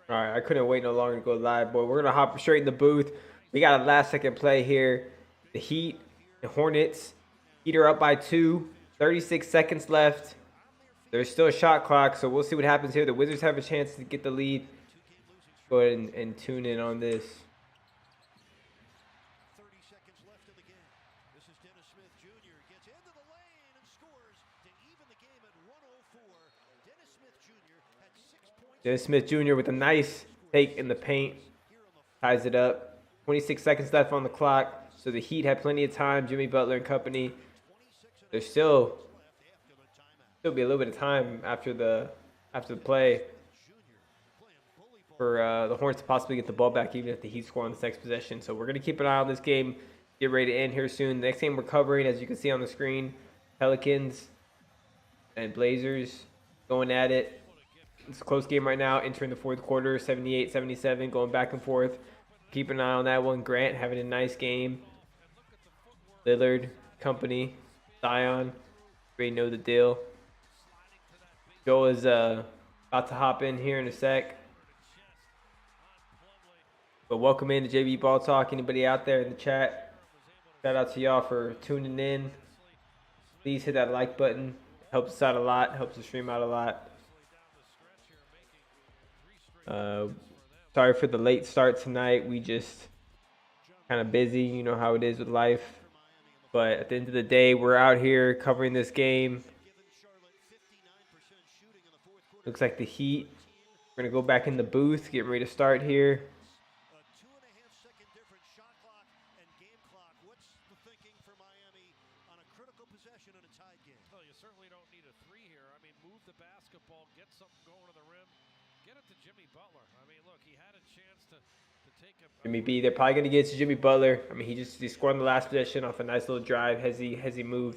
All right, I couldn't wait no longer to go live, boy. We're going to hop straight in the booth. We got a last-second play here. The Heat and Hornets. Heat are up by 2. 36 seconds left. There's still a shot clock, so we'll see what happens here. The Wizards have a chance to get the lead. Go ahead and tune in on this. 30 seconds left in the game. This is Dennis Smith Jr. Gets into the lane and scores to even the game at 104. Dennis Smith Jr. had 6 points. Dennis Smith Jr. with a nice take in the paint. Ties it up. 26 seconds left on the clock. So the Heat had plenty of time. Jimmy Butler and company. There's still be a little bit of time after the play for the Hornets to possibly get the ball back, even if the Heat score on this next possession. So we're going to keep an eye on this game. Get ready to end here soon. The next game we're covering, as you can see on the screen, Pelicans and Blazers going at it. It's a close game right now, entering the fourth quarter, 78-77, going back and forth. Keep an eye on that one. Grant having a nice game. Lillard, company, Zion, already know the deal. Joe is about to hop in here in a sec. But welcome in to JB Ball Talk. Anybody out there in the chat, shout out to y'all for tuning in. Please hit that like button. It helps us out a lot. Helps the stream out a lot. Sorry for the late start tonight. We just kind of busy. You know how it is with life. But at the end of the day, we're out here covering this game. Looks like the Heat. We're going to go back in the booth, getting ready to start here. A 2.5-second difference shot clock and game clock. What's the thinking for Miami on a critical possession in a tied game? Well, you certainly don't need a 3 here. I mean, move the basketball, get something going to the rim, get it to Jimmy Butler. I mean, look, he had a chance to take a... Jimmy B, they're probably going to get it to Jimmy Butler. I mean, he scored on the last possession off a nice little drive, hezzy move.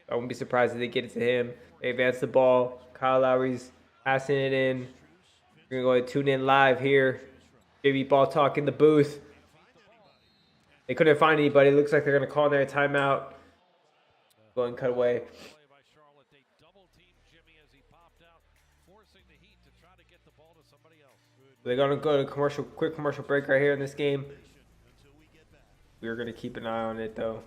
I wouldn't be surprised if they get it to him. They advance the ball. Kyle Lowry's passing it in. We're going to go ahead and tune in live here. JB Ball Talk in the booth. They couldn't find anybody. It looks like they're going to call their timeout. Go ahead and cut away. By Charlotte, they double-teamed Jimmy as he popped out, forcing the Heat to try to get the ball to somebody else. They're going to go to quick commercial break right here in this game. We're going to keep an eye on it, though.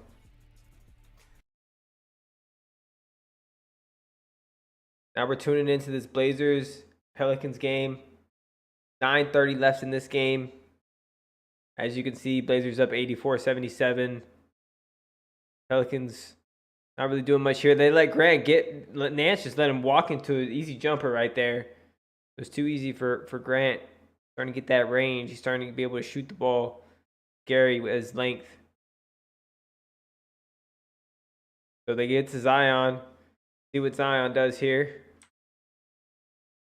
Now we're tuning into this Blazers Pelicans game. 9:30 left in this game. As you can see, Blazers up 84-77. Pelicans not really doing much here. They let Grant let Nance just let him walk into an easy jumper right there. It was too easy for Grant. Starting to get that range. He's starting to be able to shoot the ball. Scary with his length. So they get to Zion. See what Zion does here.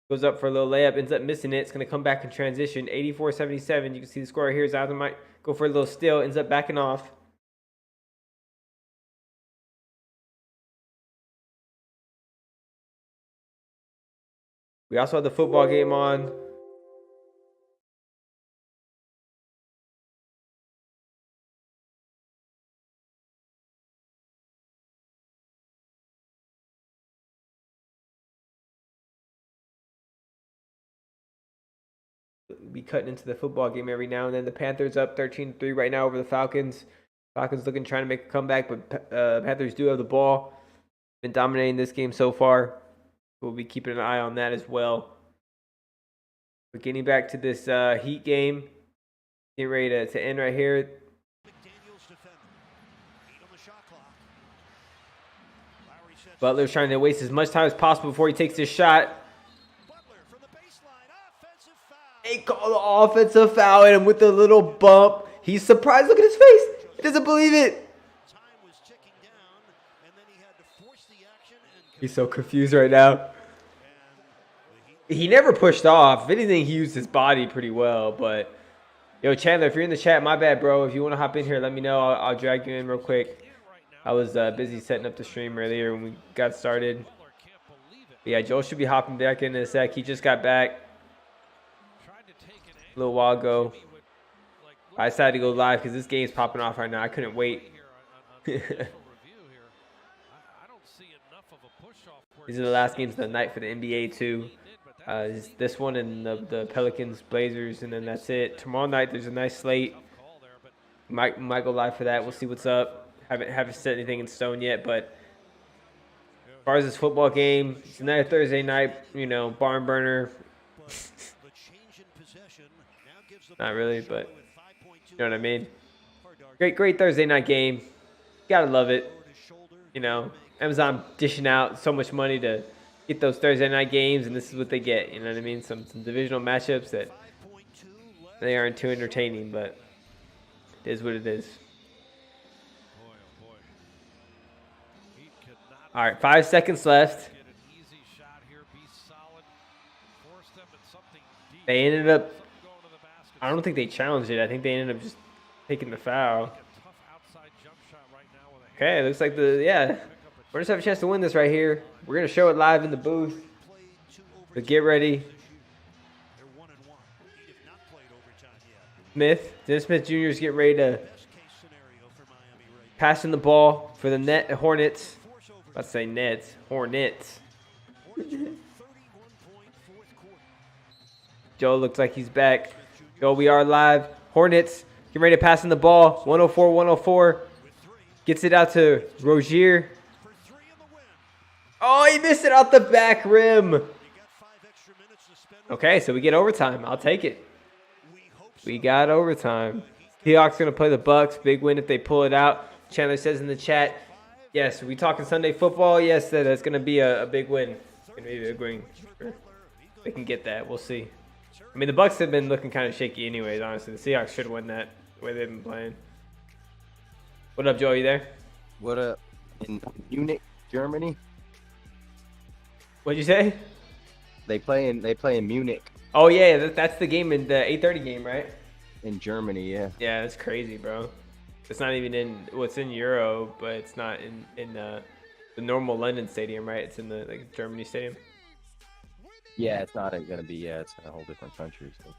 Goes up for a little layup, ends up missing it. It's going to come back in transition. 84-77. You can see the score right here. Zion might go for a little steal. Ends up backing off. We also have the football game on. Be cutting into the football game every now and then. The Panthers up 13-3 right now over the Falcons. Falcons looking trying to make a comeback, but Panthers do have the ball. Been dominating this game so far. We'll be keeping an eye on that as well. But getting back to this Heat game, getting ready to end right here. Butler's trying to waste as much time as possible before he takes this shot. They call the offensive foul at him with a little bump. He's surprised. Look at his face. He doesn't believe it. He's so confused right now. He never pushed off. If anything, he used his body pretty well. But, yo, Chandler, if you're in the chat, my bad, bro. If you want to hop in here, let me know. I'll drag you in real quick. I was busy setting up the stream earlier when we got started. But yeah, Joel should be hopping back in a sec. He just got back a little while ago. I decided to go live because this game's popping off right now. I couldn't wait. These are the last games of the night for the NBA too. This one and the Pelicans, Blazers, and then that's it. Tomorrow night there's a nice slate. Might go live for that. We'll see what's up. Haven't set anything in stone yet, but as far as this football game, it's another Thursday night. Barn burner. Not really, but you know what I mean. Great Thursday night game. Gotta love it. Amazon dishing out so much money to get those Thursday night games, and this is what they get. You know what I mean? Some divisional matchups that they aren't too entertaining, but it is what it is. All right, 5 seconds left. They ended up, I don't think they challenged it. I think they ended up just taking the foul. Okay, it looks like we're just have a chance to win this right here. We're going to show it live in the booth. So get ready. Dennis Smith Jr. is getting ready to passing the ball for the Hornets. About to say Nets. Hornets. Joe looks like he's back. Joe, we are live. Hornets getting ready to pass in the ball. 104-104. Gets it out to Rozier. Oh, he missed it out the back rim. Okay, so we get overtime. I'll take it. We got overtime. Seahawks going to play the Bucks. Big win if they pull it out. Chandler says in the chat, yes, we talking Sunday football? Yes, that's going to be a big win. It's going to be a big win. Sure. They can get that. We'll see. I mean, the Bucks have been looking kind of shaky anyways, honestly. The Seahawks should win that the way they've been playing. What up, Joe? You there? What up? In Munich, Germany? What'd you say? They play in Munich. Oh, yeah, that's the game in the 8:30 game, right? In Germany, yeah. Yeah, that's crazy, bro. It's not even in it's in Euro, but it's not in the normal London stadium, right? It's in the Germany stadium. Yeah, it's not going to be. Yeah, it's a whole different country. So.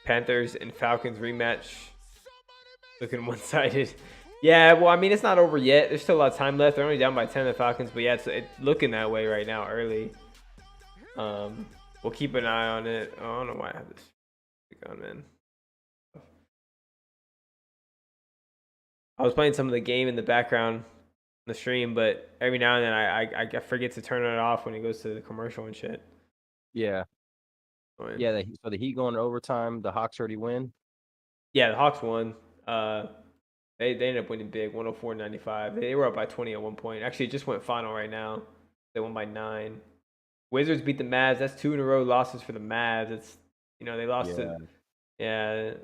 Panthers and Falcons rematch. Looking one-sided. Yeah, well, I mean, it's not over yet. There's still a lot of time left. They're only down by 10, the Falcons, but yeah, it's looking that way right now, early. We'll keep an eye on it. Oh, I don't know why I have this on, man. I was playing some of the game in the background on the stream, but every now and then I forget to turn it off when it goes to the commercial and shit. Yeah. Yeah, so the Heat going to overtime. The Hawks already win? Yeah, the Hawks won. They ended up winning big, 104-95. They were up by 20 at one point. Actually, it just went final right now. They won by 9. Wizards beat the Mavs. That's 2 in a row losses for the Mavs. It's they lost to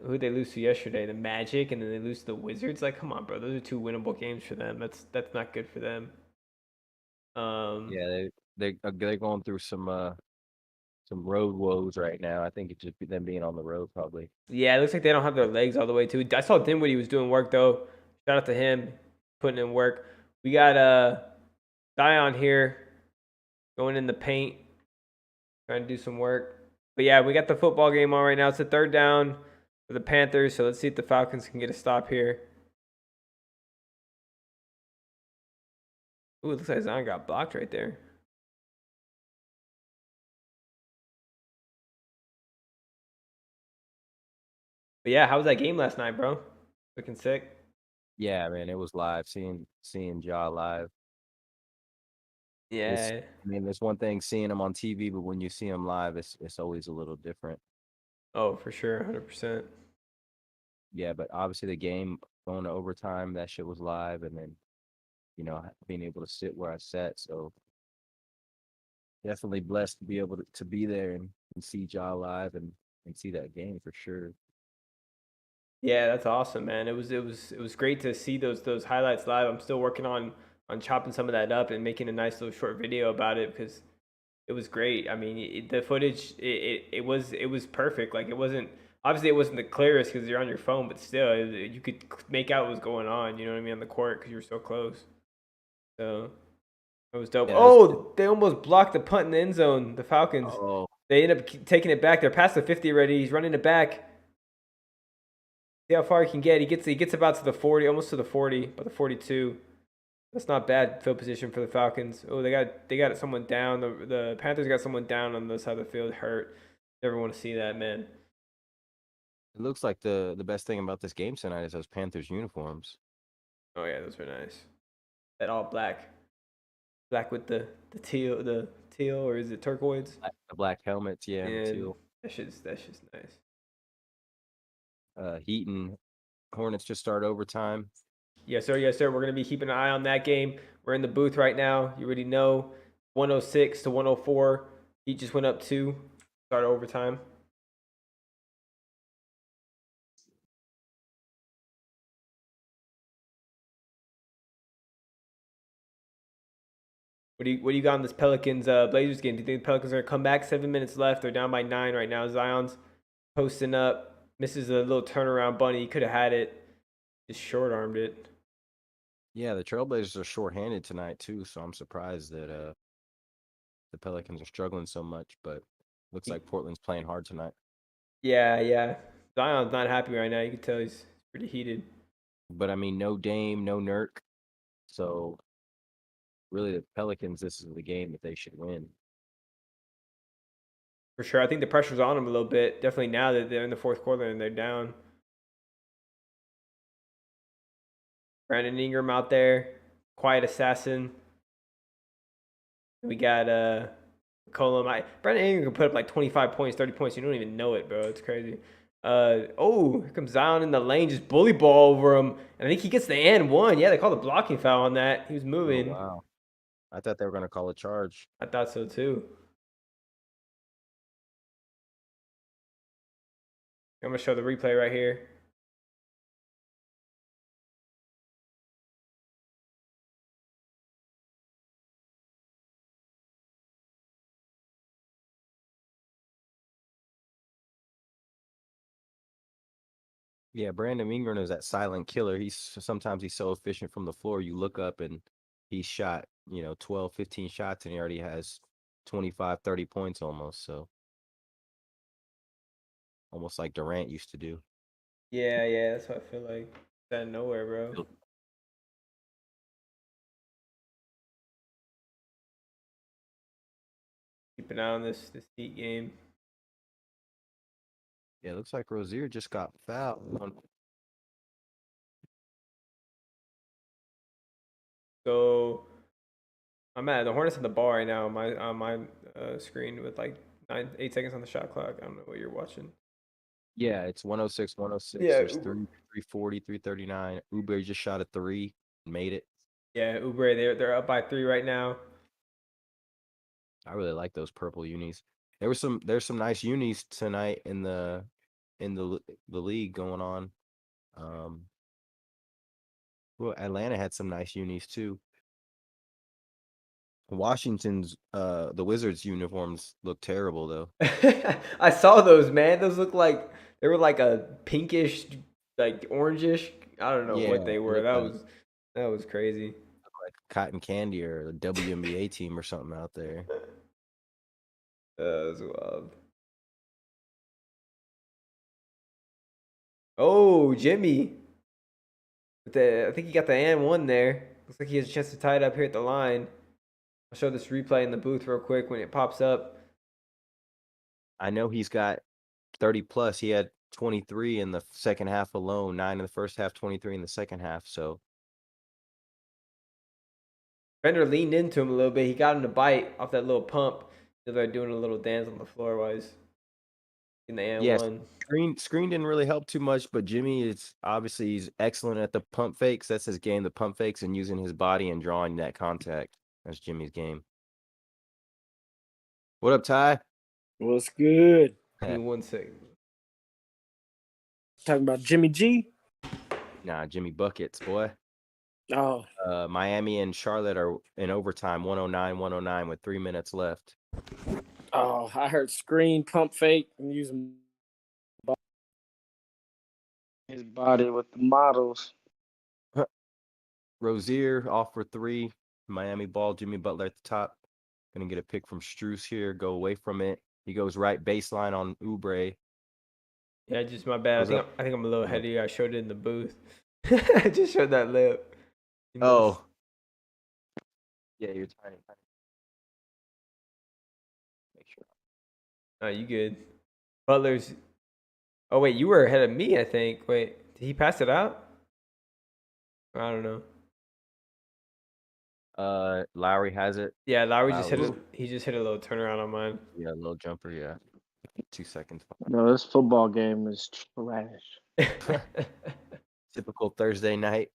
who'd they lose to yesterday? The Magic, and then they lose to the Wizards. Like, come on, bro. Those are 2 winnable games for them. That's not good for them. Yeah, they're going through some road woes right now. I think it's just them being on the road, probably. Yeah, it looks like they don't have their legs all the way too. I saw Dinwiddie was doing work though. Shout out to him, putting in work. We got Zion here, going in the paint, trying to do some work. But yeah, we got the football game on right now. It's a 3rd down for the Panthers. So let's see if the Falcons can get a stop here. Ooh, it looks like Zion got blocked right there. But yeah, how was that game last night, bro? Looking sick. Yeah, man, it was live. Seeing Ja live. Yeah. I mean, there's one thing seeing him on TV, but when you see him live, it's always a little different. Oh, for sure, 100%. Yeah, but obviously the game going to overtime, that shit was live, and then being able to sit where I sat, so definitely blessed to be able to be there and see Ja live and see that game for sure. Yeah, that's awesome, man. It was great to see those highlights live. I'm still working on chopping some of that up and making a nice little short video about it because it was great. I mean, the footage it was perfect. Like, it wasn't the clearest because you're on your phone, but still you could make out what was going on. You know what I mean, on the court because you were so close. So it was dope. Yeah, they almost blocked the punt in the end zone. The Falcons. Oh. They end up taking it back. They're past the 50 already. He's running it back. See how far he can get. He gets about to the 40, almost to the 40, but the 42. That's not bad field position for the Falcons. Oh, they got someone down. The Panthers got someone down on the side of the field hurt. Never want to see that, man. It looks like the best thing about this game tonight is those Panthers uniforms. Oh yeah, those were nice. That all black with the teal, or is it turquoise? The black helmets, yeah, and the And teal. that's just nice. Heat and Hornets just start overtime. Yes, sir. Yes, sir. We're gonna be keeping an eye on that game. We're in the booth right now. You already know, 106 to 104. Heat just went up 2. Start overtime. What do you got on this Pelicans Blazers game? Do you think the Pelicans are gonna come back? 7 minutes left. They're down by 9 right now. Zion's posting up, misses a little turnaround bunny. He could have had it, just short armed it. Yeah, the Trailblazers are shorthanded tonight too, so I'm surprised that the Pelicans are struggling so much. But looks like Portland's playing hard tonight. Yeah. Zion's not happy right now. You can tell he's pretty heated. But I mean, no Dame, no Nurk, so really the Pelicans, this is the game that they should win. For sure. I think the pressure's on them a little bit. Definitely now that they're in the fourth quarter and they're down. Brandon Ingram out there, quiet assassin. We got McCollum. Brandon Ingram can put up like 25 points, 30 points. You don't even know it, bro. It's crazy. Here comes Zion in the lane, just bully ball over him. And I think he gets the and one. Yeah, they called a blocking foul on that. He was moving. Oh, wow. I thought they were going to call a charge. I thought so too. I'm going to show the replay right here. Yeah, Brandon Ingram is that silent killer. Sometimes he's so efficient from the floor. You look up and he's shot, 12, 15 shots and he already has 25, 30 points almost. So almost like Durant used to do. Yeah, that's what I feel like. It's out of nowhere, bro. Keep an eye on this Heat game. Yeah, it looks like Rozier just got fouled. So I'm at the Hornets in the ball right now on my screen with like 8 seconds on the shot clock. I don't know what you're watching. Yeah, it's 106, 106. Yeah, There's 340, 339. Uber just shot a 3 and made it. Yeah, Oubre, they're up by 3 right now. I really like those purple unis. There's some nice unis tonight in the league going on. Well, Atlanta had some nice unis too. Washington's the Wizards uniforms look terrible though. I saw those, man. Those look like they were like a pinkish, like orangish. I don't know what they were. That was crazy. Like cotton candy or a WNBA team or something out there. That was wild. Oh, Jimmy. I think he got the and one there. Looks like he has a chance to tie it up here at the line. I'll show this replay in the booth real quick when it pops up. I know he's got 30 plus. He had 23 in the second half alone, 9 in the first half, 23 in the second half. So Bender leaned into him a little bit. He got him to bite off that little pump. They're doing a little dance on the floor while he's in the and one. Screen didn't really help too much, but Jimmy is obviously he's excellent at the pump fakes. That's his game, the pump fakes and using his body and drawing that contact. That's Jimmy's game. What up, Ty? What's good? Give me 1 second. Talking about Jimmy G? Nah, Jimmy Buckets, boy. Oh. Miami and Charlotte are in overtime, 109 with 3 minutes left. Oh, I heard screen, pump fake, and using his body with the models. Rozier off for 3. Miami ball, Jimmy Butler at the top. Gonna get a pick from Strus here. Go away from it. He goes right baseline on Oubre. Yeah, just my bad. I think I'm a little ahead of you. I showed it in the booth. I just showed that lip. Oh, Yeah, you're tiny. Make sure. Oh, you good. Butler's. Oh, wait, you were ahead of me, I think. Wait, did he pass it out? I don't know. Lowry has it. Yeah, Lowry Lowry. he just hit a little turnaround on mine. Yeah, a little jumper. Yeah, 2 seconds. No, this football game is trash. Typical Thursday night.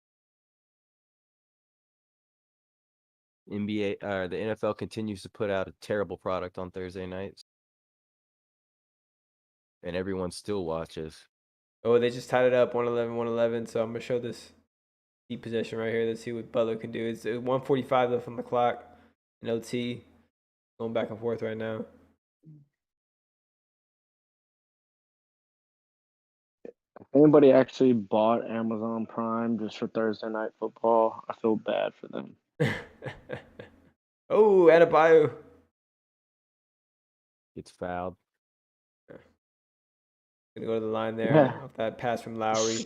The NFL continues to put out a terrible product on Thursday nights, and everyone still watches. Oh, they just tied it up 111-111. So I'm gonna show this Heat possession right here. Let's see what Butler can do. It's 1:45 left on the clock. An OT going back and forth right now. If anybody actually bought Amazon Prime just for Thursday night football, I feel bad for them. Oh, Adebayo. Gets fouled. Gonna go to the line there Yeah. off that pass from Lowry.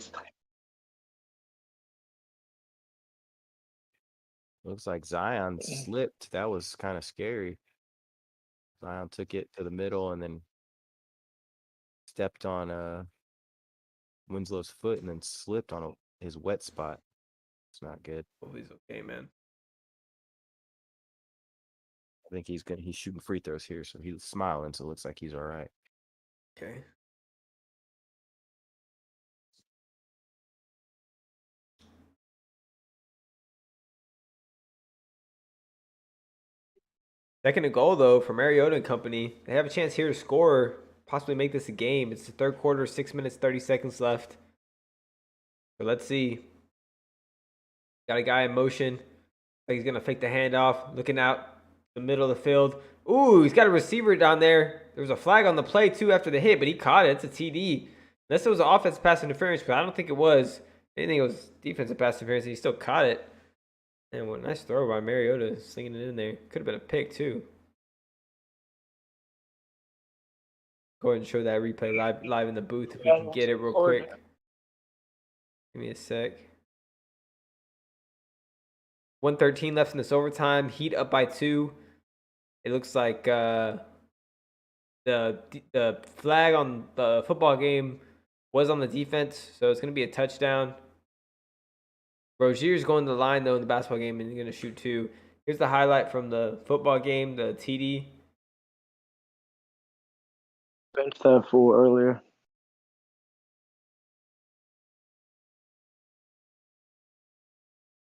Looks like Zion slipped. That was kind of scary. Zion took it to the middle and then stepped on Winslow's foot and then slipped on his wet spot. It's not good. Oh, he's okay, man. I think he's shooting free throws here, so he's smiling, so it looks like he's all right. Okay. Second and goal, though, for Mariota and company. They have a chance here to score, possibly make this a game. It's the third quarter, 6 minutes, 30 seconds left. So let's see. Got a guy in motion. He's going to fake the handoff, looking out the middle of the field. Ooh, he's got a receiver down there. There was a flag on the play, too, after the hit, but he caught it. It's a TD. Unless it was an offensive pass interference, but I don't think it was. I think it was defensive pass interference, and he still caught it. And what a nice throw by Mariota, slinging it in there. Could have been a pick, too. Go ahead and show that replay live in the booth if we can get it real quick. Give me a sec. 1:13 left in this overtime. Heat up by 2. It looks like the flag on the football game was on the defense, so it's going to be a touchdown. Rozier's going to the line, though, in the basketball game, and he's going to shoot 2. Here's the highlight from the football game, the TD. Benched that fool earlier.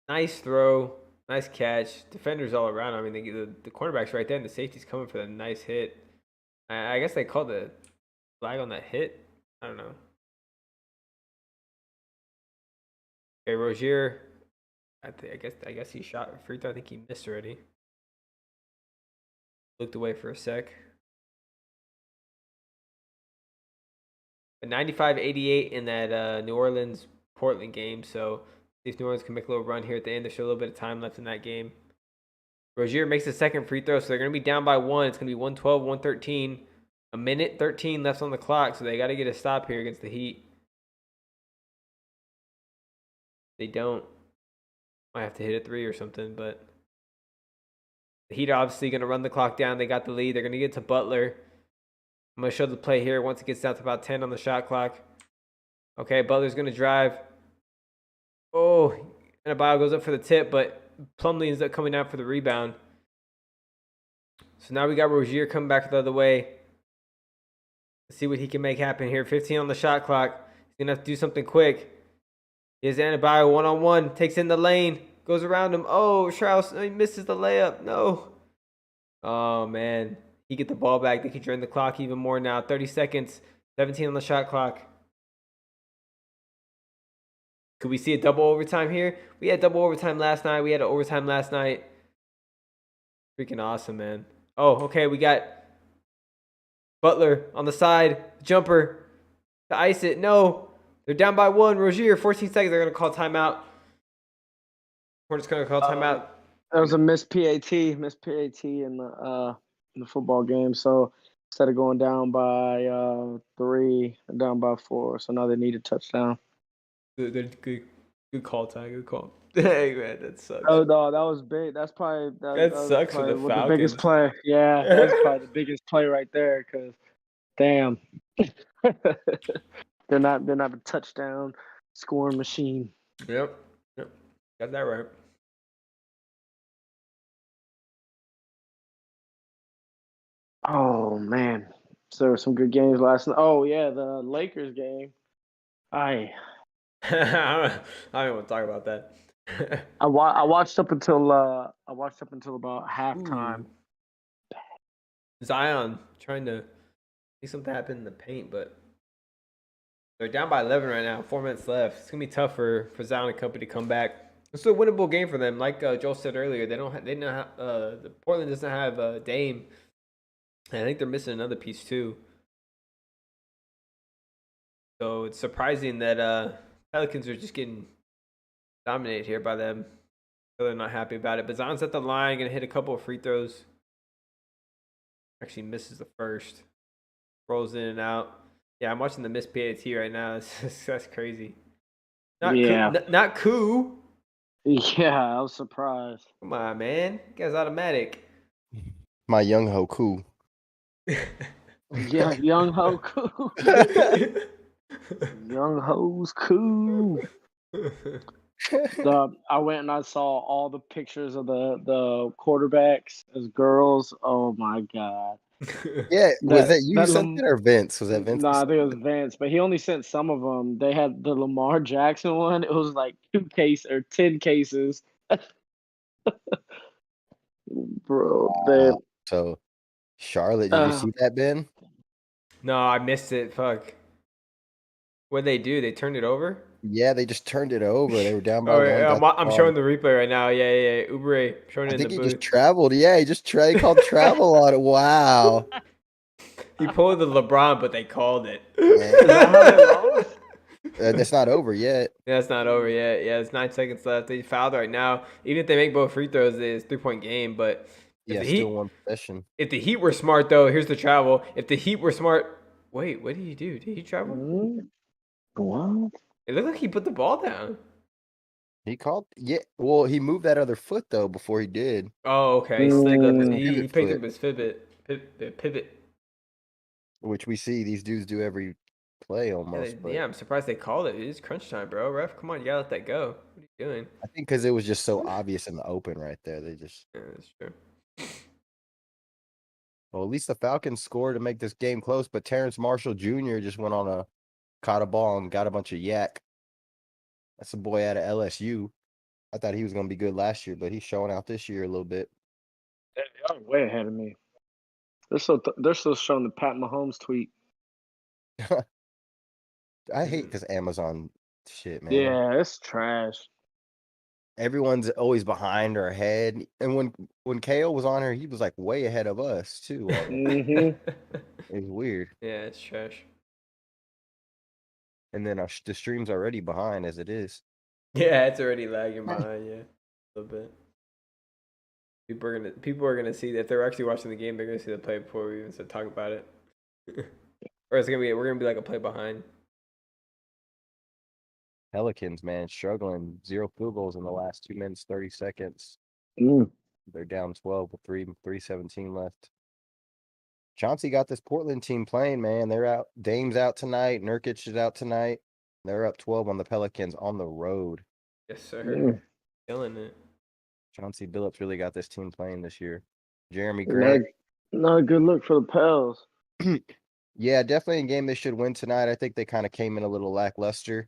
Nice throw. Nice catch. Defenders all around. I mean, the cornerback's right there, and the safety's coming for the nice hit. I guess they called the flag on that hit. I don't know. Okay, Rozier. I guess he shot a free throw. I think he missed already. Looked away for a sec. But 95-88 in that New Orleans Portland game. So see if New Orleans can make a little run here at the end. There's still a little bit of time left in that game. Rozier makes the second free throw, so they're going to be down by 1. It's going to be 112, 113. A minute 13 left on the clock, so they got to get a stop here against the Heat. They don't. Might have to hit a 3 or something, but the Heat are obviously going to run the clock down. They got the lead. They're going to get to Butler. I'm going to show the play here once it gets down to about 10 on the shot clock. Okay, Butler's going to drive. Oh, and Adebayo goes up for the tip, but Plumlee ends up coming down for the rebound. So now we got Rozier coming back the other way. Let's see what he can make happen here. 15 on the shot clock. He's going to have to do something quick. Here's Adebayo one-on-one. Takes in the lane. Goes around him. Oh, Strauss he misses the layup. No. Oh, man. He get the ball back. They can drain the clock even more now. 30 seconds. 17 on the shot clock. Could we see a double overtime here? We had double overtime last night. We had an overtime last night. Freaking awesome, man. Oh, okay. We got Butler on the side. Jumper to ice it. No. They're down by 1. Rozier, 14 seconds. They're going to call timeout. Hornets going to call timeout. That was a missed PAT in the football game. So instead of going down by 3, down by 4. So now they need a touchdown. Good call, Ty. Good call. Dang, man, that sucks. Oh no, that was big. That's probably That was sucks for probably the the biggest Falcons. play. Yeah, that's probably the biggest play right there. Cause damn, they're not a touchdown scoring machine. Yep. Yep. Got that right. Oh man, so there were some good games last night. Oh yeah, the Lakers game. I I don't want to talk about that. I watched up until about halftime. Ooh. Zion trying to see something happen in the paint, but they're down by 11 right now. 4 minutes left. It's gonna be tough for Zion and company to come back. It's a winnable game for them. Like Joel said earlier, they don't the Portland doesn't have Dame, and I think they're missing another piece too. So it's surprising that Pelicans are just getting dominated here by them. So they're not happy about it. But Zion's at the line, gonna hit a couple of free throws. Actually misses the first. Rolls in and out. Yeah, I'm watching the missed PAT right now. That's crazy. Yeah. Not cool. Yeah, I was surprised. Come on, man. You guys automatic. My young ho cool. Yeah, young ho cool. Young ho's cool. I went and I saw all the pictures of the quarterbacks as girls. Oh my god. Yeah, was that you that sent Lam- it or Vince? Was that Vince? No, I think it was Vance, but he only sent some of them. They had the Lamar Jackson one. It was like 10 cases. Bro, Wow. So, Charlotte, did you see that, Ben? No, I missed it. Fuck. What'd they do? They turned it over? Yeah, they just turned it over. They were down by Oh, one. yeah, got the I'm ball. showing the replay right now. Yeah. Ubre showing it I in think the he booth. just traveled. Yeah, he called travel on it. Wow. He pulled the LeBron, but they called it. Is that how they lost? It's not over yet. Yeah, it's not over yet. Yeah, it's 9 seconds left. They fouled right now. Even if they make both free throws, it's 3-point game. But Yeah, still one possession. If the Heat were smart, though, here's the travel. If the Heat were smart, wait, what did he do? Did he travel? What? It looked like he put the ball down. He called. Yeah, well, he moved that other foot though before he did. Oh, okay. He Pivot picked foot. up his pivot. Which we see these dudes do every play almost. Yeah, I'm surprised they called it. It is crunch time, bro. Ref, come on, you gotta let that go. What are you doing? I think because it was just so obvious in the open right there. They just. Yeah, that's true. Well, at least the Falcons scored to make this game close, but Terrence Marshall Jr. just caught a ball and got a bunch of yak. That's a boy out of LSU. I thought he was going to be good last year, but he's showing out this year a little bit. Y'all way ahead of me. They're still showing the Pat Mahomes tweet. I hate this Amazon shit, man. Yeah, it's trash. Everyone's always behind or ahead. And when KO was on her, he was like way ahead of us too. It was weird. Yeah, it's trash. And then the stream's already behind as it is. Yeah, it's already lagging behind. Yeah, a little bit. People are gonna see that if they're actually watching the game. They're gonna see the play before we even start talking about it. Or we're gonna be like a play behind. Pelicans, man, struggling. 0 field goals in the last 2 minutes, 30 seconds. They're down 12 with 3:17 left. Chauncey got this Portland team playing, man. They're out. Dame's out tonight. Nurkic is out tonight. They're up 12 on the Pelicans on the road. Yes, sir. Killing it. Chauncey Billups really got this team playing this year. Jeremy Grant. Not a good look for the Pels. Yeah, definitely a game they should win tonight. I think they kind of came in a little lackluster.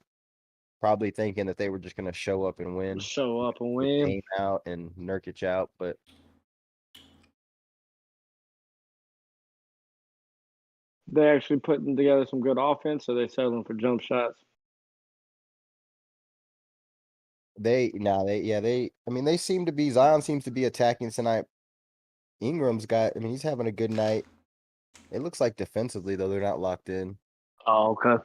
Probably thinking that they were just going to show up and win. Show up and With win. Dame out and Nurkic out, but They actually putting together some good offense, or they settling for jump shots. they seem to be, Zion seems to be attacking tonight. He's having a good night. It looks like defensively, though, they're not locked in. Oh, okay.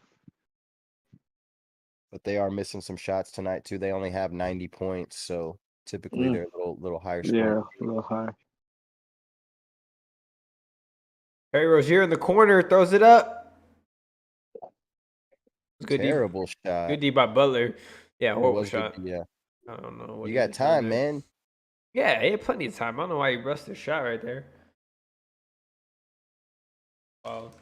But they are missing some shots tonight, too. They only have 90 points, so typically they're a little higher scoring. Yeah, a little higher. Harry Rozier in the corner throws it up. Good Terrible shot. Good D by Butler. Yeah, It horrible was good shot. D, yeah. I don't know what You he got was doing time, there. man. Yeah, he had plenty of time. I don't know why he rushed the shot right there. Wow.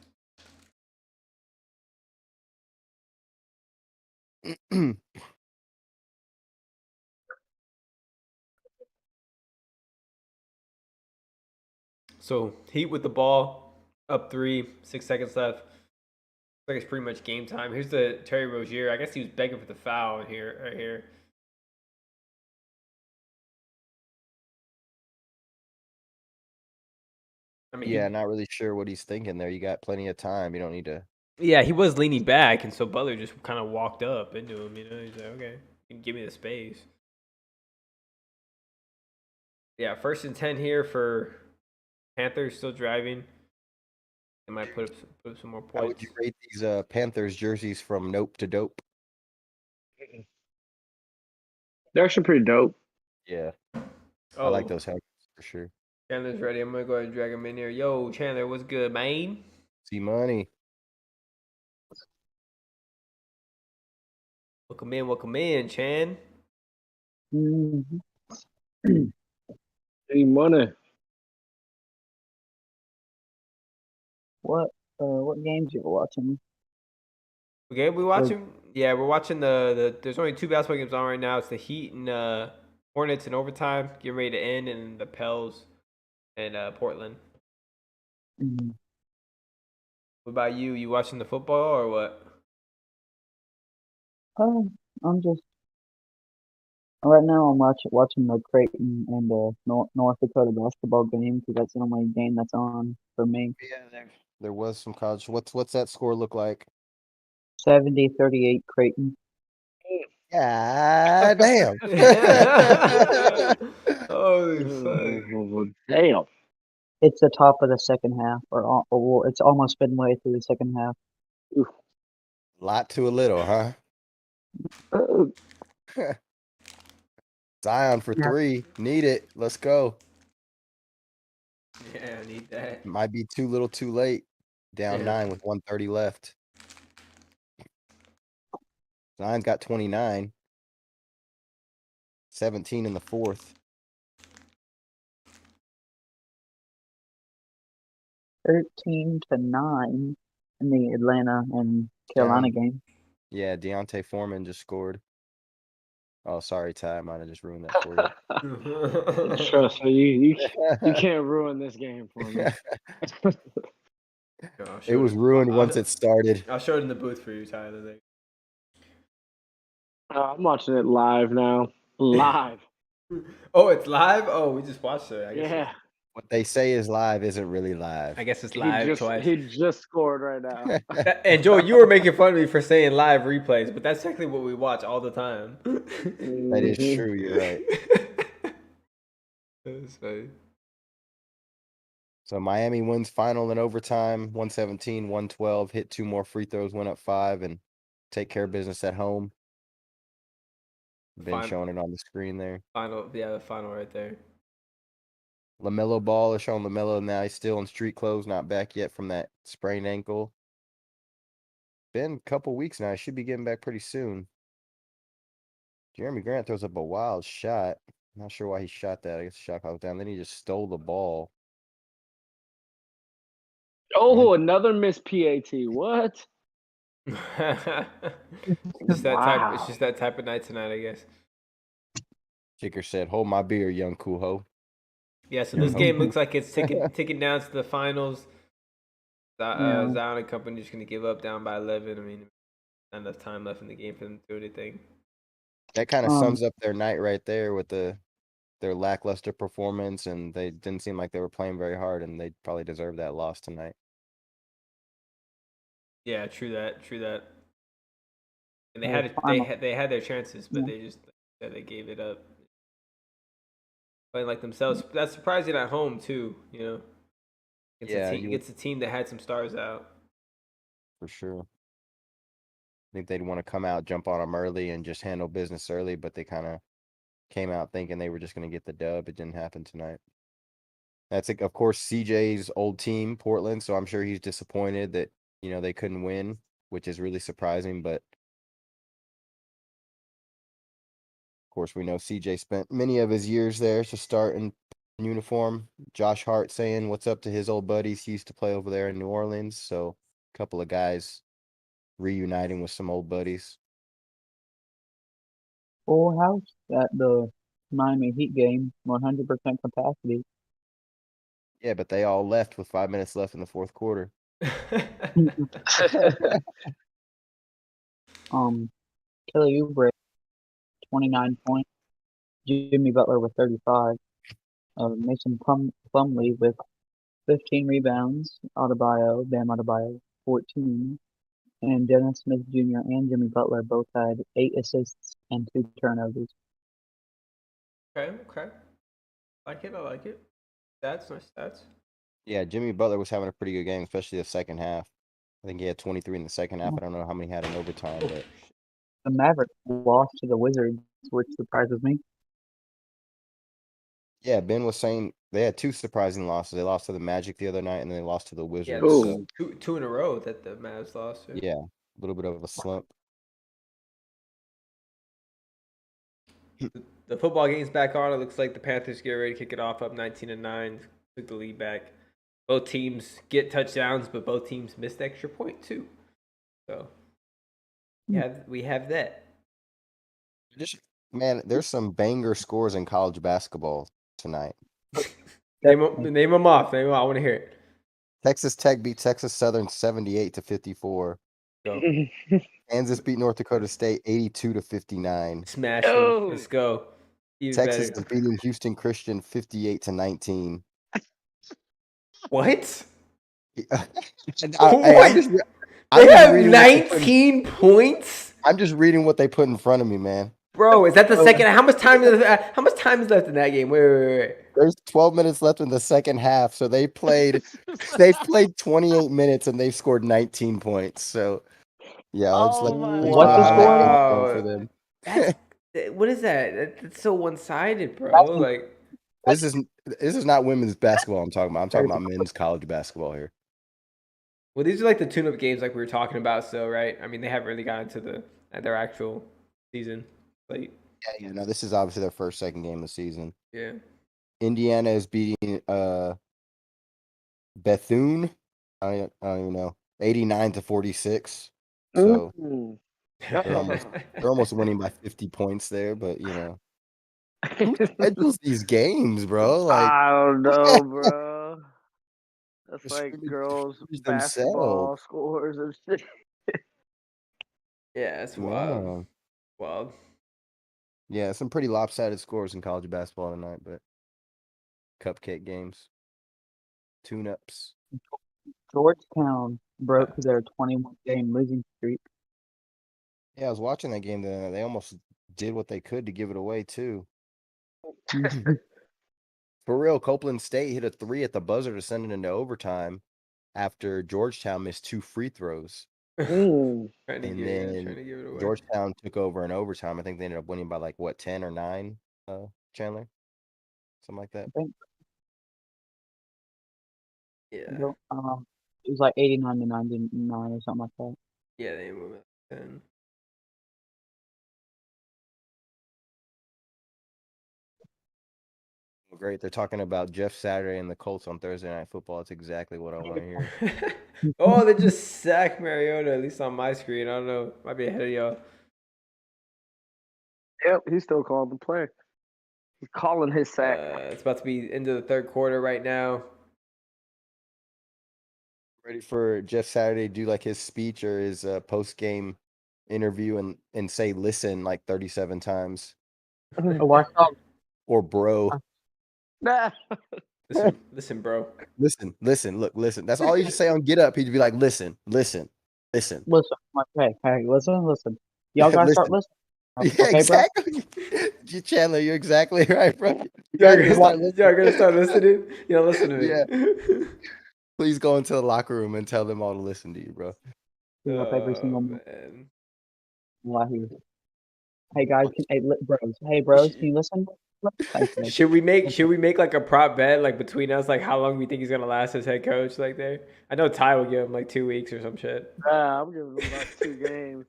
So Heat with the ball, up 3, 6 seconds left. Looks like it's pretty much game time. Here's the Terry Rozier. I guess he was begging for the foul in here, right here. I mean, Yeah, not really sure what he's thinking there. You got plenty of time. You don't need to. yeah, he was leaning back, and so Butler just kind of walked up into him. He's like, okay, you can give me the space. Yeah, 1st and 10 here for Panthers, still driving. They might put up some more How would points. you rate these Panthers jerseys from nope to dope? They're actually pretty dope. Yeah, I Oh, like those helmets for sure. Chandler's ready. I'm gonna go ahead and drag him in here. Yo, Chandler, what's good, man? See money. Welcome in, Chan. Mm-hmm. Hey, money. What games you were watching? Okay, we watching. Yeah, we're watching the. There's only 2 basketball games on right now. It's the Heat and Hornets in overtime, getting ready to end, and the Pels and Portland. Mhm. What about you? You watching the football or what? I'm just right now. I'm watching the Creighton and the North Dakota basketball game because that's the only game that's on for me. Yeah, there was some college. What's that score look like? 70-38 Creighton. God damn. Holy fuck! Damn. It's the top of the second half, or it's almost midway through the second half. Lot to a little, huh? Zion for Yeah. 3. Need it. Let's go. Yeah, I need that. Might be too little too late. Down Yeah. 9 with 1:30 left. Zion's got 29. 17 in the 4th. 13-9 in the Atlanta and Carolina game. Yeah, Deontay Foreman just scored. Oh, sorry, Ty. I might have just ruined that for you. Trust me, you can't ruin this game for me. It was ruined once it started. I'll show it in the booth for you, Tyler. I'm watching it live now. Live. Oh, it's live. Oh, we just watched it. I guess. Yeah. What they say is live isn't really live. I guess it's live twice. He just scored right now. And Joel, you were making fun of me for saying live replays, but that's technically what we watch all the time. That is true. You're right. That's funny. So Miami wins final in overtime, 117-112. Hit 2 more free throws, went up 5, and take care of business at home. Been showing it on the screen there. The final right there. LaMelo Ball is showing LaMelo now. He's still in street clothes, not back yet from that sprained ankle. Been a couple weeks now. He should be getting back pretty soon. Jeremy Grant throws up a wild shot. Not sure why he shot that. I guess the shot clock was down. Then he just stole the ball. Oh, another missed PAT. What? It's just that type of night tonight, I guess. Kicker said, "Hold my beer, young Kuho." Yeah, so this game looks like it's ticking down to the finals. Yeah. Zion and company just going to give up down by 11. I mean, not enough time left in the game for them to do anything. That kind of sums up their night right there with their lackluster performance, and they didn't seem like they were playing very hard, and they probably deserved that loss tonight. Yeah, true that. And they had their chances, but they gave it up. Playing like themselves. That's surprising at home too. Gets a team that had some stars out. For sure. I think they'd want to come out, jump on them early, and just handle business early, but they kind of came out thinking they were just going to get the dub. It didn't happen tonight. That's, of course, CJ's old team, Portland, so I'm sure he's disappointed that, they couldn't win, which is really surprising, but course, we know CJ spent many of his years there to start in uniform. Josh Hart saying what's up to his old buddies. He used to play over there in New Orleans. So a couple of guys reuniting with some old buddies. Full house at the Miami Heat game, 100% capacity. Yeah, but they all left with 5 minutes left in the fourth quarter. Kelly Oubre, 29 points. Jimmy Butler with 35. Mason Plumlee with 15 rebounds. Bam Adebayo, 14. And Dennis Smith Jr. and Jimmy Butler both had 8 assists and 2 turnovers. Okay. I like it. Nice stats. Yeah, Jimmy Butler was having a pretty good game, especially the second half. I think he had 23 in the second half. I don't know how many he had in overtime, but The Mavericks lost to the Wizards, which surprises me. yeah, Ben was saying they had 2 surprising losses. They lost to the Magic the other night, and then they lost to the Wizards. Yeah, Ooh. two in a row that the Mavs lost. Yeah, a little bit of a slump. The football game's back on. It looks like the Panthers get ready to kick it off up 19-9. Took the lead back. Both teams get touchdowns, but both teams missed the extra point too. So we have that. Man, there's some banger scores in college basketball tonight. Name them off. I want to hear it. Texas Tech beat Texas Southern 78-54. Go. Kansas beat North Dakota State 82-59. Smash them. Let's go. Even Texas better. defeating Houston Christian 58-19. What? They have 19 points? I'm just reading what they put in front of me, man. Bro, is that the second? How much time is left in that game? Wait. There's 12 minutes left in the second half, so they've played 28 minutes and they've scored 19 points. So yeah, let's What's the score? for them. What is that? That's so one-sided, bro. Like this is not women's basketball I'm talking about. I'm talking about men's college basketball here. well, these are like the tune-up games like we were talking about still, right? I mean, they haven't really gotten to their actual season. Like Yeah, no, this is obviously their second game of the season. yeah. Indiana is beating Bethune. I don't even know. 89-46. So they're almost winning by 50 points there, but you know. Who schedules these games, bro? Like I don't know, bro. That's They're like screaming girls themselves. basketball scores and shit. Yeah, it's wild. Yeah. Wild. Yeah, some pretty lopsided scores in college basketball tonight, but cupcake games, tune-ups. Georgetown broke their 21-game losing streak. Yeah, I was watching that game. They almost did what they could to give it away too. For real, Copeland State hit a 3 at the buzzer to send it into overtime after Georgetown missed 2 free throws. Mm. Trying to And give then it away. Georgetown took over in overtime. I think they ended up winning by like 10 or 9, Chandler? Something like that. I think Yeah. it was like 89-99 or something like that. Yeah, they move it. And Great. They're talking about Jeff Saturday and the Colts on Thursday Night Football. That's exactly what I want to hear. oh, they just sacked Mariota, at least on my screen. I don't know. Might be ahead of y'all. Yep, he's still calling the play. He's calling his sack. It's about to be into the third quarter right now. Ready for Jeff Saturday to do like his speech or his post-game interview and say listen like 37 times. Or bro. Nah. Listen, bro. Listen, look, listen. That's all you should say on Get Up. He'd be like, listen. Listen. Hey, listen. Y'all gotta start listening. Yeah, Okay, exactly. Chandler, you're exactly right, bro. Y'all gonna start listening? You know, listen to me. Yeah. Please go into the locker room and tell them all to listen to you, bro. Every single man. Hey guys, bros, can you listen? Should we make like a prop bet like between us, like how long we think he's gonna last as head coach? Like I know Ty will give him like 2 weeks or some shit. I'm giving him about 2 games.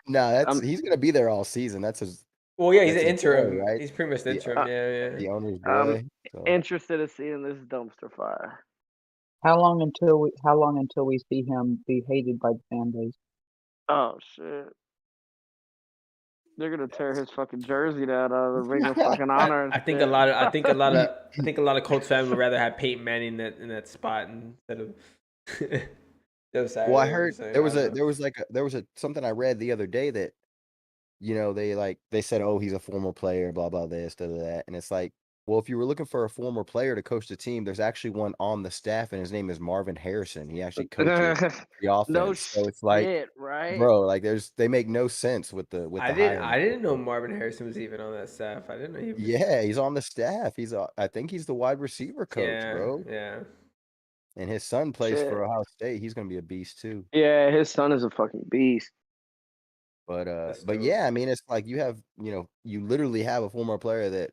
No, that's I'm he's gonna be there all season. That's his Well, yeah, he's that's an his boy, interim. right? He's pretty much the The interim. the Yeah. owner's I'm boy. So interested in seeing this dumpster fire. How long until we see him be hated by the fan base? Oh shit. They're gonna tear his fucking jersey down out of the ring of fucking honor and I think a shit. lot of I think a lot of Colts fans would rather have Peyton Manning in that spot instead of Joe Saturday. well, I I'm heard just saying, there I was don't know. there was a something I read the other day that they said, oh, he's a former player, blah blah this, blah, blah, that, and it's like, well, if you were looking for a former player to coach the team, there's actually one on the staff, and his name is Marvin Harrison. He actually coaches the No offense. So it's like, shit, right? bro, like they make no sense with the hiring. I didn't know Marvin Harrison was even on that staff. I didn't know he was. Yeah, he's on the staff. I think he's the wide receiver coach, Yeah, bro. yeah. And his son plays Shit. for Ohio State. He's gonna be a beast too. Yeah, his son is a fucking beast. But That's but dope. yeah, I mean, it's like you literally have a former player that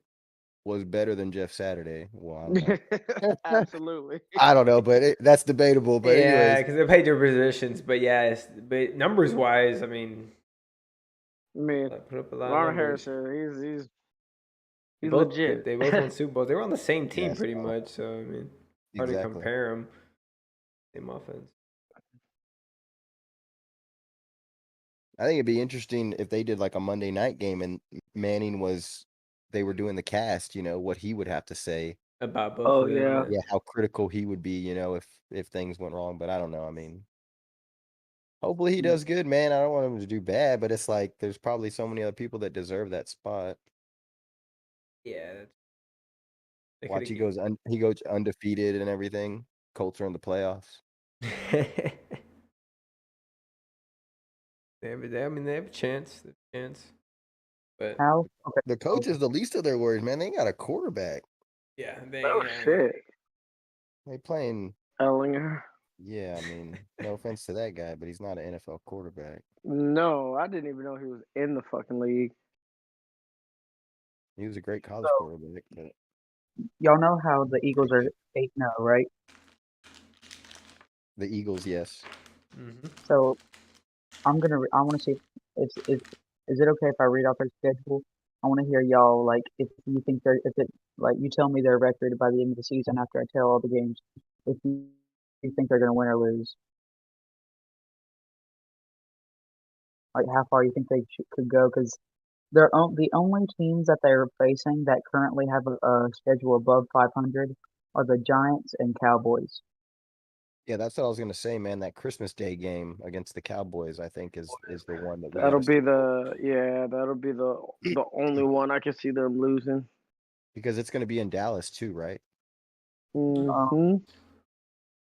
was better than Jeff Saturday. Well, I don't know. Absolutely. I don't know, but that's debatable. But Yeah, anyways, because they played their positions, but yeah, but numbers wise, I mean, I mean, put up a lot of Marvin numbers. Harrison, They he's both legit. they both won Super Bowls. They were on the same team yes, pretty bro. much, so I mean, hard to Exactly. compare them. Same offense. I think it'd be interesting if they did like a Monday night game and they were doing the cast, what he would have to say. About both Oh of them. yeah. Yeah, how critical he would be, if things went wrong. But I don't know. I mean, hopefully he does good, man. I don't want him to do bad, but it's like there's probably so many other people that deserve that spot. Yeah. They Watch, coulda he goes undefeated and everything. Colts are in the playoffs. I mean, they have a chance. But How? Okay. The coach is the least of their worries, man. They ain't got a quarterback. yeah, Oh shit. They playing. Ellinger. Yeah, I mean, no offense to that guy, but he's not an NFL quarterback. No, I didn't even know he was in the fucking league. He was a great college quarterback, but Y'all know how the Eagles are 8-0, right? the Eagles, yes. Mm-hmm. So I want to see is it okay if I read off their schedule? I want to hear y'all, like, if you think you tell me their record by the end of the season after I tell all the games, if you think they're gonna win or lose. Like how far you think they could go? Because the only teams that they're facing that currently have a schedule above 500 are the Giants and Cowboys. Yeah, that's what I was gonna say, man. That Christmas Day game against the Cowboys, I think, is the one that we That'll gotta be the only one I can see them losing. because it's gonna be in Dallas too, right? Mm-hmm.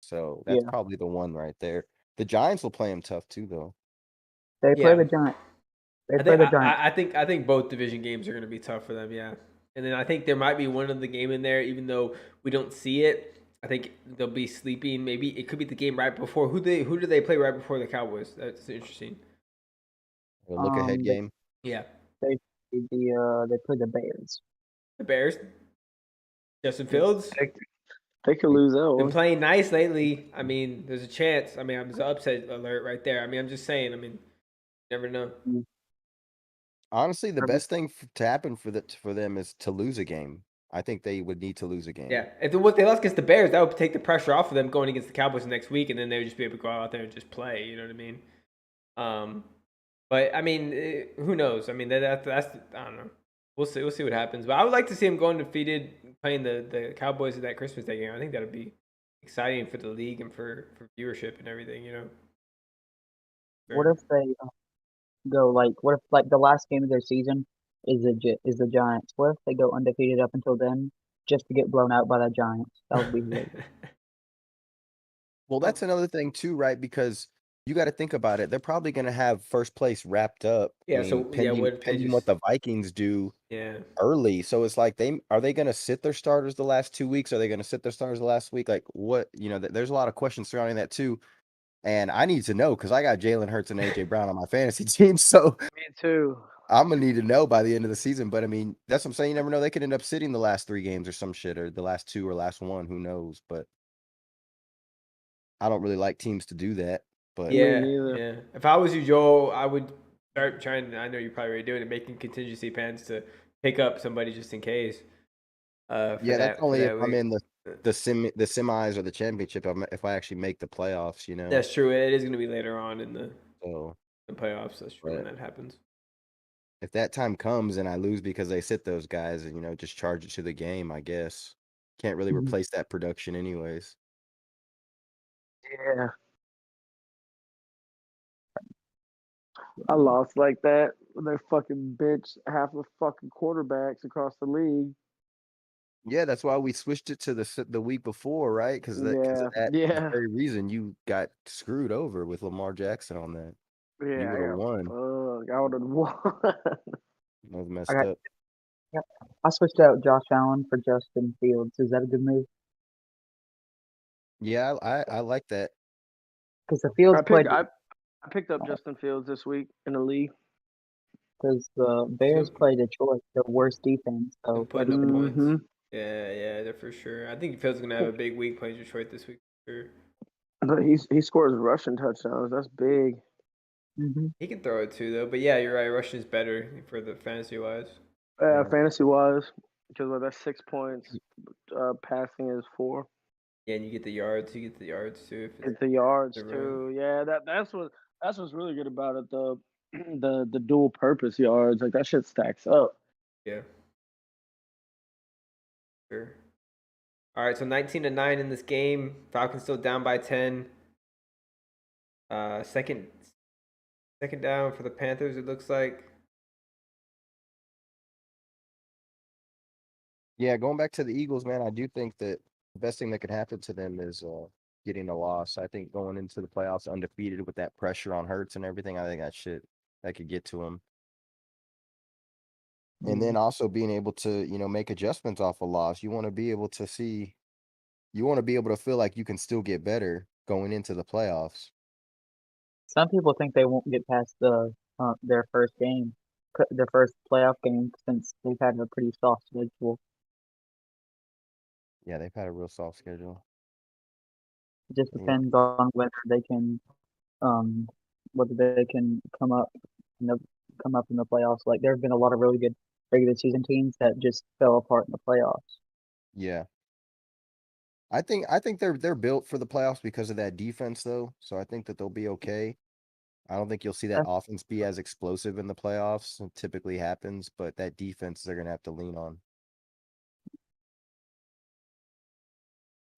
So that's Yeah. probably the one right there. The Giants will play them tough too, though. They play Yeah. the Giants. They I play think the Giants. I think both division games are going to be tough for them. Yeah, and then I think there might be one of the game in there, even though we don't see it. I think they'll be sleeping. Maybe it could be the game right before. Who do they play right before the Cowboys? That's interesting. A look ahead game. Yeah, They play the Bears. the Bears. Justin Fields They could lose that been one. playing nice lately. I mean, there's a chance. I mean, there's an upset alert right there. I mean, I'm just saying. I mean, never know. Honestly, the best thing to happen for them is to lose a game. I think they would need to lose a game. Yeah, if they lost against the Bears, that would take the pressure off of them going against the Cowboys next week, and then they would just be able to go out there and just play. You know what I mean? But I mean, who knows? I mean, that's I don't know. We'll see. We'll see what happens. But I would like to see them going undefeated, playing the Cowboys in that Christmas Day game. I think that would be exciting for the league and for viewership and everything. You know. What if they go what if the last game of their season is the Giants? What if they go undefeated up until then just to get blown out by the Giants? That would be hilarious. Well, that's another thing too, right? Because you got to think about it. They're probably going to have first place wrapped up. Yeah. So pending what the Vikings do Yeah. early. So it's like are they going to sit their starters the last 2 weeks? Are they going to sit their starters the last week? Like what? There's a lot of questions surrounding that too. And I need to know because I got Jalen Hurts and AJ Brown on my fantasy team. So Me too. I'm gonna need to know by the end of the season. But I mean, that's what I'm saying. You never know. They could end up sitting the last 3 games or some shit, or the last 2 or last 1. Who knows? But I don't really like teams to do that. But Yeah, neither. yeah. If I was you, Joel, I would start trying. I know you're probably already doing it, making contingency plans to pick up somebody just in case. yeah, that's For only if that I'm week. in the semis or the championship. If I actually make the playoffs, you know. That's true. It is going to be later on in So, the playoffs. That's true when but that happens. if that time comes and I lose because they sit those guys, and just charge it to the game, I guess. Can't really Mhm. replace that production, anyways. Yeah. I lost like that. They fucking bitch half the fucking quarterbacks across the league. Yeah, that's why we switched it to the week before, right? Because Yeah. of that Yeah. very reason, you got screwed over with Lamar Jackson on that. You Yeah. would have Yeah. won. Fuck. I would have won. That was I messed got up. yep. I switched out Josh Allen for Justin Fields. Is that a good move? Yeah, I like that. Because the Fields I played picked I, I picked up Justin Fields this week in the league. because the Bears Still, play Detroit, the worst defense. still So putting that'd up be good. points. Mm-hmm. Yeah, yeah, they're for sure. I think Fields gonna have a big week playing Detroit this week for sure. But he scores rushing touchdowns. That's big. Mm-hmm. He can throw it too, though. But yeah, you're right. Rushing is better for the fantasy wise. Yeah. Fantasy wise, because that's 6 points. Passing is 4. Yeah, and you get the yards. You get the yards too if it's Get the yards the run. too. Yeah, that's what's really good about it. The the dual purpose yards, like that shit stacks up. Yeah, sure. All right, so 19-9 in this game. Falcons still down by 10. Second down for the Panthers. It looks like. Yeah, going back to the Eagles, man, I do think that the best thing that could happen to them is getting a loss. I think going into the playoffs undefeated with that pressure on Hurts and everything, I think that could get to them. And then also being able to, make adjustments off a loss. You want to be able to feel like you can still get better going into the playoffs. Some people think they won't get past their first game, their first playoff game, since they've had a pretty soft schedule. Yeah, they've had a real soft schedule. It just Yeah. depends on um whether they can in the come up in the playoffs. Like there have been a lot of really good regular season teams that just fell apart in the playoffs. Yeah. I think they're built for the playoffs because of that defense though. So I think that they'll be okay. I don't think you'll see that That's, offense be as explosive in the playoffs. It typically happens, but that defense they're gonna have to lean on.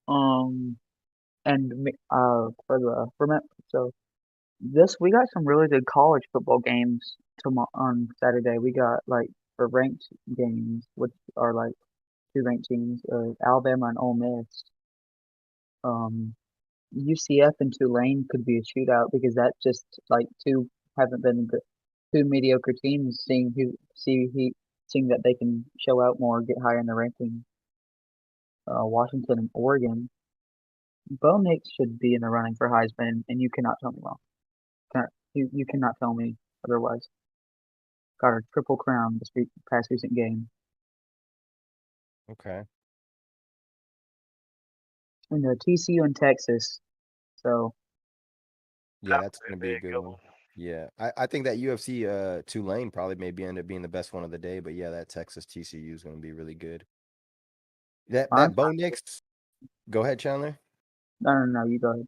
um for the for so this we got some really good college football games tomorrow on Saturday. We got like for ranked games, which are like two ranked teams, Alabama and Ole Miss. UCF and Tulane could be a shootout because that just like two haven't been good, two mediocre teams seeing that they can show out more, get higher in the ranking. Washington and Oregon. Bo Nix should be in the running for Heisman, and you cannot tell me wrong. You cannot tell me otherwise. Got a triple crown this past recent game. Okay. And TCU and Texas. So Yeah, that's gonna be a good one. Yeah. I think that UFC Tulane probably maybe end up being the best one of the day, but yeah, that Texas TCU is gonna be really good. That Bo honestly, Nix. Go ahead, Chandler. no, you go ahead.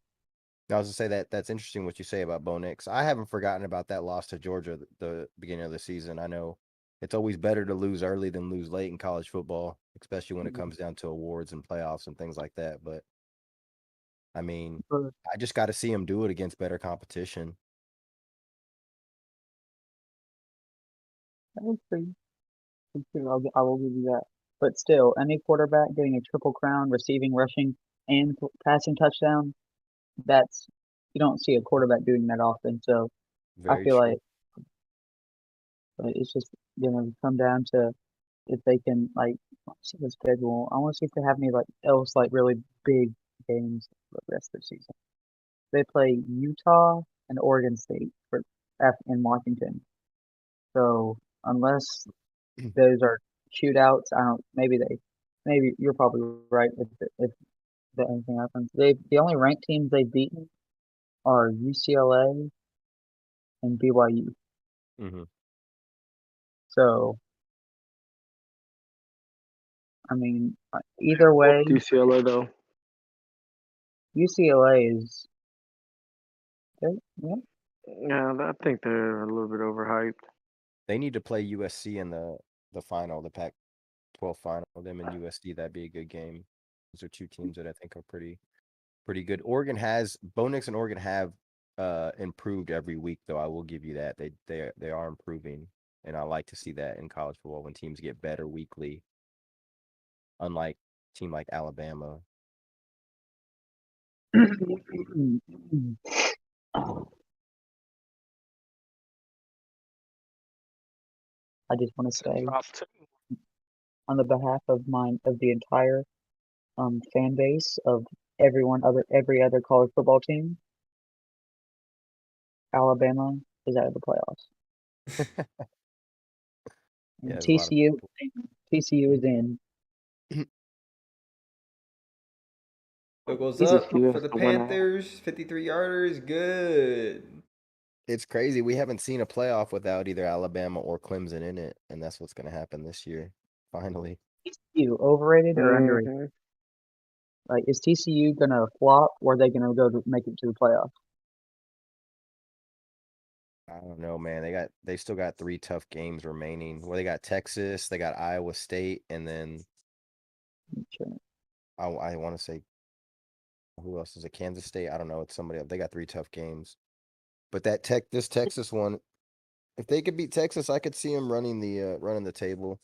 I was to say that's interesting what you say about Bo Nix. I haven't forgotten about that loss to Georgia the beginning of the season. I know it's always better to lose early than lose late in college football, especially when it comes down to awards and playoffs and things like that. But I mean, But I just got to see him do it against better competition. that was pretty true. I will give you that. But still, any quarterback getting a triple crown, receiving, rushing, and passing touchdown, that's you don't see a quarterback doing that often. So I Very feel true. like it's just gonna come down to if they can like let's see the schedule. I want to see if they have any like else like really big games for the rest of the season. They play Utah and Oregon State in Washington. So unless those are shootouts, I don't. Maybe you're probably right if anything happens. The only ranked teams they've beaten are UCLA and BYU. Mm-hmm. So, I mean, either way, UCLA though. UCLA is yeah, Yeah, I think they're a little bit overhyped. They need to play USC in the final, the Pac-12 final. Them and USC, that'd be a good game. Those are two teams that I think are pretty good. Bo Nix and Oregon have improved every week, though. I will give you that. They are improving, and I like to see that in college football when teams get better weekly. Unlike a team like Alabama. I just want to say Top two. on the behalf of the entire fan base of every other college football team, Alabama is out of the playoffs. Yeah, And there's a lot of TCU is in. So goes Jesus, up you for have the to win out. Panthers. 53-yarders. Good. It's crazy. We haven't seen a playoff without either Alabama or Clemson in it, and that's what's going to happen this year. Finally, TCU overrated or underrated? Mhm. Like, is TCU gonna flop or are they gonna make it to the playoffs? I don't know, man. They still got 3 tough games remaining. Where they got Texas, they got Iowa State, and then Sure. I want to say who else is it? Kansas State. I don't know. It's somebody else. They got 3 tough games. But this Texas one, if they could beat Texas, I could see them running the table.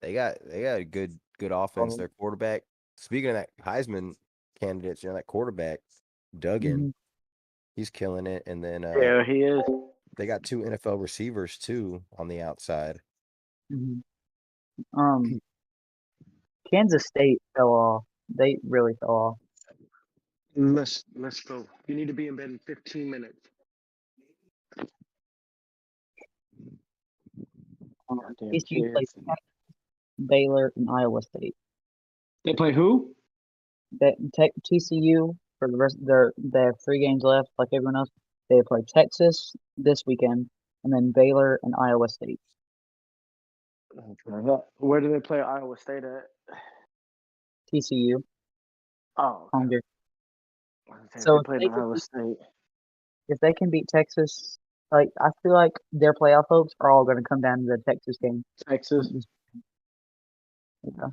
They got a good offense. Their quarterback. Speaking of that Heisman candidates, that quarterback Duggan, he's killing it. And then Yeah, he is. they got 2 NFL receivers too on the outside. Mhm. Kansas State fell off. They really fell off. Let's go. You need to be in bed in 15 minutes. Goddamn TCU played kids. Baylor and Iowa State. They play who? TCU for the rest. They have 3 games left, like everyone else. They play Texas this weekend, and then Baylor and Iowa State. Where do they play Iowa State at? TCU. Oh, Home game. so So they played Iowa State. if they can beat Texas, like I feel like their playoff hopes are all going to come down to the Texas game. Texas. Yeah.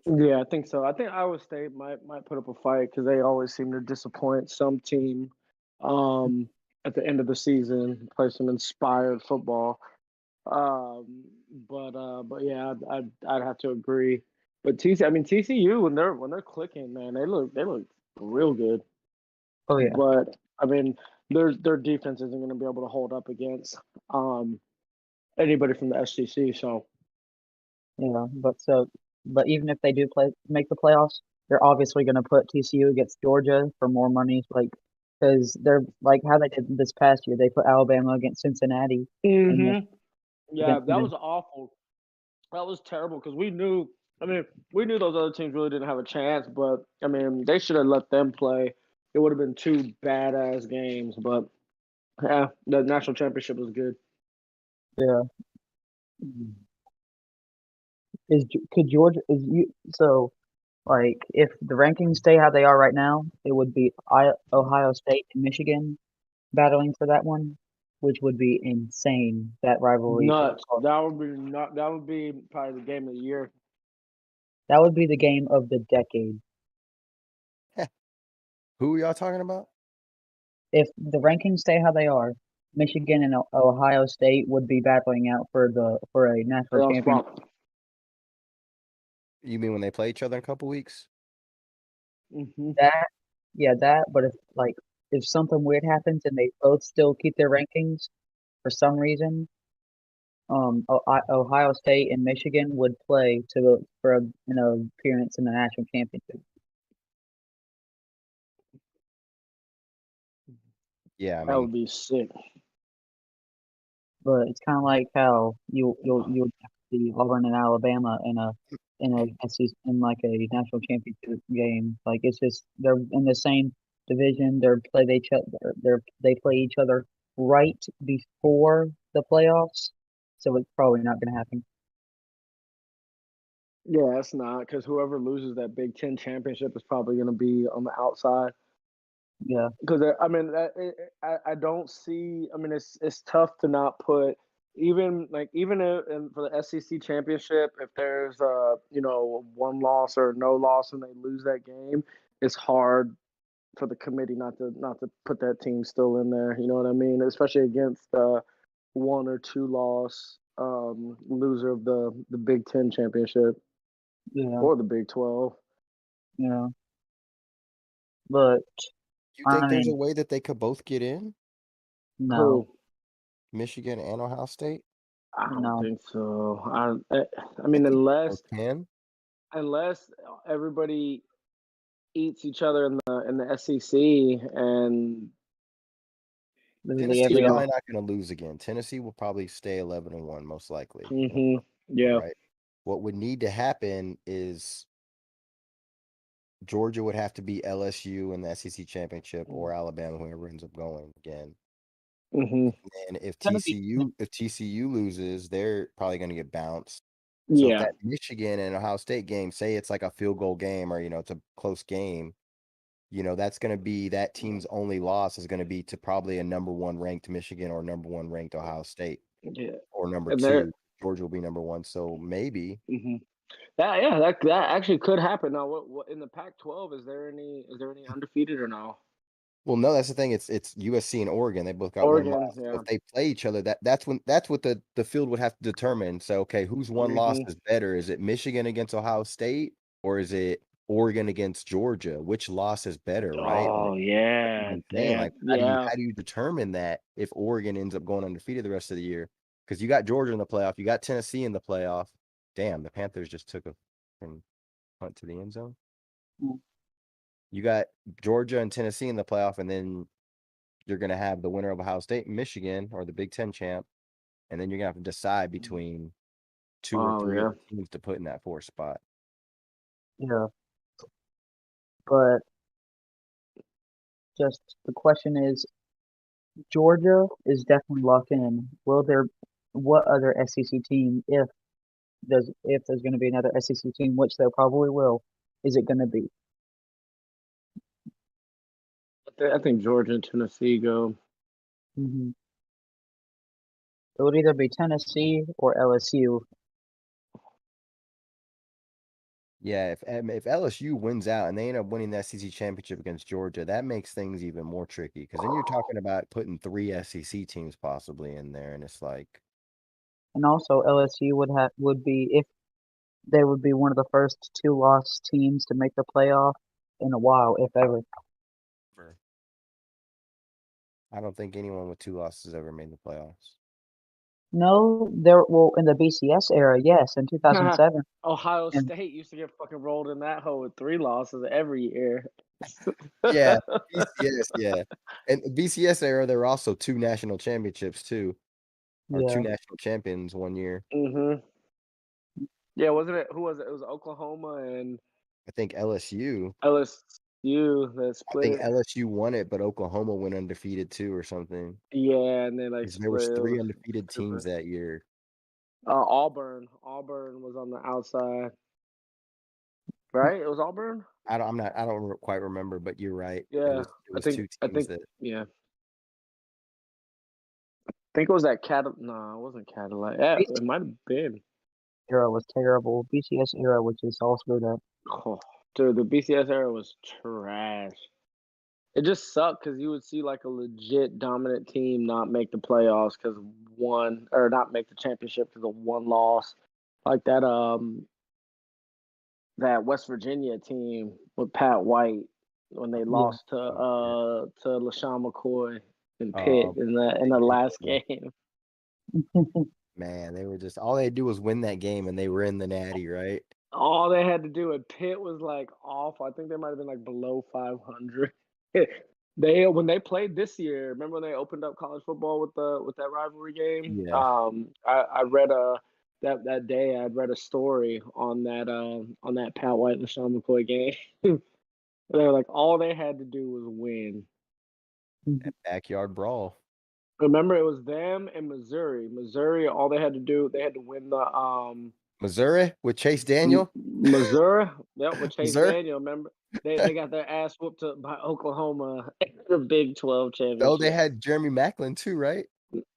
Yeah, I think so. I think Iowa State might put up a fight because they always seem to disappoint some team at the end of the season, play some inspired football. But yeah, I'd have to agree. But TCU when they're clicking, man, they look real good. Oh yeah. But I mean, their defense isn't going to be able to hold up against anybody from the SEC. So Yeah. But even if they do make the playoffs, they're obviously going to put TCU against Georgia for more money, like because they're like how they did this past year. They put Alabama against Cincinnati, and then yeah, that was awful. That was terrible because we knew. I mean, we knew those other teams really didn't have a chance, but I mean, they should have let them play. It would have been 2 badass games, but yeah, the national championship was good. yeah. Could Georgia is you so like if the rankings stay how they are right now, it would be Ohio State and Michigan battling for that one, which would be insane. That rivalry. Nuts. That would be probably the game of the year. That would be the game of the decade. Who are y'all talking about? If the rankings stay how they are, Michigan and Ohio State would be battling out for a national championship. You mean when they play each other in a couple weeks? That. But if something weird happens and they both still keep their rankings for some reason, Ohio State and Michigan would play for an appearance in the national championship. Yeah, I That mean, would be sick. But it's kind of like how you'll see Auburn and Alabama in like a national championship game. Like it's just they're in the same division. They play each other right before the playoffs, so it's probably not going to happen. Yeah, it's not because whoever loses that Big Ten championship is probably going to be on the outside. Yeah, Because I mean, I don't see. I mean, it's tough to not put even for the SEC championship, if there's one loss or no loss and they lose that game, it's hard for the committee not to put that team still in there. You know what I mean? Especially against one or two loss loser of the Big Ten championship yeah, or the Big 12. yeah. But You I think there's a mean, way that they could both get in? no, Who? Michigan and Ohio State? I don't no. think so. I I mean, think they both can. unless everybody eats each other in the SEC and Literally Tennessee you every know, probably not going to lose again. Tennessee will probably stay 11-1 most likely. yeah, Right. What would need to happen is Georgia would have to beat LSU in the SEC championship or Alabama, whoever ends up going again. hmm And if gonna be TCU loses, they're probably going to get bounced. So if yeah, that Michigan and Ohio State game, say it's like a field goal game or it's a close game, that's going to be that team's only loss is going to be to probably a number 1 ranked Michigan or number 1 ranked Ohio State yeah, or number and they're 2 Georgia will be number 1. So maybe. hmm that actually could happen. Now, what in the Pac-12 is there any undefeated or no? Well, no, that's the thing. It's USC and Oregon. They both got 1 Oregon, loss. So yeah, if they play each other, that's what the field would have to determine. So okay, whose 1 loss hmm is better? Is it Michigan against Ohio State or is it Oregon against Georgia? Which loss is better, right? Like Oh that's what yeah, I'm saying. damn, Like yeah. how do you determine that if Oregon ends up going undefeated the rest of the year? Because you got Georgia in the playoff, you got Tennessee in the playoff. Damn, the Panthers just took a punt to the end zone. Mm. You got Georgia and Tennessee in the playoff, and then you're going to have the winner of Ohio State and Michigan or the Big Ten champ, and then you're going to have to decide between 2 or Oh 3 yeah. other teams to put in that 4th spot. yeah. But just the question is, Georgia is definitely locked in. What other SEC team, if there's going to be another SEC team, which there probably will, is it going to be? I think Georgia and Tennessee go. hmm It would either be Tennessee or LSU. Yeah, if LSU wins out and they end up winning the SEC championship against Georgia, that makes things even more tricky because then you're talking about putting 3 SEC teams possibly in there, and it's like, And also LSU would be if they would be one of the first 2 loss teams to make the playoff in a while, if ever. I don't think anyone with 2 losses ever made the playoffs. No, in the BCS era, yes, in 2007. Ohio And State used to get fucking rolled in that hole with 3 losses every year. Yeah, BCS, yeah. And BCS era, there were also 2 national championships too, or 2 yeah, national champions 1 year. hmm Yeah, wasn't it? Who was it? It was Oklahoma and I think LSU. LSU that I think split. LSU won it, but Oklahoma went undefeated too or something. Yeah, and they like 'Cause there was split. It 3 was undefeated teams stupid. that year. Auburn was on the outside, right? It was Auburn. I don't quite remember, but you're right. It Yeah, was I 2 think I teams think that yeah. I think it was that Cadillac. No, it wasn't Cadillac. Yeah, BCS it might have been. era was terrible. BCS era was just all screwed up. Oh, dude, the BCS era was trash. It just sucked because you would see like a legit dominant team not make the playoffs because one or not make the championship because of 1 loss, like that West Virginia team with Pat White when they Yeah, lost oh, yeah. to LaShawn McCoy and Pitt Oh, in the last yeah. game. Man, they were just all they do was win that game and they were in the Natty, right? All they had to do at Pitt was like awful. I think they might have been like below 500. They when they played this year, remember when they opened up college football with that rivalry game? Yeah. I read that day I'd read a story on that Pat White and LaShawn McCoy game. They're like all they had to do was win. That backyard brawl. Remember, it was them and Missouri. Missouri, all they had to do, they had to win the Missouri with Chase Daniel. Missouri. Yep, with Chase Missouri. Daniel. Remember, they got their ass whooped by Oklahoma in the Big 12 Oh, championship. they had Jeremy Maclin too, right?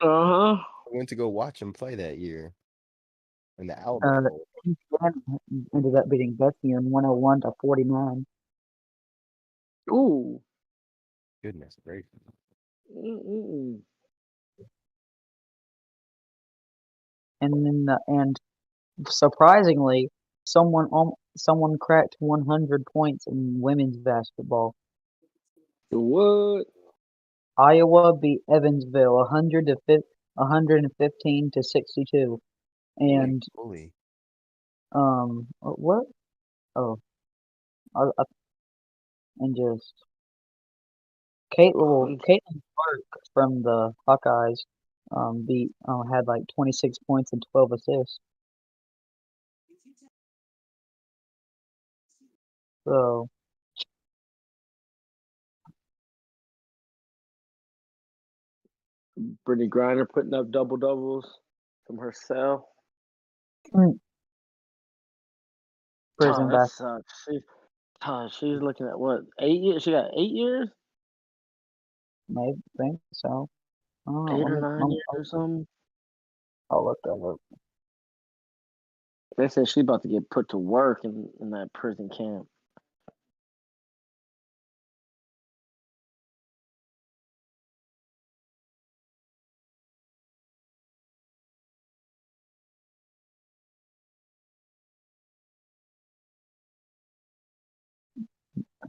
Uh-huh. I went to go watch him play that year in the Alabama Bowl. Indiana ended up beating Bethune 101-49. Ooh. Goodness gracious. Mm-mm. And surprisingly, someone cracked 100 points in women's basketball. What? Iowa beat Evansville 115-62. And Holy. what? Oh, and just Caitlin Clark from the Hawkeyes had like 26 points and 12 assists. So Brittany Griner putting up double doubles from herself. prison That basketball. sucks. She's looking at what, 8 years? She got 8 years? Maybe think so. I don't know. 8 or 9 years or something. I'll look that up. They said she's about to get put to work in that prison camp.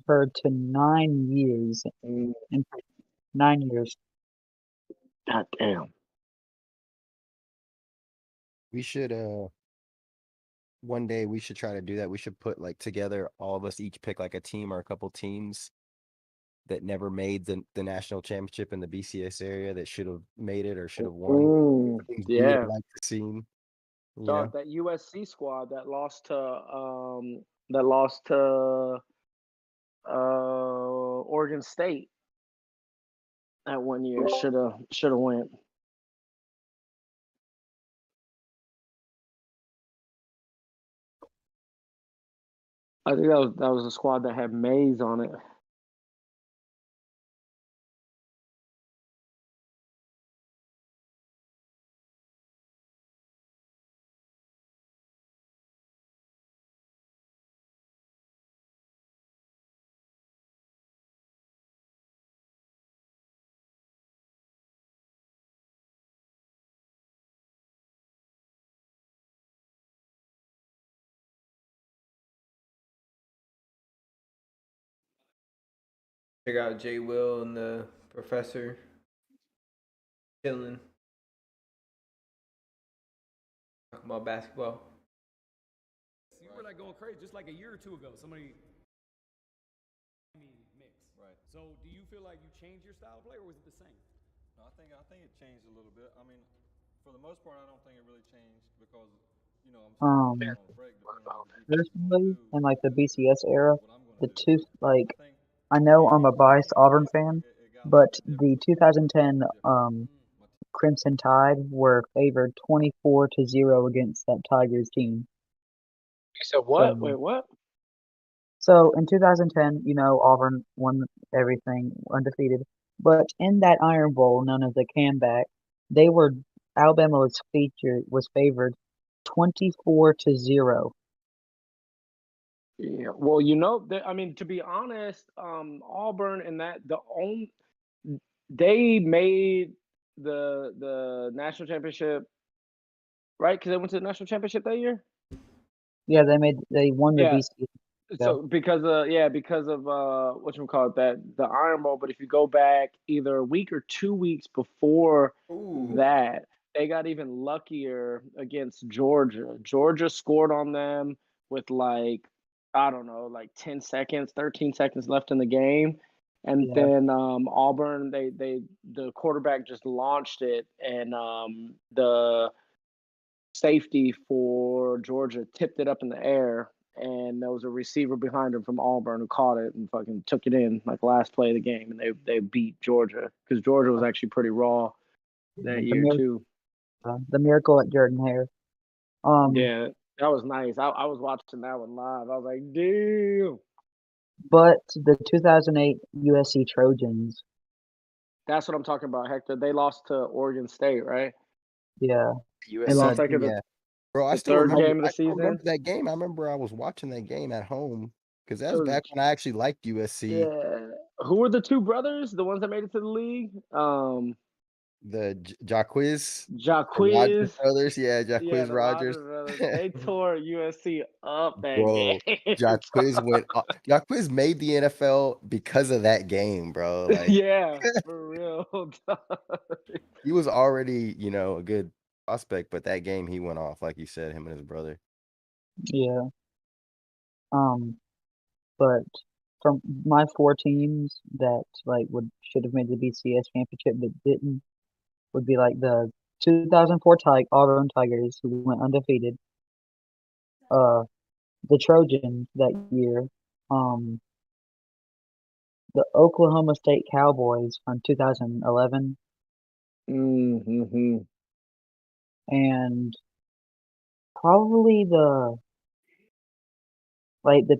Her to 9 years. Mm, 9 years. God damn. We should one day we should try to do that. We should put like together, all of us each pick like a team or a couple teams that never made the national championship in the BCS area that should have made it or should have won. Things we would Yeah. like to see. You Dog, know? that USC squad that lost to Oregon State that one year should have went. I think that was a squad that had Mays on it. Check out Jay Will and the professor chilling, talking about basketball. You were like going crazy just like a year or two ago. Somebody mix. Right. So do you feel like you changed your style of play, or was it the same? No, I think it changed a little bit. I mean, for the most part, I don't think it really changed because, I'm still on break depending on what the defense is going Personally, to do. in like the BCS era, What I'm going the to do. two like I think I know I'm a biased Auburn fan, it got a but little bit the different. 2010 Crimson Tide were favored 24-0 against that Tigers team. You said what? So, Wait, what? so in 2010, Auburn won everything undefeated, but in that Iron Bowl known as the comeback, Alabama was favored 24-0. Yeah. Well, I mean, to be honest, Auburn and they made the national championship, right? Because they went to the national championship that year. Yeah, they won the Yeah. BCS. So because of whatchamacallit, that the Iron Bowl, but if you go back either a week or 2 weeks before that, they got even luckier against Georgia. Georgia scored on them with like, I don't know, like 10 seconds, 13 seconds left in the game. And Yeah. then Auburn, the quarterback just launched it, and the safety for Georgia tipped it up in the air, and there was a receiver behind him from Auburn who caught it and fucking took it in like last play of the game, and they beat Georgia because Georgia was actually pretty raw that year too. The miracle at Jordan Hare. Yeah, that was nice. I was watching that one live. I was like, damn. But the 2008 USC Trojans, That's what I'm talking about, Hector. They lost to Oregon State, right? yeah, They lost USC, like in yeah. Bro, I the still third remember. game of the I still remember season. that game. I remember I was watching that game at home because that was It was- back when I actually liked USC. Yeah. Who were the two brothers? The ones that made it to the league? The Jacquiz Rogers Jaquiz. brothers, yeah, Yeah, Jacquiz the Rogers. Rogers brothers. They tore USC up that Bro, game. Jacquiz made the NFL because of that game, bro. Like Yeah, for real. he was already, a good prospect, but that game he went off, like you said, him and his brother. yeah. But from my 4 teams that should have made the BCS championship but didn't would be like the 2004 Auburn Tigers, who went undefeated. The Trojans that year. The Oklahoma State Cowboys from 2011, Mm-hmm. and probably the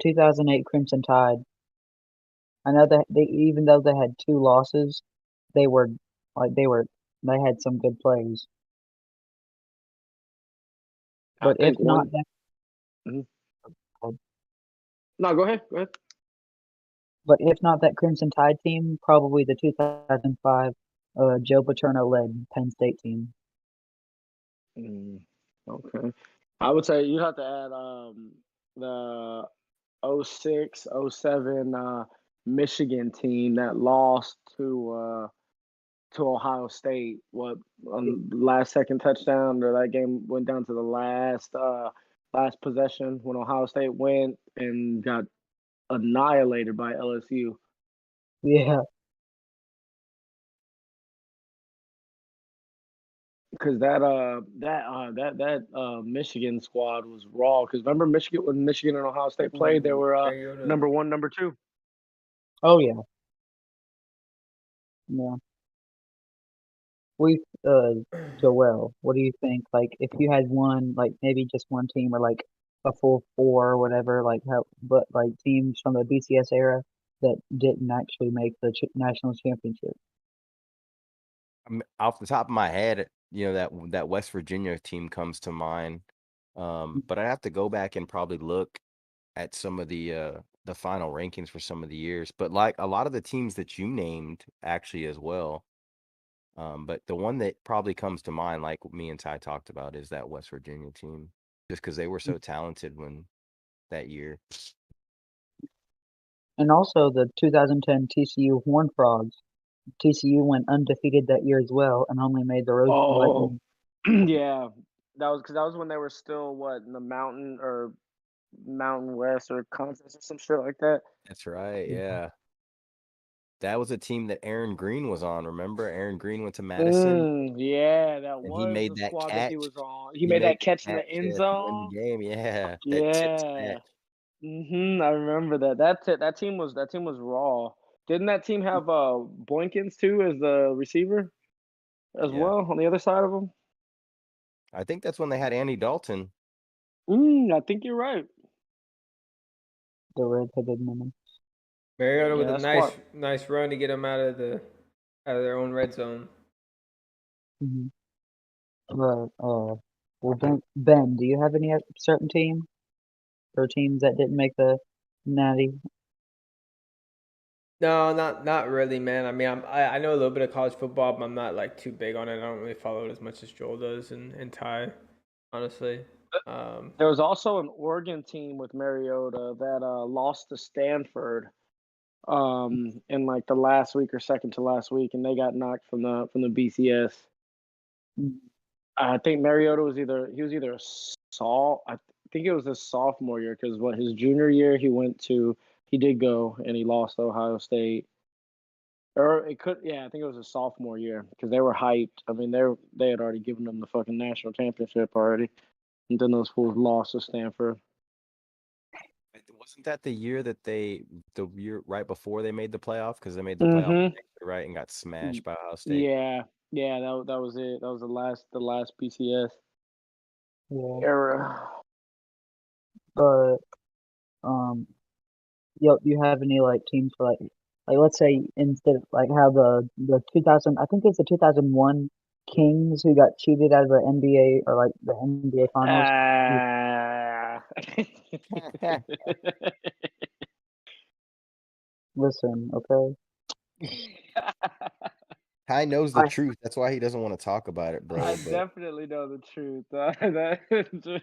2008 Crimson Tide. I know that even though they had 2 losses, they had some good plays. But if not that, No, go ahead. Go ahead. but if not that Crimson Tide team, probably the 2005 Joe Paterno led Penn State team. Okay. I would say you'd have to add the 06, 07 Michigan team that lost to Ohio State. What on last second touchdown, or that game went down to the last possession when Ohio State went and got annihilated by LSU. Yeah, Because that Michigan squad was raw. Because remember when Michigan and Ohio State played, they were number 1, number 2. oh yeah. Yeah. Joel, what do you think? Like, if you had one, like maybe just one team, or like a full 4 or whatever, but like teams from the BCS era that didn't actually make the national championship. Off the top of my head, that West Virginia team comes to mind. But I have to go back and probably look at some of the final rankings for some of the years. But like a lot of the teams that you named actually as well. But the one that probably comes to mind, like me and Ty talked about, is that West Virginia team, just because they were so talented that year. And also the 2010 TCU Horned Frogs. TCU went undefeated that year as well, and only made the road. Oh, yeah, that was when they were still in the Mountain West or Conference or some shit like that. That's right. Yeah. That was a team that Aaron Green was on. Remember, Aaron Green went to Madison. Yeah, that And was he made the that squad that he catch. was on. He made that catch in the end to win zone. the game. Yeah, that tipped Yeah. catch. I remember that. That team was raw. Didn't that team have Boykins too as the receiver as Yeah. well on the other side of him? I think that's when they had Andy Dalton. I think you're right. The red-headed man. Mariota with Yeah, a that's nice run to get them out of their own red zone. Right. Well, Ben, do you have any certain team or teams that didn't make the natty? No, not really, man. I mean, I know a little bit of college football, but I'm not like too big on it. I don't really follow it as much as Joel does and Ty, honestly. There was also an Oregon team with Mariota that lost to Stanford in like the last week or second to last week, and they got knocked from the BCS. I think Mariota was either a I think it was his sophomore year, because his junior year he did go and he lost to Ohio State. Or I think it was his sophomore year, because they were hyped. I mean, they had already given them the fucking national championship already, and then those fools lost to Stanford. wasn't that the year that the year right before they made the playoff, because they made the playoff Mm-hmm. right and got smashed by Ohio State. Yeah, that was it. That was the last PCS Yeah, era. but do you have any like teams for like let's say instead of like how the 2000, I think it's the 2001 Kings who got cheated out of the NBA or like the NBA finals. Listen, okay. Ty knows the I truth. That's why he doesn't want to talk about it, bro. I But definitely know the truth. That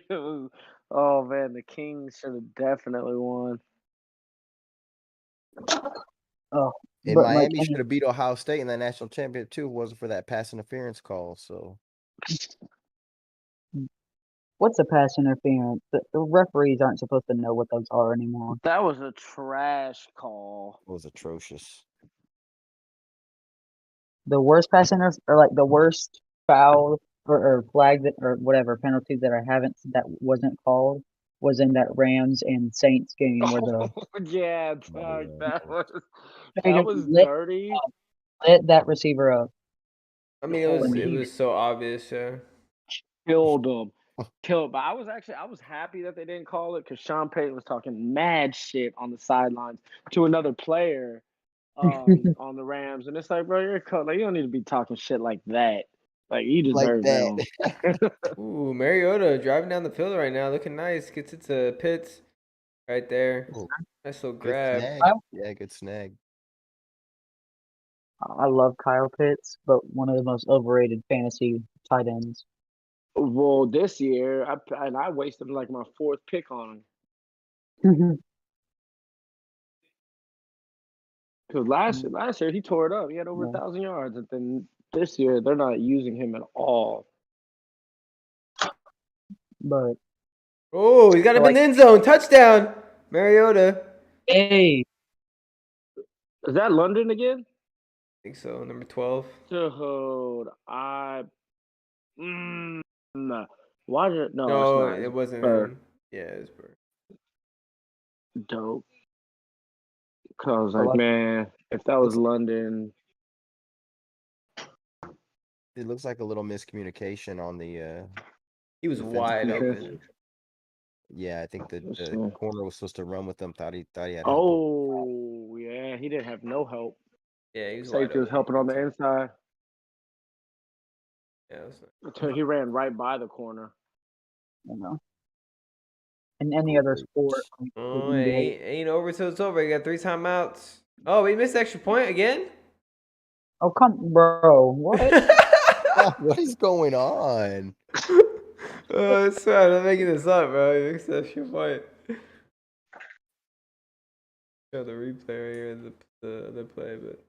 was, oh man, the Kings should have definitely won. oh, and but like Miami should have beat Ohio State in that national championship too, if it wasn't for that pass interference call. So what's a pass interference? The referees aren't supposed to know what those are anymore. That was a trash call. it was atrocious. The worst pass or like the worst foul or flag that or whatever penalty that that wasn't called was in that Rams and Saints game where the Yeah, Oh, dog, yeah. that was lit, dirty. lit that receiver up. I mean, Oh, it he was so obvious. killed him. Killed. But I was happy that they didn't call it because Sean Payton was talking mad shit on the sidelines to another player on the Rams, and it's like, bro, you're a coach. Like, you don't need to be talking shit like that. Like, you Like deserve that. that. Ooh, Mariota driving down the field right now, looking nice. Gets it to Pitts right there. Oh, Nice little good grab. snag. Yeah, good snag. I love Kyle Pitts, but one of the most overrated fantasy tight ends. Well, this year, I wasted like my fourth pick on him because last year he tore it up. He had over 1,000 yards, and then this year they're not using him at all. But Oh, he's got him in the end zone. Touchdown, Mariota. hey, Is that London again? I think so. Number 12. Dude, why did no? No, it's not. it wasn't Burr. him. Yeah, it was Burr. Dope. Cause like, man, if that was London, It looks like a little miscommunication on the He was defensive wide side. open. Yeah, I think the corner was supposed to run with them. Thought he had help. oh yeah, he didn't have no help. Yeah, he was wide Safety open. was helping on the inside. Yeah, it was Until he ran right by the corner. you know, in any other sport. Oh, it ain't over till it's over. You got 3 timeouts. Oh, we missed the extra point again? Oh come, bro! What? What is going on? Oh, that's right. I'm making this up, bro. You missed the extra point. Show the replay right here in the play, but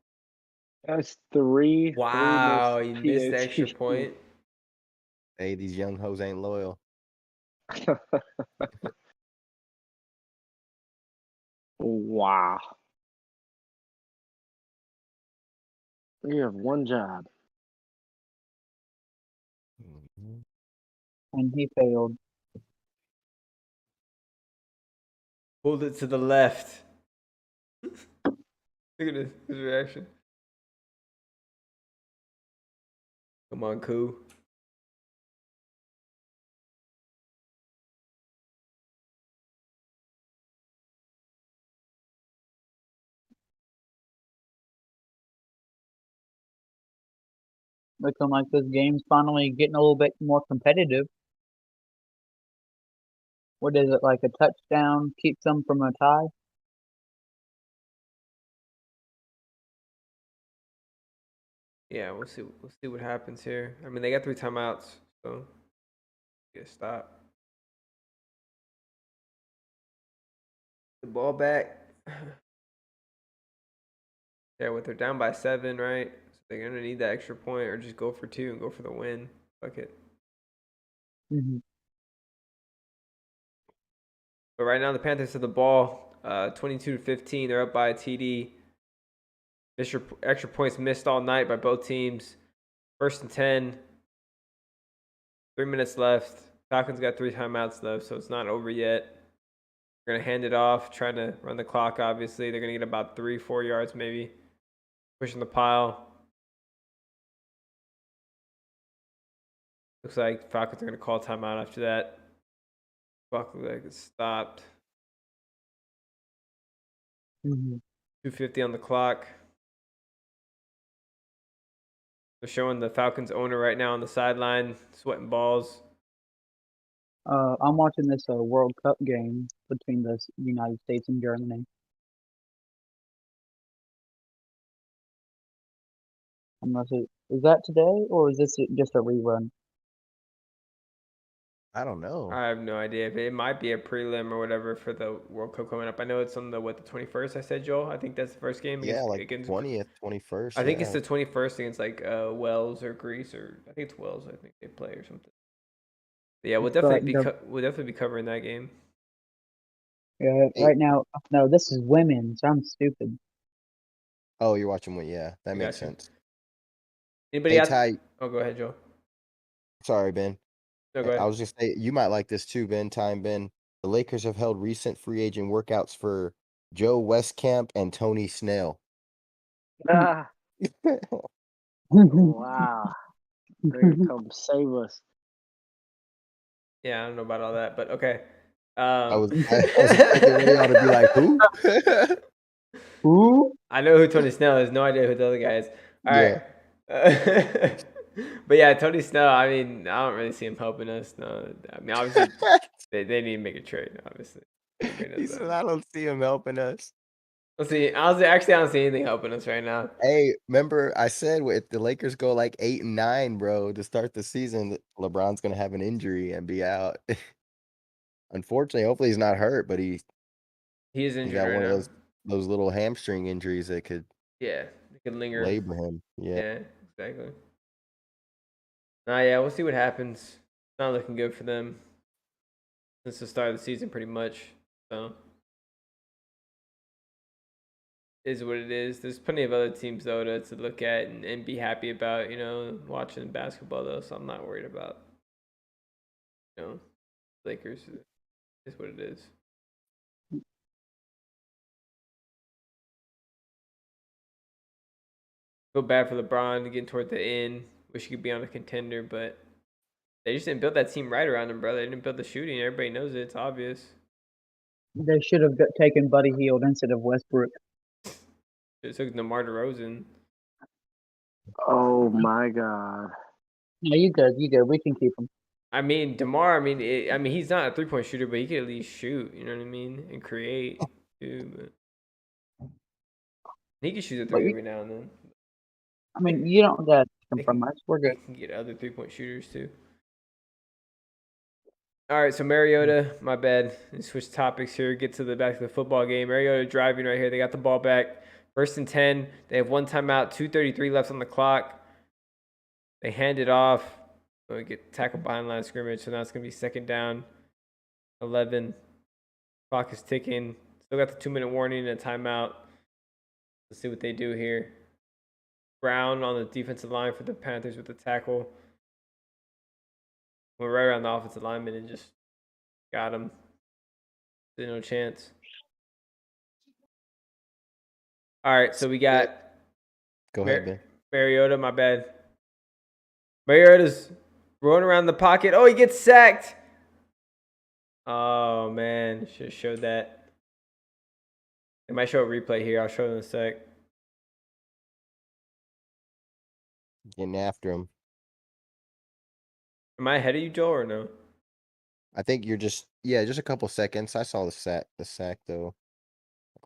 That's 3. wow, 3 you missed the extra PATs. point. Hey, these young hoes ain't loyal. Wow. You have one job. And he failed. Pulled it to the left. Look at his reaction. Come on, Koo. Looking like this game's finally getting a little bit more competitive. What is it, like a touchdown keeps them from a tie? Yeah, we'll see. We'll see what happens here. I mean, they got 3 timeouts, so get stop. The ball back. Yeah, with they're down by 7, right? So they're gonna need that extra point, or just go for 2 and go for the win. Fuck it. Mm-hmm. But right now the Panthers have the ball, 22-15. They're up by a TD. Extra points missed all night by both teams. 1st and 10. 3 minutes left. Falcons got 3 timeouts left, so it's not over yet. We're going to hand it off, trying to run the clock, obviously. They're going to get about 3-4 yards maybe. Pushing the pile. Looks like Falcons are going to call timeout after that. Clock looks like it's stopped. 2:50 on the clock. They're showing the Falcons owner right now on the sideline, sweating balls. I'm watching this World Cup game between the United States and Germany. Unless is that today or is this just a rerun? I don't know. I have no idea. It might be a prelim or whatever for the World Cup coming up. I know it's on the 21st. I said, Joel. I think that's the first game. Yeah, like against 20th, 21st. I think it's the 21st against like Wales or Greece, or I think it's Wales. I think they play or something. But yeah, we'll definitely be covering that game. Yeah, right now. No, this is women, so I'm stupid. Oh, you're watching what? Yeah, that makes sense. Anybody else? Ty, Oh, go ahead, Joel. sorry, Ben. No, go ahead. I was just saying, you might like this too, Ben. Ben. The Lakers have held recent free agent workouts for Joe Westcamp and Tony Snell. Ah, wow. They're gonna come save us. Yeah, I don't know about all that, but okay. I was expecting Ray ought to be like, who? Who? I know who Tony Snell is. No idea who the other guy is. All right. But yeah, Tony Snell, I mean, I don't really see him helping us. No, I mean, obviously, they need to make a trade, obviously. He said, I don't see him helping us. Let's see. Actually, I don't see anything helping us right now. Hey, remember I said if the Lakers go like 8-9, bro, to start the season, LeBron's going to have an injury and be out. Unfortunately, hopefully he's not hurt, but he is injured got right one now. of those little hamstring injuries that could linger. labor him. Yeah, exactly. Yeah, we'll see what happens. It's not looking good for them since the start of the season, pretty much. So, is what it is. There's plenty of other teams though to look at and be happy about. Watching basketball though, so I'm not worried about. Lakers is what it is. Feel bad for LeBron getting toward the end. Wish he could be on a contender, but they just didn't build that team right around him, brother. They didn't build the shooting. Everybody knows it. It's obvious. They should have taken Buddy Hield instead of Westbrook. It took DeMar DeRozan. Oh my God. No, you good. We can keep him. I mean, DeMar. I mean, he's not a 3-point shooter, but he could at least shoot. You know what I mean, and create too. But he can shoot a three every now and then. I mean, you don't got to from us. We're good. They can get other 3-point shooters too. All right, so Mariota, my bad. Let's switch topics here. Get to back to the football game. Mariota driving right here. They got the ball back. 1st and 10. They have one timeout. 2:33 left on the clock. They hand it off. We get tackled behind line of scrimmage. So now it's gonna be 2nd down. 11. Clock is ticking. Still got the 2-minute warning and a timeout. Let's see what they do here. Brown on the defensive line for the Panthers with the tackle. Went right around the offensive lineman and just got him. There's no chance. All right, so we got go ahead, man. Mariota, my bad. Mariota's rolling around the pocket. Oh, he gets sacked. Oh, man. Should have showed that. They might show a replay here. I'll show it in a sec. Getting after him. Am I ahead of you, Joel, or no? I think you're just a couple seconds. I saw the sack though,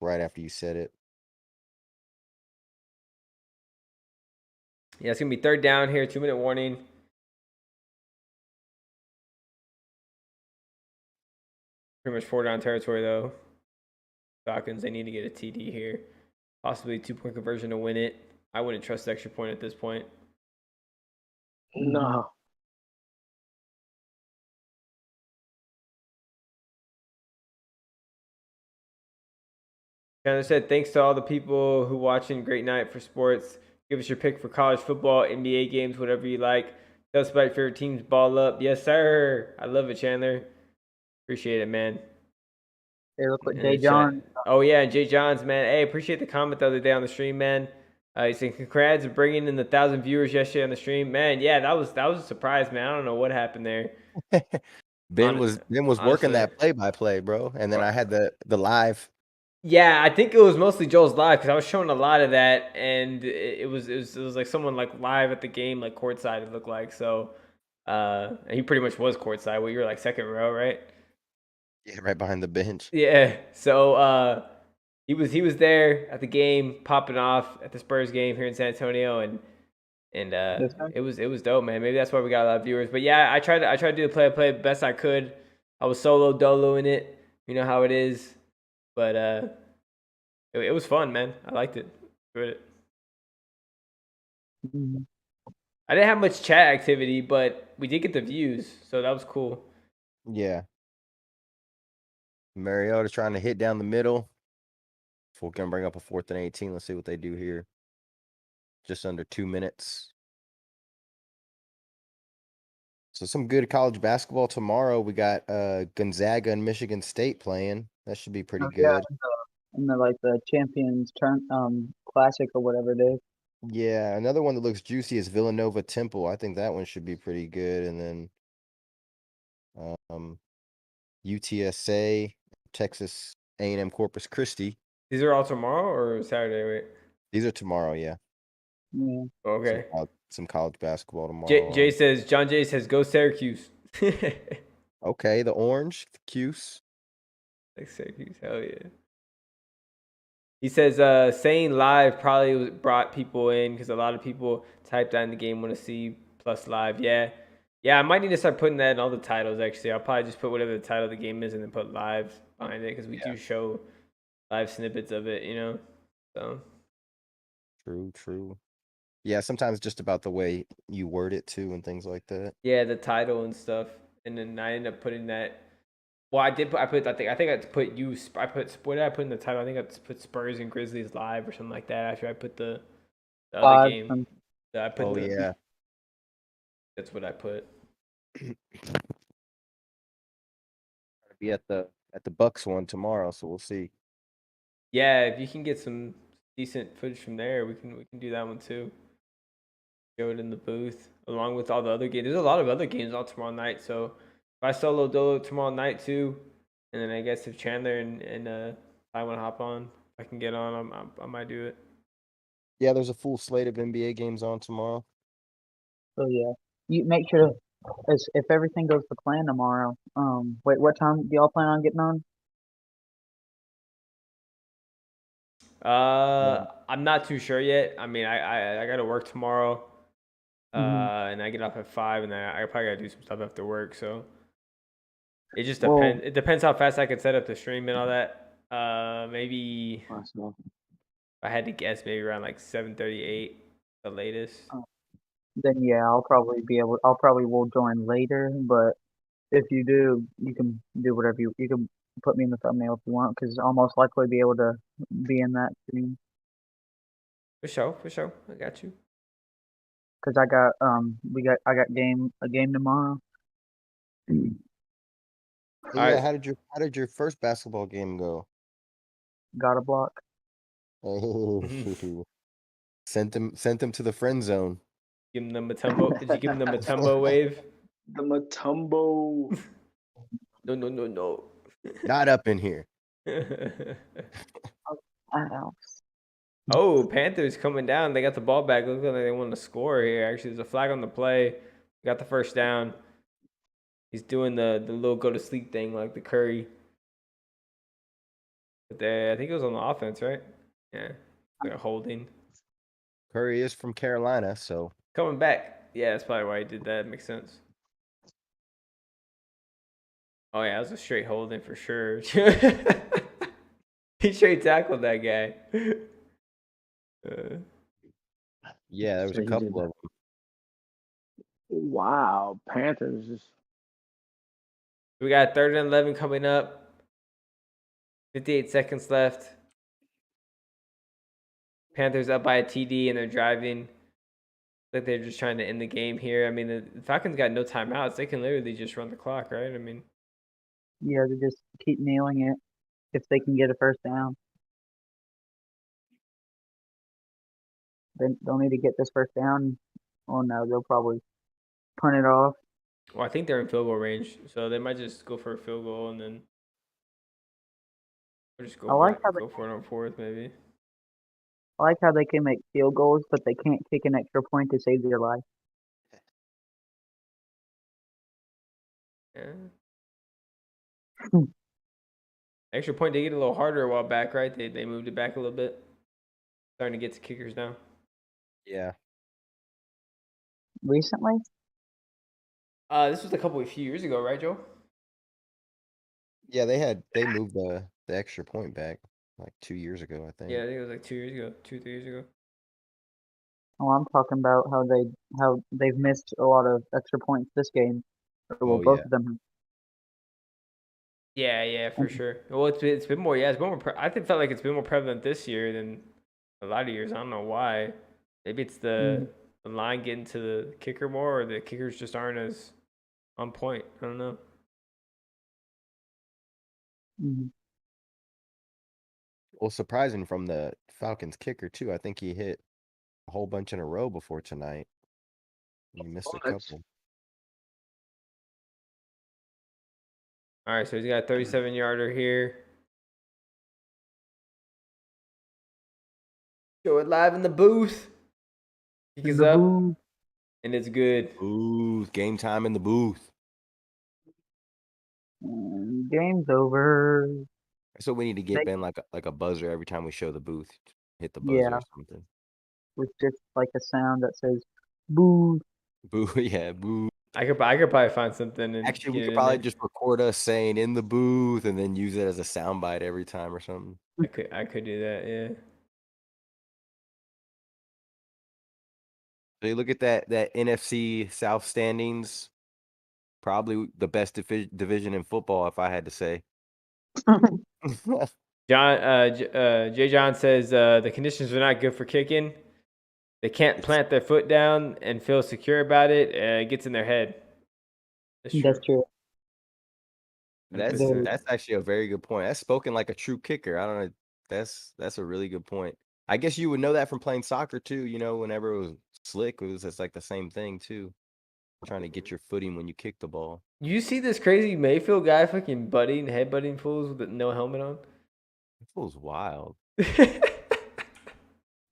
right after you said it. Yeah, it's gonna be 3rd down here. 2-minute warning. Pretty much 4-down territory though. Falcons, they need to get a TD here. Possibly 2-point conversion to win it. I wouldn't trust the extra point at this point. No. Chandler said, thanks to all the people who watching. Great night for sports. Give us your pick for college football, NBA games, whatever you like. Tell us about your favorite teams. Ball up. Yes, sir. I love it, Chandler. Appreciate it, man. Hey, look what in Jay the John. chat. Oh yeah, Jay Johns, man. Hey, appreciate the comment the other day on the stream, man. He said congrats for bringing in the 1,000 viewers yesterday on the stream, man. Yeah, that was a surprise, man. I don't know what happened there. Ben was working Honestly. that play-by-play, bro, and then I had the live. Yeah, I think it was mostly Joel's live because I was showing a lot of that, and it was like someone like live at the game, like courtside. It looked like so. And he pretty much was courtside. Well, you were like second row, right? Yeah, right behind the bench. Yeah. So he was there at the game, popping off at the Spurs game here in San Antonio, and Yes, sir. it was dope, man. Maybe that's why we got a lot of viewers. But yeah, I tried to do the play best I could. I was solo doloing it, you know how it is. But it was fun, man. I liked it. Enjoyed it. Mhm. I didn't have much chat activity, but we did get the views, so that was cool. Yeah. Mariota trying to hit down the middle. If we're gonna bring up a 4th and 18, let's see what they do here. Just under 2 minutes. So some good college basketball tomorrow. We got Gonzaga and Michigan State playing. That should be pretty Oh, yeah, good. in the Champions Classic or whatever it is. Yeah, another one that looks juicy is Villanova Temple. I think that one should be pretty good. And then UTSA, Texas A&M Corpus Christi. These are all tomorrow or Saturday? Wait. These are tomorrow, yeah. Yeah. Okay. Some college basketball tomorrow. Jay says, John Jay says, go Syracuse. Okay, the orange, the Cuse. Like Syracuse, hell yeah. He says, saying live probably brought people in because a lot of people typed that in the game want to see plus live. Yeah. Yeah, I might need to start putting that in all the titles, actually. I'll probably just put whatever the title of the game is and then put live behind it because we do show live snippets of it, you know? So. True. Yeah, sometimes just about the way you word it too and things like that. Yeah, the title and stuff. And then I ended up putting that. Well, I think I put what did I put in the title? I think I put Spurs and Grizzlies live or something like that after I put the other Live game. from- Yeah, I put yeah. That's what I put. Be at the Bucks one tomorrow, so we'll see. Yeah, if you can get some decent footage from there, we can do that one too. Show it in the booth along with all the other games. There's a lot of other games on tomorrow night, so if I solo dolo tomorrow night too, and then I guess if Chandler and I want to hop on, if I can get on, I might do it. Yeah, there's a full slate of NBA games on tomorrow. So yeah, you make sure to, if everything goes to plan tomorrow. Wait, what time do y'all plan on getting on? I'm not too sure yet. I mean, I got to work tomorrow, and I get off at 5, and then I probably got to do some stuff after work. So it just depends. It depends how fast I can set up the stream and all that. Maybe if I had to guess, maybe around like 7:38, the latest. Then yeah, I'll probably will join later. But if you do, you can do whatever you can put me in the thumbnail if you want, because I'll most likely be able to be in that stream. For sure. I got you. Because I got I got a game tomorrow. Hey, All right. how did your first basketball game go? Got a block. Oh, sent him to the friend zone. Give him the Matumbo. Did you give him the Matumbo wave? The Matumbo. No. Not up in here. Oh, Panthers coming down. They got the ball back. Looks like they want to score here. Actually, there's a flag on the play. Got the first down. He's doing the little go to sleep thing like the Curry. But I think it was on the offense, right? Yeah, they're holding. Curry is from Carolina, so Coming back. Yeah, that's probably why he did that. Makes sense. Oh yeah, that was a straight holding for sure. He straight tackled that guy. yeah, there was a couple of them. Wow, Panthers just. We got 3rd and 11 coming up. 58 seconds left. Panthers up by a TD and they're driving. Like they're just trying to end the game here. I mean, the Falcons got no timeouts. They can literally just run the clock, right? I mean, Yeah, they just keep nailing it. if they can get a first down. They'll need to get this first down. Oh no, they'll probably punt it off. Well, I think they're in field goal range, so they might just go for a field goal and then or just I like how go for it on fourth, maybe. I like how they can make field goals, but they can't kick an extra point to save their life. Yeah. Hmm. Extra point, they get a little harder a while back, right? They moved it back a little bit. Starting to get to kickers now. Yeah. Recently, This was a few years ago, right, Joe? Yeah, they moved the extra point back like 2 years ago, I think. Yeah, I think it was like 2 years ago, 3 years ago. I'm talking about how they've missed a lot of extra points this game. Well, Oh both yeah. of them. Yeah, for sure. Well, it's been more. Yeah, it's been more. I think felt like it's been more prevalent this year than a lot of years. I don't know why. Maybe it's the line getting to the kicker more, or the kickers just aren't as on point. I don't know. Mm-hmm. Well, surprising from the Falcons kicker too. I think he hit a whole bunch in a row before tonight. He missed a couple. All right, so he's got a 37-yarder here. Show it live in the booth. Kick is up, and it's good. Booth. Game time in the booth. And game's over. So we need to get Ben like a buzzer every time we show the booth. Hit the buzzer or something. With just like a sound that says "boo." Boo. Yeah. Boo. I could probably find something. And Actually, we could probably just record us saying in the booth and then use it as a soundbite every time or something. I could do that. Yeah. So you look at that NFC South standings. Probably the best division in football, if I had to say. Jay John says the conditions are not good for kicking. They can't plant their foot down and feel secure about it. It gets in their head. That's true. That's actually a very good point. That's spoken like a true kicker. I don't know. That's a really good point. I guess you would know that from playing soccer too. You know, whenever it was slick, it's like the same thing too. Trying to get your footing when you kick the ball. You see this crazy Mayfield guy fucking headbutting fools with no helmet on? That fool's wild.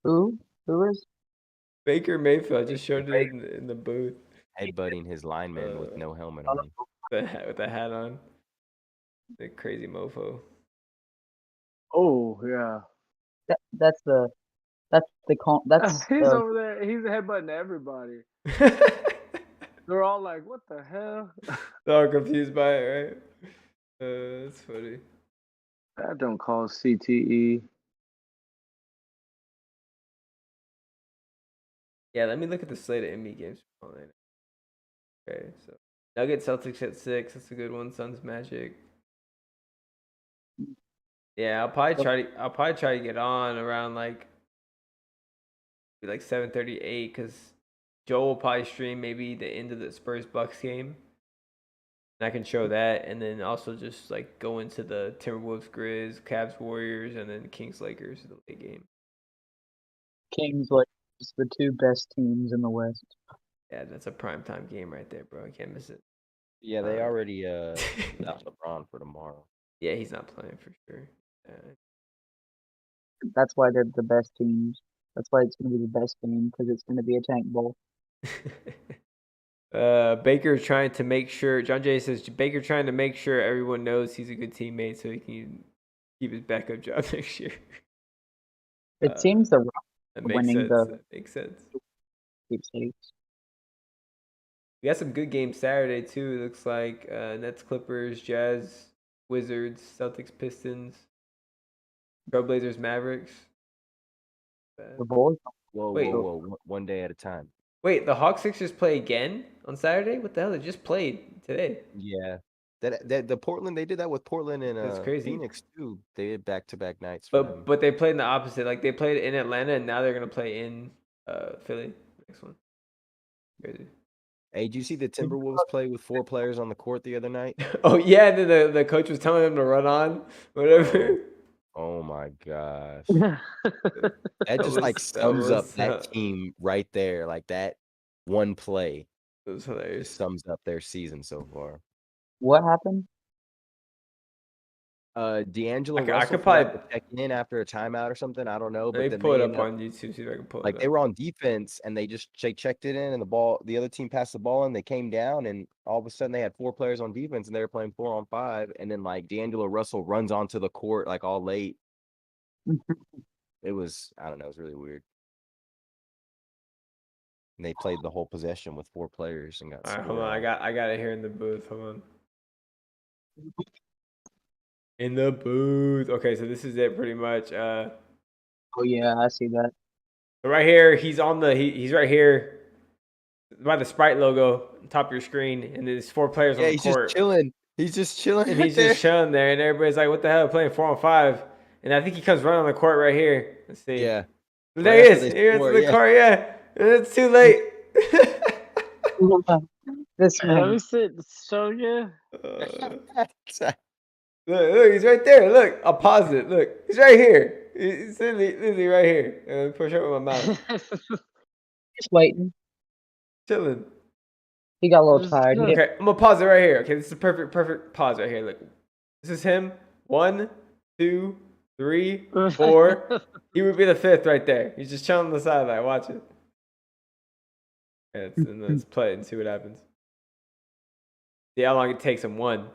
Who is? Baker Mayfield. I just showed it in the booth. Headbutting his lineman with no helmet on. With the hat on. The crazy mofo. Oh yeah. That's He's over there. He's headbutting everybody. They're all like, "What the hell?" They're all confused by it, right? That's funny. That don't cause CTE. Yeah, let me look at the slate of NBA games. Okay, so Nuggets Celtics at 6. That's a good one. Suns Magic. Yeah, I'll probably try to get on around like 7:38 because Joe will probably stream maybe the end of the Spurs Bucks game. And I can show that, and then also just like go into the Timberwolves Grizz, Cavs Warriors, and then Kings Lakers the late game. Kings like the two best teams in the West. Yeah, that's a primetime game right there, bro. I can't miss it. Yeah, they already announced LeBron for tomorrow. Yeah, he's not playing for sure. That's why they're the best teams. That's why it's going to be the best game because it's going to be a tank bowl. Baker trying to make sure. John Jay says Baker trying to make sure everyone knows he's a good teammate so he can keep his backup job next year. It seems the that makes winning sense. the That makes sense. sweepstakes. We got some good games Saturday too. It looks like Nets, Clippers, Jazz, Wizards, Celtics, Pistons, Trailblazers, Mavericks. The Bulls. Whoa! One day at a time. Wait, the Hawks Sixers play again on Saturday? What the hell? They just played today. Yeah, that the Portland, they did that with Portland and That's crazy. Phoenix too. They did back-to-back nights. But they played in the opposite. Like they played in Atlanta and now they're gonna play in Philly next one. Crazy. Hey, did you see the Timberwolves play with 4 players on the court the other night? Oh yeah, and then the coach was telling them to run on, whatever. Oh my gosh. Yeah. That just like that sums up was that team right there. Like that one play that was just hilarious. sums up their season so far. What happened? D'Angelo I could Russell probably- forgot to check in after a timeout or something. I don't know, Let but me then pull it they up ended up, on YouTube, see if I can pull like it they up. were on defense and they just checked it in and the other team passed the ball and they came down and all of a sudden they had 4 players on defense and they were playing 4-on-5 and then like D'Angelo Russell runs onto the court like all late. It was, I don't know, it was really weird. And they played the whole possession with 4 players and got All right, scored hold on. on. I got it here in the booth. Hold on. In the booth. Okay, so this is it pretty much. Oh yeah, I see that. So right here, he's on the he's right here by the Sprite logo on top of your screen, and there's 4 players on Yeah, the he's court. just chilling. He's just chilling. And right he's there. just chilling there, and everybody's like, "What the hell, playing 4-on-5?" And I think he comes running on the court right here. Let's see. Yeah. There Right he after is. they Here's score, the yeah. car. Yeah, and it's too late. This Let man. me see. Show you. Look, he's right there. Look, I'll pause it. Look, he's right here. He's literally right here. Push up with my mouth. Just waiting. Chilling. He got a little Just tired. He chilling. didn't- Okay, I'm gonna pause it right here. Okay, this is a perfect pause right here. Look, this is him. 1, 2, 3, 4. He would be the 5th right there. He's just chilling on the sideline. Watch it. Okay, let's play it and see what happens. See how long it takes him. 1,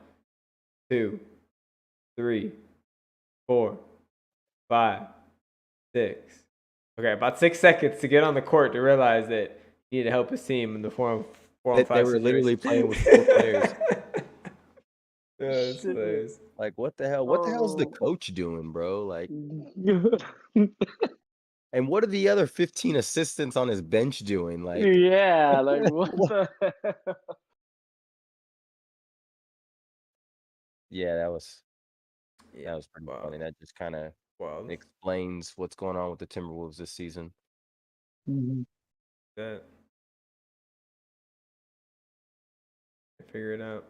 2, 3, 4, 5, 6. Okay, about 6 seconds to get on the court to realize that he needed to help his team in the 4-on-5 They were literally situation. playing with 4 players. That's hilarious. Like, what the hell? What the hell's the coach doing, bro? Like, and what are the other 15 assistants on his bench doing? Like, Yeah, like what the hell? yeah, that was pretty Wow. funny. That just kind of Wild. explains what's going on with the Timberwolves this season. Mhm. That. Figure it out.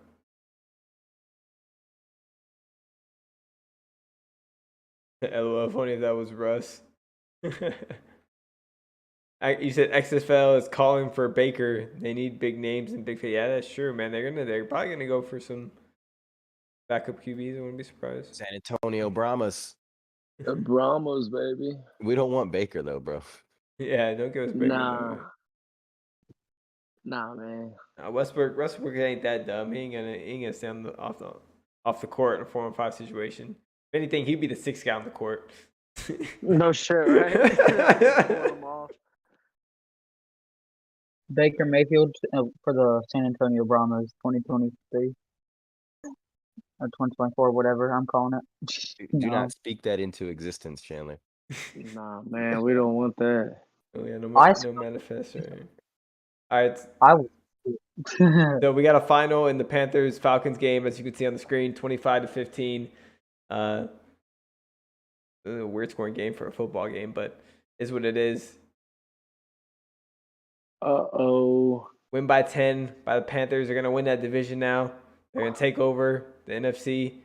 LOL, funny if that was Russ. You said XFL is calling for Baker. They need big names and big. Yeah, that's true, man. They're probably gonna go for some backup QBs. I wouldn't be surprised. San Antonio Brahmas. The Brahmas, baby. We don't want Baker though, bro. Yeah, don't give us Baker. Nah. Nah, man. Westbrook ain't that dumb. He ain't gonna stay off the court in a 4-on-5 situation. If anything, he'd be the 6th guy on the court. No shit, right? Pull him off. Baker Mayfield for the San Antonio Brahmas 2023 or 2024, whatever I'm calling it. Do No. not speak that into existence, Chandler. Nah, man, we don't want that. Oh yeah, no manifest right here. All right, I would. so we got a final in the Panthers Falcons game, as you can see on the screen, 25-15. A weird scoring game for a football game, but is what it is. Uh-oh. Win by 10 by the Panthers. They're gonna win that division now. They're gonna take over the NFC.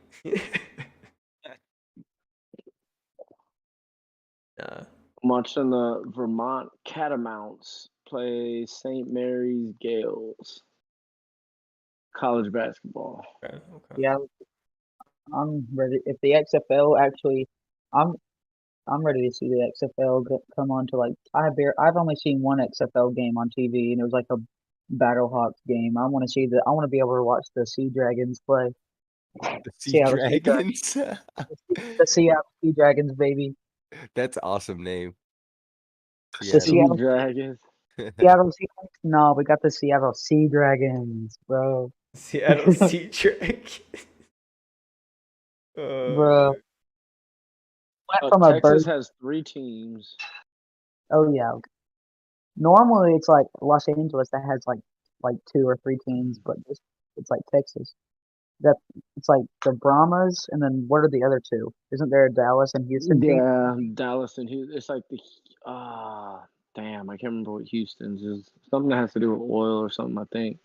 I'm watching the Vermont Catamounts play St. Mary's Gales. College basketball. Okay. Yeah, I'm ready. If the XFL actually, I'm ready to see the XFL come on to like I've only seen one XFL game on TV and it was like a Battlehawks game. I want to be able to watch the Sea Dragons play. The Sea Seattle Dragons. The Seattle Sea Dragons, baby. That's an awesome name. The Seattle. Seattle Dragons. Seattle Sea. No, we got the Seattle Sea Dragons, bro. Seattle Sea Dragons. Bro. Went from a Texas bird. has 3 teams. Oh yeah. Okay. Normally it's like Los Angeles that has like 2 or 3 teams, but it's like Texas. It's like the Brahmas, and then what are the other 2? Isn't there a Dallas and Houston team? Yeah, Dallas and Houston. It's like Damn, I can't remember what Houston's is. Something that has to do with oil or something, I think.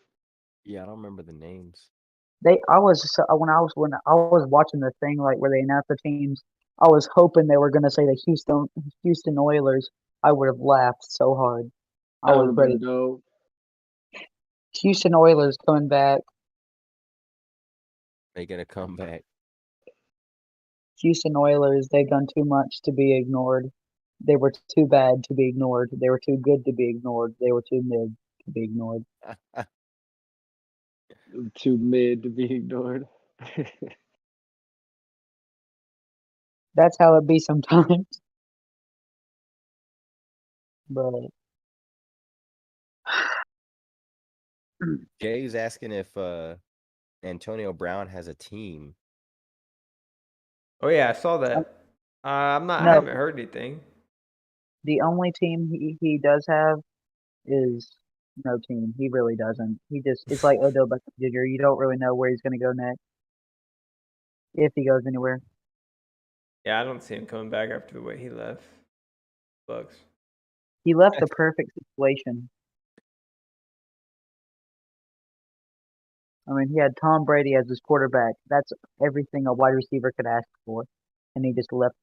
Yeah, I don't remember the names. When I was watching the thing like where they announced the teams, I was hoping they were gonna say the Houston Oilers. I would have laughed so hard. I That would was have ready. been dope. Houston Oilers coming back. Making a comeback. Houston Oilers, they've done too much to be ignored. They were too bad to be ignored. They were too good to be ignored. They were too mid to be ignored. Too mid to be ignored. That's how it be sometimes. But Jay's asking if Antonio Brown has a team. Oh yeah, I saw that. I no, haven't heard anything. the only team he does have is no team. He really doesn't. It's like Odell Beckham Jr. You don't really know where he's gonna go next, if he goes anywhere. Yeah, I don't see him coming back after the way he left Bucks. He left the perfect situation. I mean, he had Tom Brady as his quarterback. That's everything a wide receiver could ask for, and he just left.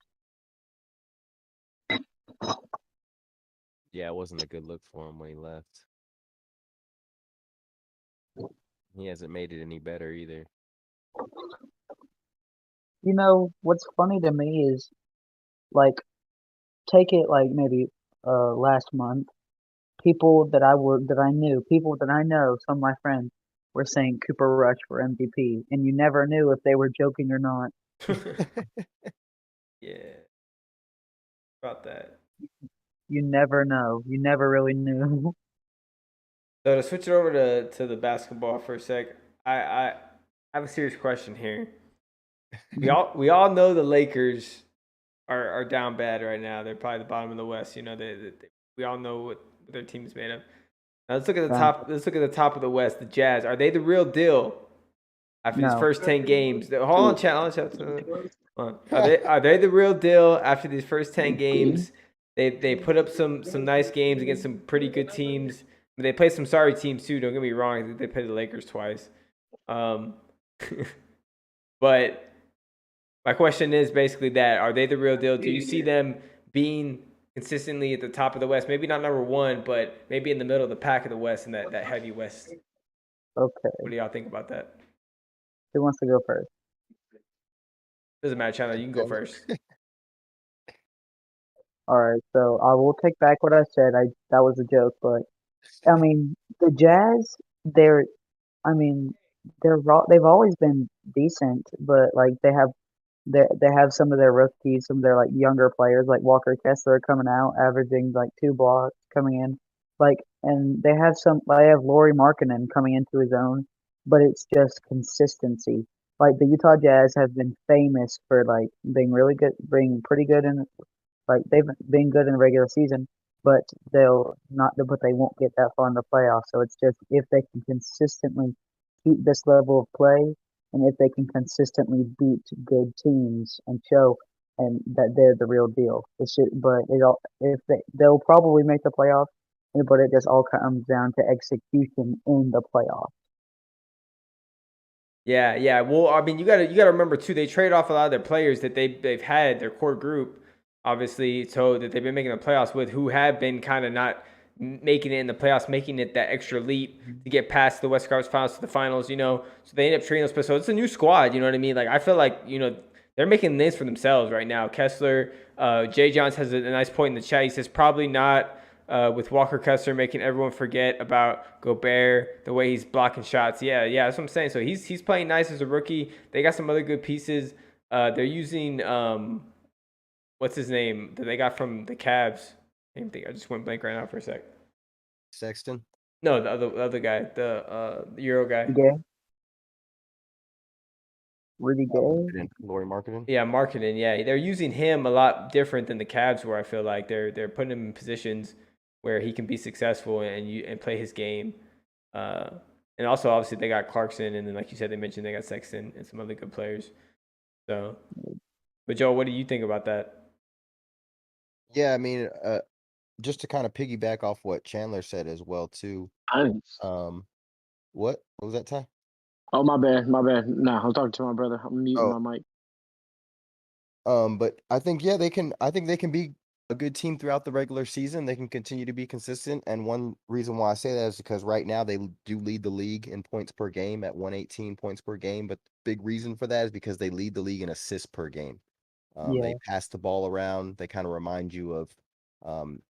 Yeah, it wasn't a good look for him when he left. He hasn't made it any better either. You know what's funny to me is like take it like maybe last month. People that I knew, people that I know, some of my friends were saying Cooper Rush for MVP, and you never knew if they were joking or not. Yeah. About that. You never know. You never really knew. So to switch it over to the basketball for a sec, I have a serious question here. We all know the Lakers are down bad right now. They're probably the bottom of the West. You know, we all know what their team's made of. Now let's look at the top. Let's look at the top of the West. The Jazz, are they the real deal after these No. first 10 games? Hold on, chat. Hold on. Are they the real deal after these first 10 games? They put up some nice games against some pretty good teams. They play some sorry teams too. Don't get me wrong. They played the Lakers twice. But my question is basically that: are they the real deal? Do you see them being consistently at the top of the West? Maybe not number one, but maybe in the middle of the pack of the West in that heavy West. Okay. What do y'all think about that? Who wants to go first? Doesn't matter, Chandler. You can go first. All right. So I will take back what I said. That was a joke, but I mean the Jazz. I mean, they've always been decent, but like they have some of their rookies, some of their like younger players like Walker Kessler coming out, averaging like 2 blocks coming in. And they have Lauri Markkanen coming into his own, but it's just consistency. Like the Utah Jazz have been famous for like being pretty good in like they've been good in the regular season, but but they won't get that far in the playoffs. So it's just if they can consistently keep this level of play, and if they can consistently beat good teams and show and that they're the real deal. It should, but it all if they'll probably make the playoffs, but it just all comes down to execution in the playoffs. Yeah. Well, I mean, you gotta remember too. They trade off a lot of their players that they've had their core group, obviously, so that they've been making the playoffs with, who have been kind of not making it in the playoffs, making it that extra leap to get past the West Conference Finals to the finals. You know, so they end up trading those players. So it's a new squad. You know what I mean? Like I feel like they're making names for themselves right now. Kessler, Jay Johns has a nice point in the chat. He says probably not. With Walker Kessler making everyone forget about Gobert, the way he's blocking shots. Yeah, that's what I'm saying. So he's playing nice as a rookie. They got some other good pieces. They're using what's his name that they got from the Cavs. I just went blank right now for a sec. Sexton? No, the other guy, the Euro guy. Rudy Gay? Lauri Markkanen? Yeah, Markkanen. Yeah, they're using him a lot different than the Cavs were. I feel like they're putting him in positions where he can be successful and play his game. And also, obviously, they got Clarkson, and then, like you said, they mentioned they got Sexton and some other good players. So, but Joe, what do you think about that? Yeah, I mean, just to kind of piggyback off what Chandler said as well too. Nice. What was that, Ty? Oh, my bad. My bad. Nah, I'm talking to my brother. I'm muting Oh, my mic. but I think yeah, they can. I think they can be a good team throughout the regular season. They can continue to be consistent. And one reason why I say that is because right now they do lead the league in points per game at 118 points per game. But the big reason for that is because they lead the league in assists per game. Yeah. They pass the ball around. They kind of remind you of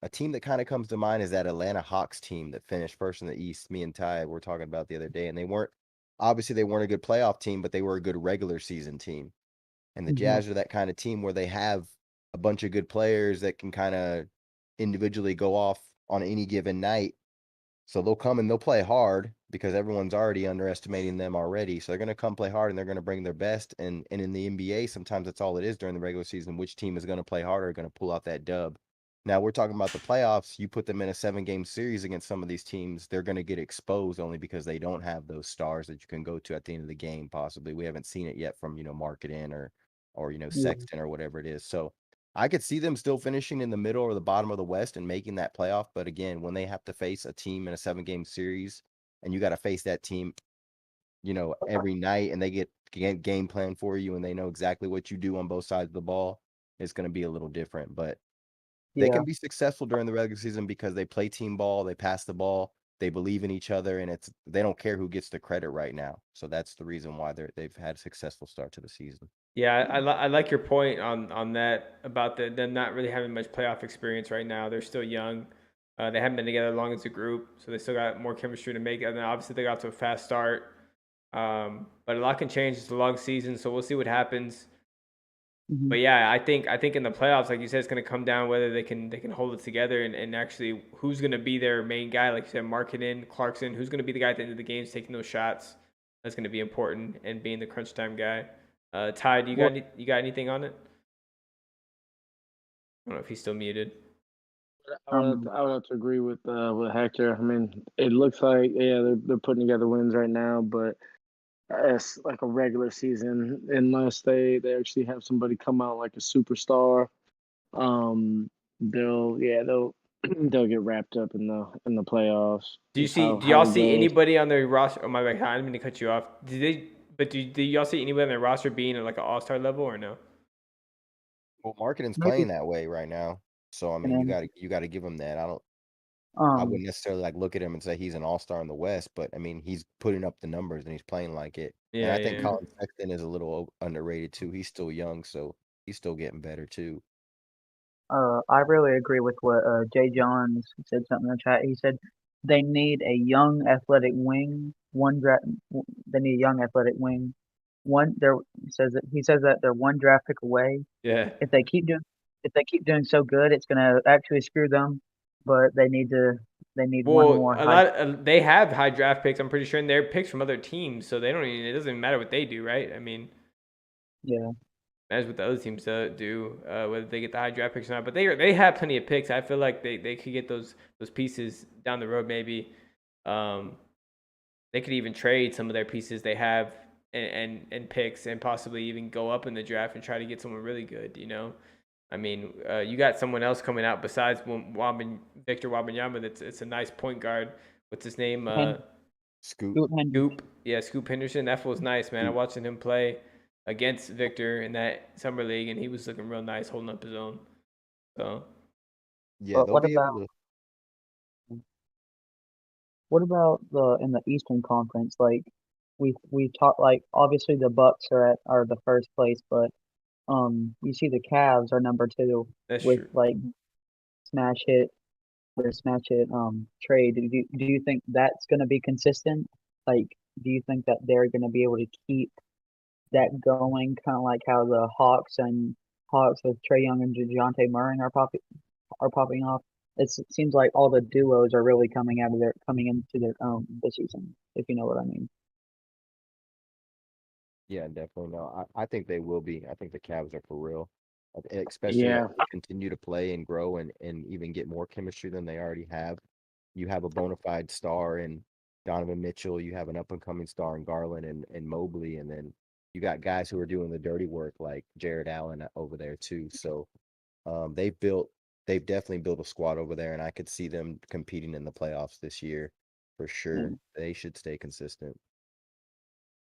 a team that kind of comes to mind is that Atlanta Hawks team that finished first in the East. Me and Ty were talking about the other day, and they weren't a good playoff team, but they were a good regular season team. And the Jazz are that kind of team where they have a bunch of good players that can kind of individually go off on any given night. So they'll come and they'll play hard because everyone's already underestimating them already. So they're going to come play hard and they're going to bring their best. And in the NBA, sometimes that's all it is during the regular season. Which team is going to play harder, going to pull out that dub? Now we're talking about the playoffs. You put them in a 7-game series against some of these teams, they're going to get exposed only because they don't have those stars that you can go to at the end of the game. Possibly, we haven't seen it yet from Marketing or Yeah. Sexton or whatever it is. So I could see them still finishing in the middle or the bottom of the West and making that playoff. But again, when they have to face a team in a 7-game series and you got to face that team, every night and they get game plan for you and they know exactly what you do on both sides of the ball, it's going to be a little different. But they Yeah. can be successful during the regular season because they play team ball, they pass the ball, they believe in each other, and they don't care who gets the credit right now. So that's the reason why they've had a successful start to the season. Yeah, I like your point on that about them not really having much playoff experience right now. They're still young. They haven't been together long as a group, so they still got more chemistry to make. And then obviously they got to a fast start. But a lot can change. It's a long season, so we'll see what happens. Mhm. But yeah, I think in the playoffs, like you said, it's going to come down whether they can hold it together and actually who's going to be their main guy. Like you said, Markkanen, Clarkson, who's going to be the guy at the end of the games taking those shots. That's going to be important and being the crunch time guy. Ty, do you got you got anything on it? I don't know if he's still muted. I would have to agree with Hector. I mean, it looks like they're putting together wins right now, but it's like a regular season unless they actually have somebody come out like a superstar. They'll they'll get wrapped up in the playoffs. Do you Is see? how Do y'all it see goes. anybody on their roster? Oh my bad, I didn't mean to cut you off. Did they? But do y'all see anybody on their roster being at like an all-star level or no? Well, Marketing's Maybe. playing that way right now. So I mean, And you got to give him that. I then, wouldn't necessarily like look at him and say he's an all-star in the West, but I mean, he's putting up the numbers and he's playing like it. And I think Yeah. Colin Sexton is a little underrated too. He's still young, so he's still getting better too. I really agree with what Jay Johns said something in the chat. He said they need a young athletic wing. They need a young athletic wing. He says that they're one draft pick away. Yeah. If they keep doing so good, it's gonna actually screw them. But they need one Well, more a high. lot they have high draft picks. I'm pretty sure, and they're picks from other teams, so they don't even. It doesn't even matter what they do, right? I mean, Yeah, matters what the other teams do, whether they get the high draft picks or not. But they have plenty of picks. I feel like they could get those pieces down the road. Maybe they could even trade some of their pieces they have and picks, and possibly even go up in the draft and try to get someone really good. I mean, you got someone else coming out besides Victor Wembanyama. It's a nice point guard. What's his name? Scoop. Scoop. Yeah, Scoop Henderson. That was nice, man. I watching him play against Victor in that summer league, and he was looking real nice, holding up his own. So Yeah, but they'll what be about able to. in the Eastern Conference? Like we talked, like obviously the Bucks are the first place, but you see the Cavs are number 2 that's with true. like smash hit trade. Do you think that's going to be consistent? Like, do you think that they're going to be able to keep that going, kind of like how the Hawks with Trae Young and DeJounte Murray are popping off? It seems like all the duos are really coming into their own this season, if you know what I mean. Yeah, definitely. No, I think they will be. I think the Cavs are for real, especially as Yeah. they continue to play and grow and even get more chemistry than they already have. You have a bona fide star in Donovan Mitchell. You have an up and coming star in Garland and Mobley, and then you got guys who are doing the dirty work like Jared Allen over there too. So they've built they've definitely built a squad over there, and I could see them competing in the playoffs this year for sure. They should stay consistent.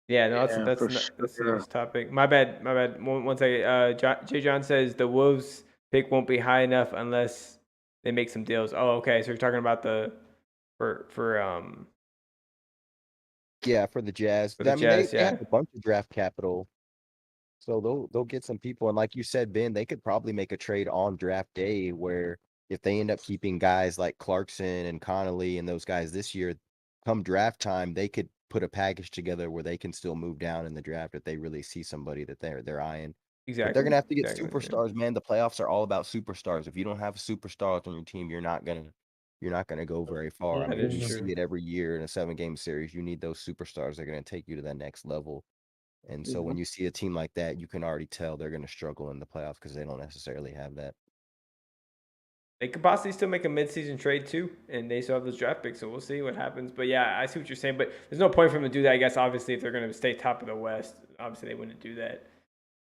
Yeah, no, Yeah, that's for that's a sure. nice topic. My bad. One second. Jay John says the Wolves pick won't be high enough unless they make some deals. Oh, okay. So you're talking about the for Yeah, for the Jazz. the I mean, they Jazz. they Yeah, have a bunch of draft capital, so they'll get some people. And like you said, Ben, they could probably make a trade on draft day where if they end up keeping guys like Clarkson and Connolly and those guys this year, come draft time, they could put a package together where they can still move down in the draft if they really see somebody that they're eyeing. But they're exactly. gonna have to get Exactly. Yeah. superstars, man. The playoffs are all about superstars. If you don't have superstars on your team, you're not gonna go very far. I That mean, is you true. see it every year in a 7-game series. You need those superstars that are gonna take you to that next level. And so when you see a team like that, you can already tell they're gonna struggle in the playoffs because they don't necessarily have that. They could possibly still make a midseason trade too, and they still have those draft picks, so we'll see what happens. But yeah, I see what you're saying. But there's no point for them to do that. I guess obviously if they're going to stay top of the West, obviously they wouldn't do that.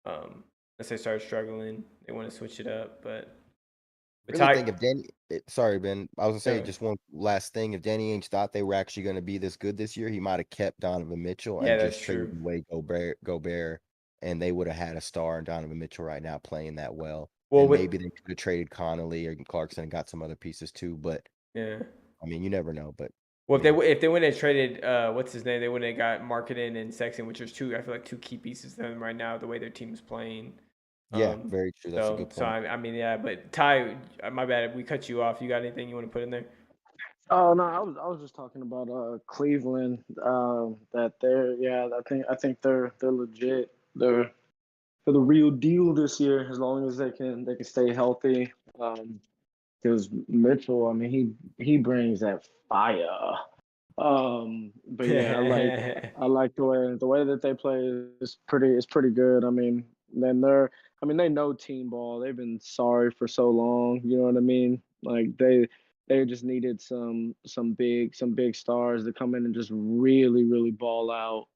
Unless they start struggling, they want to switch it up. But Really think if sorry, Ben, I was gonna say No. just one last thing. If Danny Ainge thought they were actually gonna be this good this year, he might have kept Donovan Mitchell Yeah, and that's just traded true. away Gobert, and they would have had a star in Donovan Mitchell right now playing that well. Well, And maybe they could have traded Connolly or Clarkson and got some other pieces too. But yeah. I mean, you never know. But Well, yeah. if they wouldn't have traded what's his name, they wouldn't have got Marketing and Sexton, which is two. I feel like two key pieces to them right now. The way their team's playing. Yeah, very true. That's a good So point. I mean, yeah. But Ty, my bad. We cut you off. You got anything you want to put in there? Oh no, I was just talking about Cleveland. That I think they're legit. They're the real deal this year as long as they can stay healthy. Because Mitchell, I mean, he brings that fire. But yeah, I like the way that they play is pretty good. I mean, they know team ball. They've been sorry for so long. You know what I mean? Like they just needed some big stars to come in and just really ball out.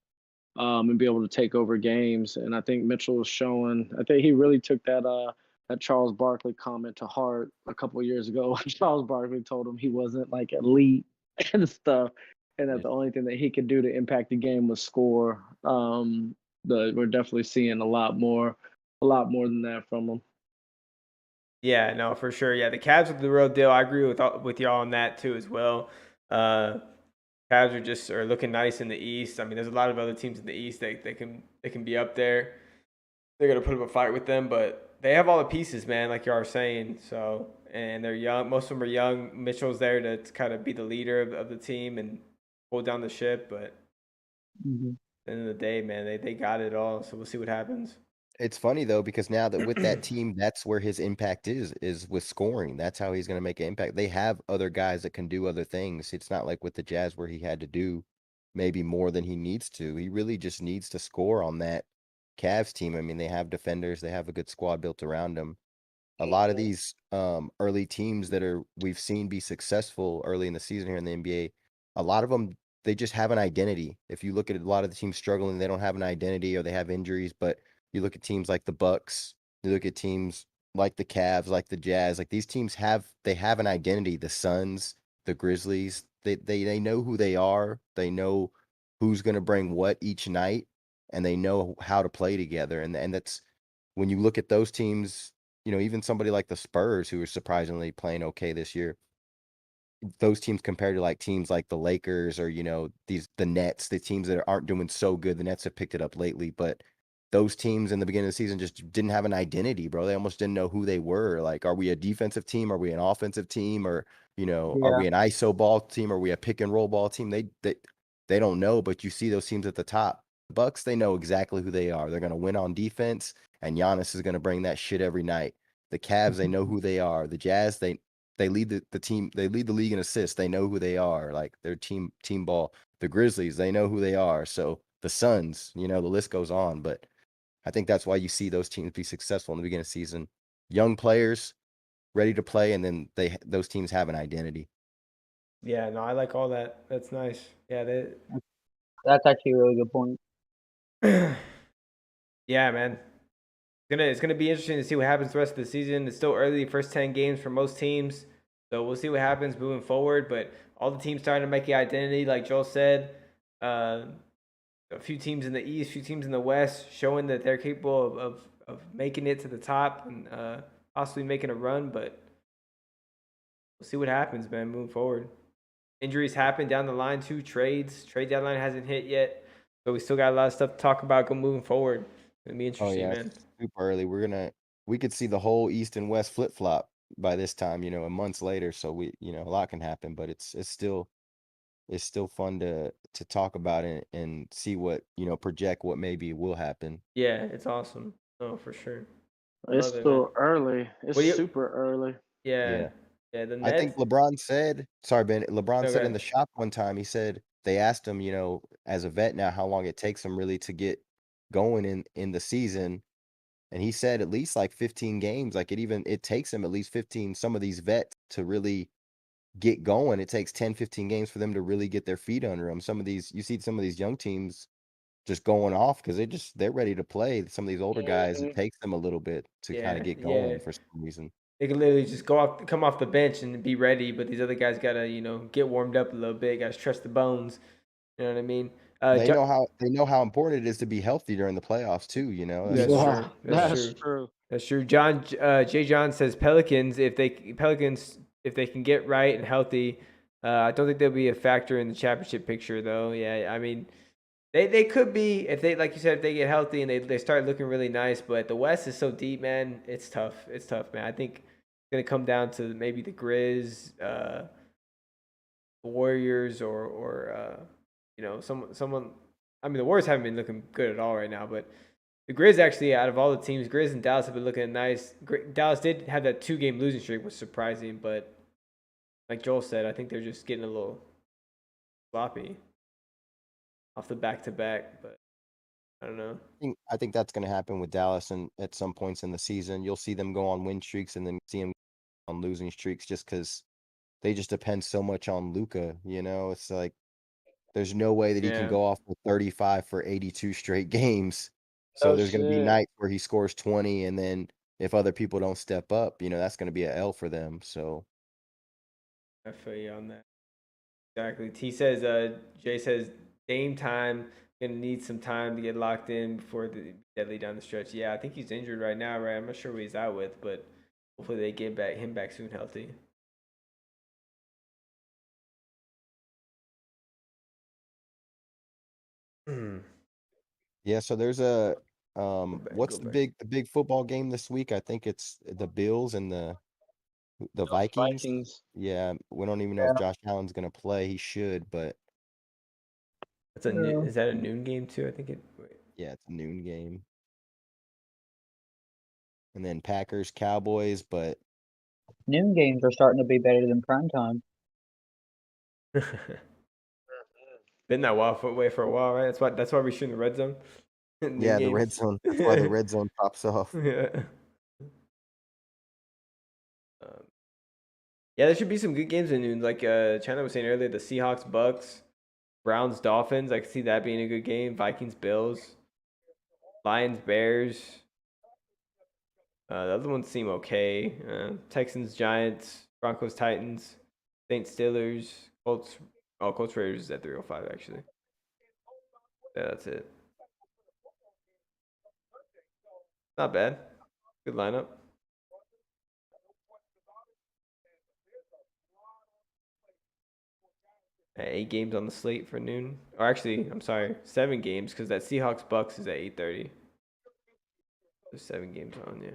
And be able to take over games. And I think Mitchell was showing. I think he really took that Charles Barkley comment to heart a couple of years ago. Charles Barkley told him he wasn't like elite and stuff, and that the only thing that he could do to impact the game was score. We're definitely seeing a lot more than that from him. Yeah, no, for sure. Yeah, the Cavs are the real deal. I agree with y'all on that too as well. Cavs are looking nice in the East. I mean, there's a lot of other teams in the East that they can be up there. They're gonna put up a fight with them, but they have all the pieces, man, like you are saying. So, and they're young. Most of them are young. Mitchell's there to kind of be the leader of the team and hold down the ship. But at the end of the day, man, they got it all. So we'll see what happens. It's funny though, because now that with that team, that's where his impact is with scoring. That's how he's going to make an impact. They have other guys that can do other things. It's not like with the Jazz where he had to do maybe more than he needs to. He really just needs to score on that Cavs team. I mean, they have defenders, they have a good squad built around them. A lot of these early teams that we've seen be successful early in the season here in the NBA, a lot of them they just have an identity. If you look at a lot of the teams struggling, they don't have an identity or they have injuries, but you look at teams like the Bucks, you look at teams like the Cavs, like the Jazz, like these teams have an identity. The Suns, the Grizzlies, they know who they are. They know who's going to bring what each night, and they know how to play together. And that's when you look at those teams, even somebody like the Spurs, who are surprisingly playing okay this year, those teams compared to like teams like the Lakers or the Nets, the teams that aren't doing so good. The Nets have picked it up lately, but those teams in the beginning of the season just didn't have an identity, bro. They almost didn't know who they were. Like, are we a defensive team? Are we an offensive team? Or are Yeah. we an ISO ball team? Are we a pick and roll ball team? They don't know, but you see those teams at the top. The Bucks, they know exactly who they are. They're going to win on defense, and Giannis is going to bring that shit every night. The Cavs, they know who they are. The Jazz, they lead the team. They lead the league in assists. They know who they are. Like their team ball. The Grizzlies, they know who they are. So the Suns, the list goes on. But I think that's why you see those teams be successful in the beginning of the season. Young players ready to play, and then those teams have an identity. Yeah, no, I like all that. That's nice. Yeah, That's actually a really good point. yeah, man. It's It's gonna be interesting to see what happens the rest of the season. It's still early, first 10 games for most teams, so we'll see what happens moving forward. But all the teams starting to make the identity, like Joel said. A few teams in the East, a few teams in the West, showing that they're capable of making it to the top and possibly making a run. But we'll see what happens, man, moving forward. Injuries happen down the line too. Trade deadline hasn't hit yet, so we still got a lot of stuff to talk about moving forward. It's gonna be Oh interesting, yeah, man. it's super early. We could see the whole East and West flip flop by this time, a months later. So a lot can happen, but it's still fun to talk about it and see what, project what maybe will happen. Yeah, it's awesome. Oh, for sure. It's Love it, still man. early. It's What do you? super early. Yeah, Yeah. The I think Nets. LeBron said, sorry, Ben, LeBron said in the Okay. shop one time, he said they asked him, as a vet now, how long it takes him really to get going in the season. And he said at least like 15 games, like it takes him at least 15, some of these vets to really get going. It takes 10, 15 games for them to really get their feet under them. You see some of these young teams just going off because they're ready to play. Some of these older guys, it Mhm. takes them a little bit to kind of get Yeah. going for some reason. They can literally just come off the bench and be ready, but these other guys gotta, get warmed up a little bit. Gotta stretch the bones. You know what I mean? They know how important it is to be healthy during the playoffs too, That's just Yeah, true. That's that's true. true. That's true. Jay John says Pelicans if they can get right and healthy, I don't think they'll be a factor in the championship picture though. Yeah, I mean they could be if they, like you said, if they get healthy and they start looking really nice. But the West is so deep, man. It's tough. It's tough, man. I think it's gonna come down to maybe the Grizz, the Warriors, or someone. I mean, the Warriors haven't been looking good at all right now, but the Grizz actually, out of all the teams, Grizz and Dallas have been looking nice. Dallas did have that 2-game losing streak, which was surprising, but like Joel said, I think they're just getting a little sloppy off the back-to-back. But I don't know. I think that's going to happen with Dallas, and at some points in the season, you'll see them go on win streaks and then see them on losing streaks just because they just depend so much on Luka. It's like there's no way that he can Yeah, go off with 35 for 82 straight games. So Oh there's going to be shit. nights where he scores 20, and then if other people don't step up, that's going to be an L for them. So I feel you on that. Exactly. Jay says, Dame time. Gonna need some time to get locked in before the deadly down the stretch. Yeah, I think he's injured right now, right? I'm not sure what he's out with, but hopefully they get him back soon healthy. yeah, so there's what's Go back. the big football game this week? I think it's the Bills and the Vikings. Vikings. Yeah, we don't even know if Josh Allen's gonna play. He should, but Is that a noon game too? I think it. Wait. yeah, it's a noon game. And then Packers, Cowboys, but Noon games are starting to be better than prime time. Been that way for a while, right? That's why we shoot in the red zone. Noon yeah, the red games. zone. That's why the red zone pops off. Yeah. Yeah, there should be some good games in noon. Like China was saying earlier, the Seahawks, Bucks, Browns, Dolphins. I could see that being a good game. Vikings, Bills, Lions, Bears. The other ones seem okay. Texans, Giants, Broncos, Titans, Saints, Steelers, Colts. Oh, Colts, Raiders is at 305 actually. Yeah, that's it. Not bad. Good lineup. At 8 games on the slate for noon. Or actually, I'm sorry, 7 games because that Seahawks Bucks is at 8:30. There's 7 games on, yeah.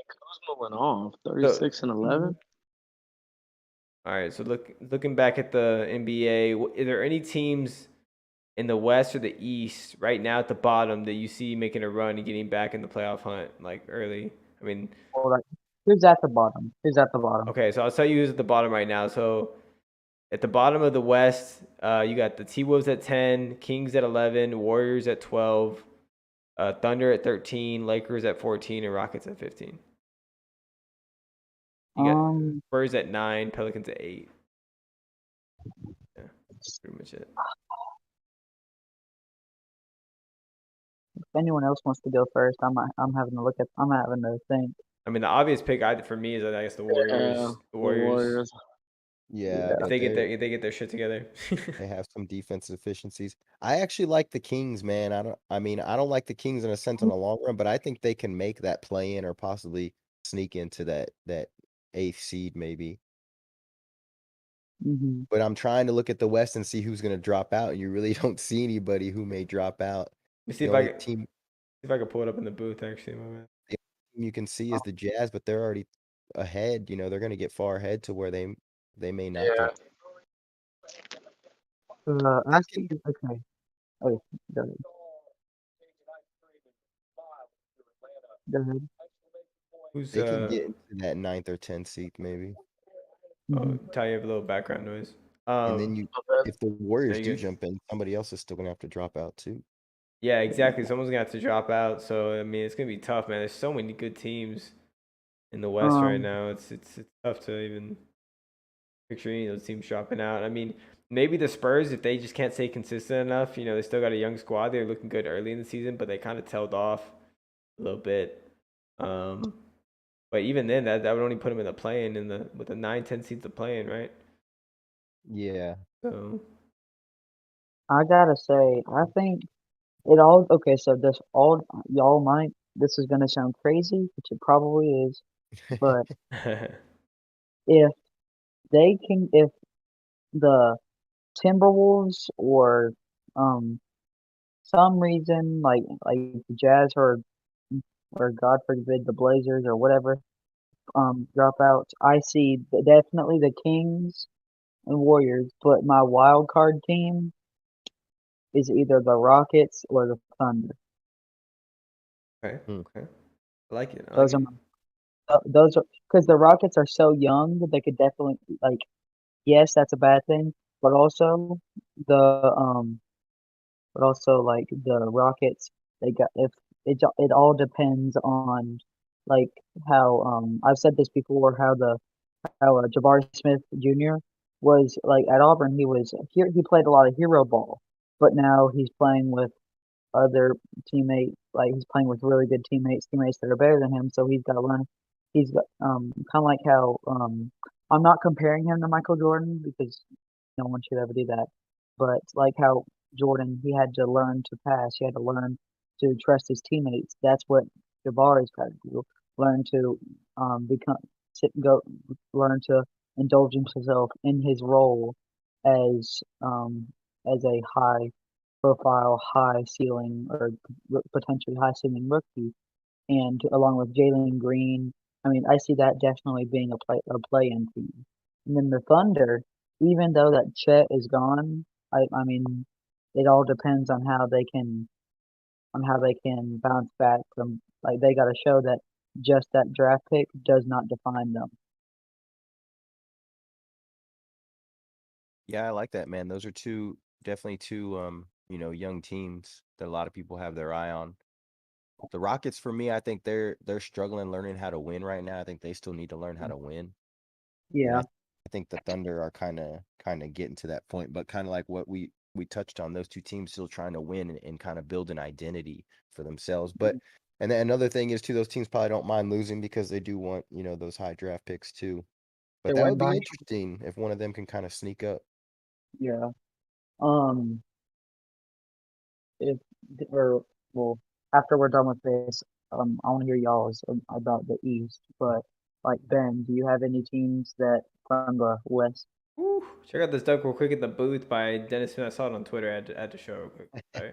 Kuzma went off So, 36 and 11. all right, so looking back at the NBA, is there any teams in the West or the East right now at the bottom that you see making a run and getting back in the playoff hunt like early? I mean, Hold on. Who's at the bottom? Who's at the bottom? okay, so I'll tell you who's at the bottom right now. So at the bottom of the West, you got the T-Wolves at 10, Kings at 11, Warriors at 12, Thunder at 13, Lakers at 14, and Rockets at 15. You got Spurs at 9, Pelicans at 8. Yeah. Pretty much it. If anyone else wants to go first, I'm having to look at. I'm having to think. I mean, the obvious pick for me is, I guess, the Warriors. Yeah, The Warriors. Yeah, If but they get their shit together. they have some defensive efficiencies. I actually like the Kings, man. I mean, I don't like the Kings in a sense in the long run, but I think they can make that play in or possibly sneak into that eighth seed maybe. Hmm. But I'm trying to look at the West and see who's going to drop out, and you really don't see anybody who may drop out. Let me see The if I only can team pull it up in the booth. Actually, my bad. you can see is the Jazz, but they're already ahead. You know, they're going to get far ahead to where they may not drop. Actually, okay. Oh, go ahead. Go ahead. Who's They can get into that 9th or 10th seed maybe. Oh, Ty, you have a little background noise. And then if the Warriors you do go. jump in, somebody else is still going to have to drop out too. Yeah, exactly. Someone's gonna have to drop out. So I mean, it's gonna be tough, man. There's so many good teams in the West right now. It's tough to even picture any of those teams dropping out. I mean, maybe the Spurs, if they just can't stay consistent enough, they still got a young squad. They're looking good early in the season, but they kind of tailed off a little bit. But even then, that would only put them in the play-in with the 9-10 seeds of play-in, right? Yeah. So I gotta say, I think it all. Okay, so this is gonna sound crazy, which it probably is, but if if the Timberwolves or some reason like the Jazz or God forbid the Blazers or whatever drop out, I see definitely the Kings and Warriors, but my wild card team is either the Rockets or the Thunder. okay. I like it. Those are those are because the Rockets are so young that they could definitely yes, that's a bad thing, but also the like the Rockets, they got if it all depends on like how I've said this before how Jabari Smith Jr. was like at Auburn. He played a lot of hero ball, but now he's playing with other teammates. Like he's playing with really good teammates that are better than him. So he's got to learn. He's got kind of like how I'm not comparing him to Michael Jordan because no one should ever do that. But like how Jordan, he had to learn to pass. He had to learn to trust his teammates. That's what Jabari's got to do. Learn to become go learn to indulge himself in his role as a high profile, high ceiling, or potentially high ceiling rookie. And along with Jalen Green, I mean, I see that definitely being a play-in team. And then the Thunder, even though that Chet is gone, I mean, it all depends on how they can bounce back from like they got to show that just that draft pick does not define them. Yeah, I like that, man. Those are definitely two young teams that a lot of people have their eye on. The Rockets, for me, I think they're struggling learning how to win right now. I think they still need to learn how to win. And Yeah. I think the Thunder are kind of getting to that point, but kind of like what we touched on, those two teams still trying to win and kind of build an identity for themselves. But and then another thing is too, those teams probably don't mind losing because they do want those high draft picks too. But They that win would be by interesting if one of them can kind of sneak up. yeah. Um. If or well, after we're done with this, I want to hear y'all's about the East. But like Ben, do you have any teams that from the West? Woo. Check out this dunk real quick in the booth by Dennis Smith. I saw it on Twitter. I had to show it real quick. Sorry.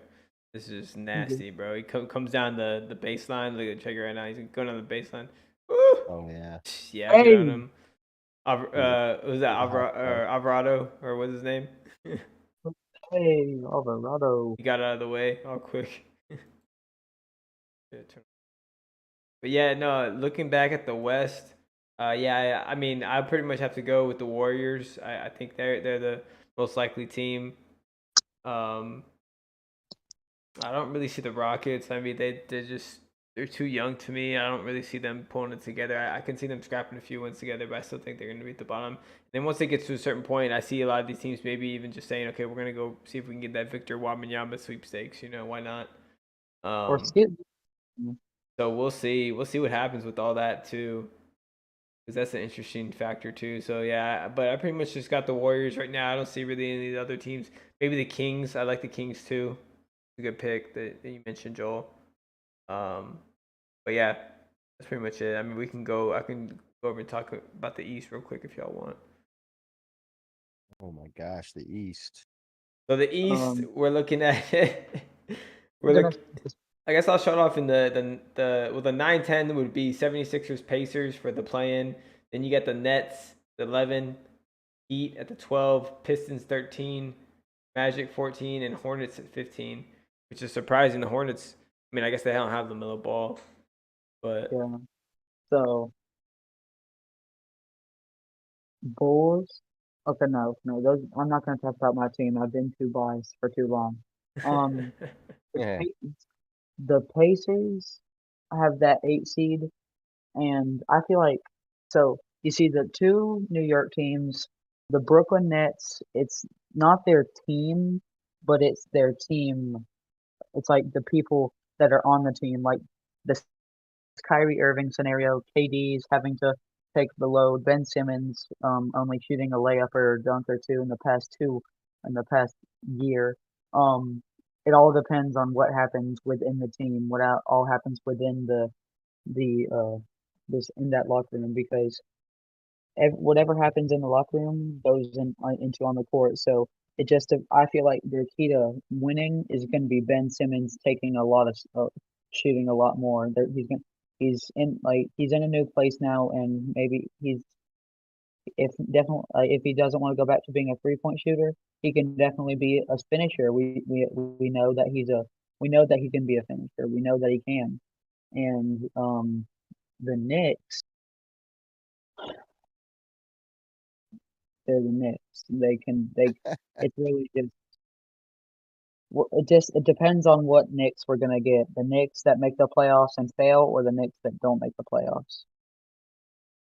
This is nasty, bro. He comes down the baseline. Look at check it right now. He's going down the baseline. Woo! Oh yeah. Yeah, good on Hey, him. Was that Alvarado or what's his name? hey, Alvarado. He got out of the way all quick. But yeah, no. Looking back at the West, yeah, I mean, I pretty much have to go with the Warriors. I think they're the most likely team. I don't really see the Rockets. I mean, they're just they're too young to me. I don't really see them pulling it together. I can see them scrapping a few wins together, but I still think they're going to be at the bottom. Then once they get to a certain point, I see a lot of these teams maybe even just saying, okay, we're going to go see if we can get that Victor Wembanyama sweepstakes. Why not? Or skip. So we'll see. We'll see what happens with all that too, because that's an interesting factor too. So yeah, but I pretty much just got the Warriors right now. I don't see really any of the other teams. Maybe the Kings. I like the Kings too. It's a good pick that you mentioned, Joel. But yeah, that's pretty much it. I mean, we can go. I can go over and talk about the East real quick if y'all want. Oh my gosh, the East. So the East, we're looking at. Gonna- I guess I'll start off in the 9-10 would be 76ers Pacers for the play-in. Then you got the Nets 11, Heat at the 12, Pistons 13, Magic 14, and Hornets at 15, which is surprising. The Hornets. I mean, I guess they don't have the LaMelo Ball, but Yeah. So Bulls. Okay, no. Those I'm not gonna talk about my team. I've been too biased for too long. The Yeah. the Pacers have that 8 seed, and I feel like so you see the two New York teams, the Brooklyn Nets. It's not their team, but it's their team. It's like the people that are on the team, like the Kyrie Irving scenario. KD's having to take the load. Ben Simmons only shooting a layup or a dunk or two in the past year. It all depends on what happens within the team, all happens within the this in that locker room because whatever happens in the locker room goes into on the court. So it just I feel like the key to winning is going to be Ben Simmons taking a lot of shooting a lot more. He's in a new place now, and maybe if he doesn't want to go back to being a 3-point shooter, he can definitely be a finisher. We know that we know that he can be a finisher. We know that he can, and the Knicks. They're the Knicks. It's really it depends on what Knicks we're gonna get. The Knicks that make the playoffs and fail, or the Knicks that don't make the playoffs.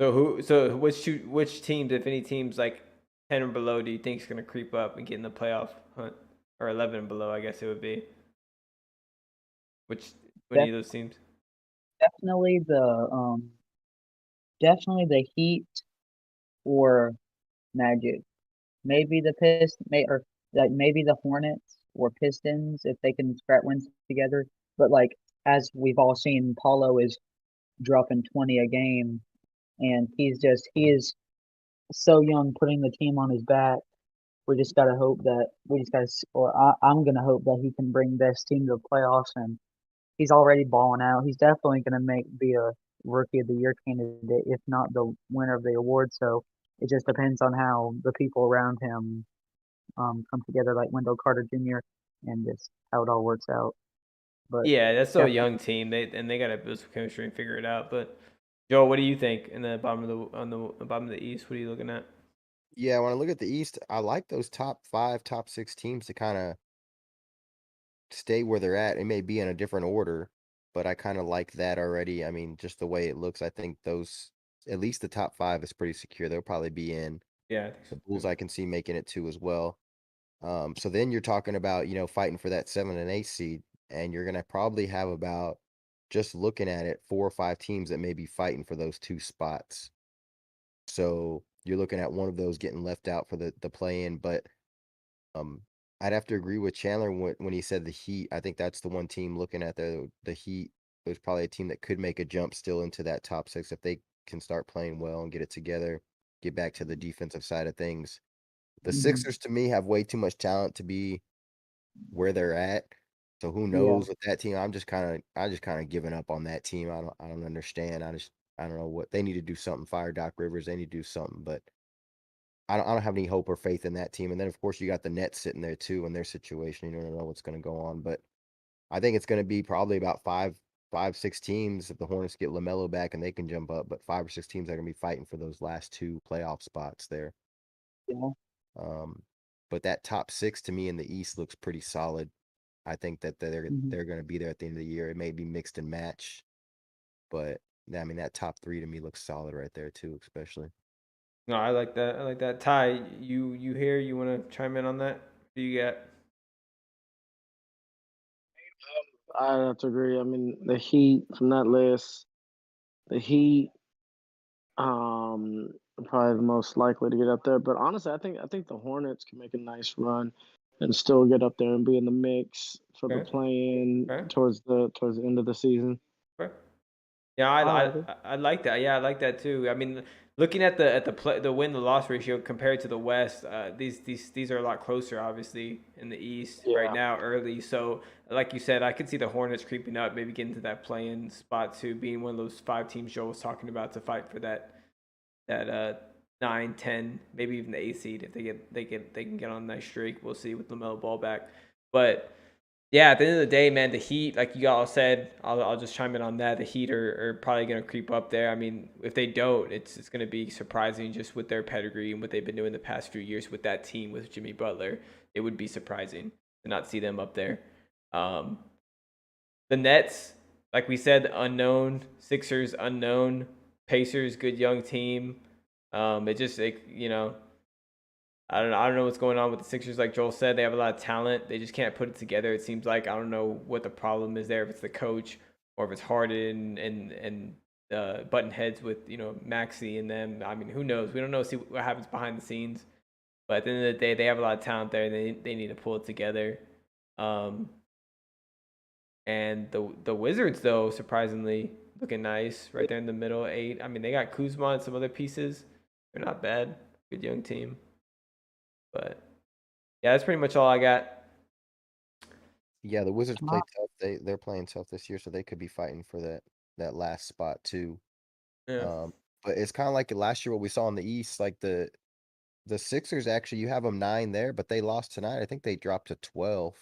So which teams, if any teams like 10 or below, do you think is going to creep up and get in the playoff hunt, or 11 and below? I guess it would be. Which any of those teams? Definitely the Heat or Magic. Maybe the maybe the Hornets or Pistons if they can scrap wins together. But like as we've all seen, Paulo is dropping 20 a game, and he is so young, putting the team on his back. We just gotta hope that I'm gonna hope that he can bring this team to the playoffs, and he's already balling out. He's definitely gonna be a rookie of the year candidate, if not the winner of the award. So it just depends on how the people around him come together, like Wendell Carter Jr., and just how it all works out. But Yeah, that's still a definitely, young team. They got to build some chemistry and figure it out. But Joe, what do you think in the bottom of the bottom of the East? What are you looking at? Yeah, when I look at the East, I like those top 5, top 6 teams to kind of stay where they're at. It may be in a different order, but I kind of like that already. I mean, just the way it looks, I think those at least the top 5 is pretty secure. They'll probably be in. Yeah, I think The so. Bulls I can see making it too as well. So then you're talking about, fighting for that 7 and 8 seed, and you're gonna probably have about just looking at it, 4 or 5 teams that may be fighting for those 2 spots. So you're looking at one of those getting left out for the play in, but um I'd have to agree with Chandler when he said the Heat. I think that's the one team looking at the Heat. There's probably a team that could make a jump still into that top 6 if they can start playing well and get it together, get back to the defensive side of things. The mhm, Sixers to me have way too much talent to be where they're at. So who yeah, knows with that team? I just kind of given up on that team. I don't understand. I don't know what they need to do something. Fire Doc Rivers, they need to do something, but I don't have any hope or faith in that team. And then of course you got the Nets sitting there too in their situation. You don't know what's going to go on, but I think it's going to be probably about 6 teams if the Hornets get LaMelo back and they can jump up, but 5 or 6 teams are going to be fighting for those last 2 playoff spots there. yeah, Um, but that top 6 to me in the East looks pretty solid. I think that mhm, they're going to be there at the end of the year. It may be mixed and match. But I mean, that top 3 to me looks solid right there too, especially. No, I like that. I like that. Ty, you here? You want to chime in on that? What do you got? I have to agree. I mean, the Heat from that list, the Heat, probably the most likely to get up there. But honestly, I think the Hornets can make a nice run and still get up there and be in the mix for the Okay. play-in Okay. towards the end of the season. Okay. Yeah, I like it. I like that. Yeah, I like that too. I mean, looking at the win to loss ratio compared to the West, these are a lot closer, obviously, in the East right Yeah. now, early. So, like you said, I could see the Hornets creeping up, maybe getting to that play-in spot too, being one of those 5 teams Joe was talking about to fight for that 9, 10, maybe even the 8 seed if they can get on a nice streak. We'll see with LaMelo Ball back, but. Yeah, at the end of the day, man, the Heat, like you all said, I'll just chime in on that. The Heat are probably going to creep up there. I mean, if they don't, it's going to be surprising just with their pedigree and what they've been doing the past few years with that team with Jimmy Butler. It would be surprising to not see them up there. The Nets, like we said, unknown. Sixers, unknown. Pacers, good young team. I don't know what's going on with the Sixers. Like Joel said, they have a lot of talent. They just can't put it together. It seems like I don't know what the problem is there. If it's the coach or if it's Harden and button heads with Maxey and them. I mean, who knows? We don't know. See what happens behind the scenes. But at the end of the day, they have a lot of talent there. They need to pull it together. And the Wizards, though, surprisingly looking nice right there in the middle 8. I mean, they got Kuzma and some other pieces. They're not bad. Good young team. But yeah, that's pretty much all I got. Yeah, the Wizards play tough. They're playing tough this year, so they could be fighting for that last spot too. Yeah. But it's kind of like last year what we saw in the East, like the Sixers actually you have them 9 there, but they lost tonight. I think they dropped to 12.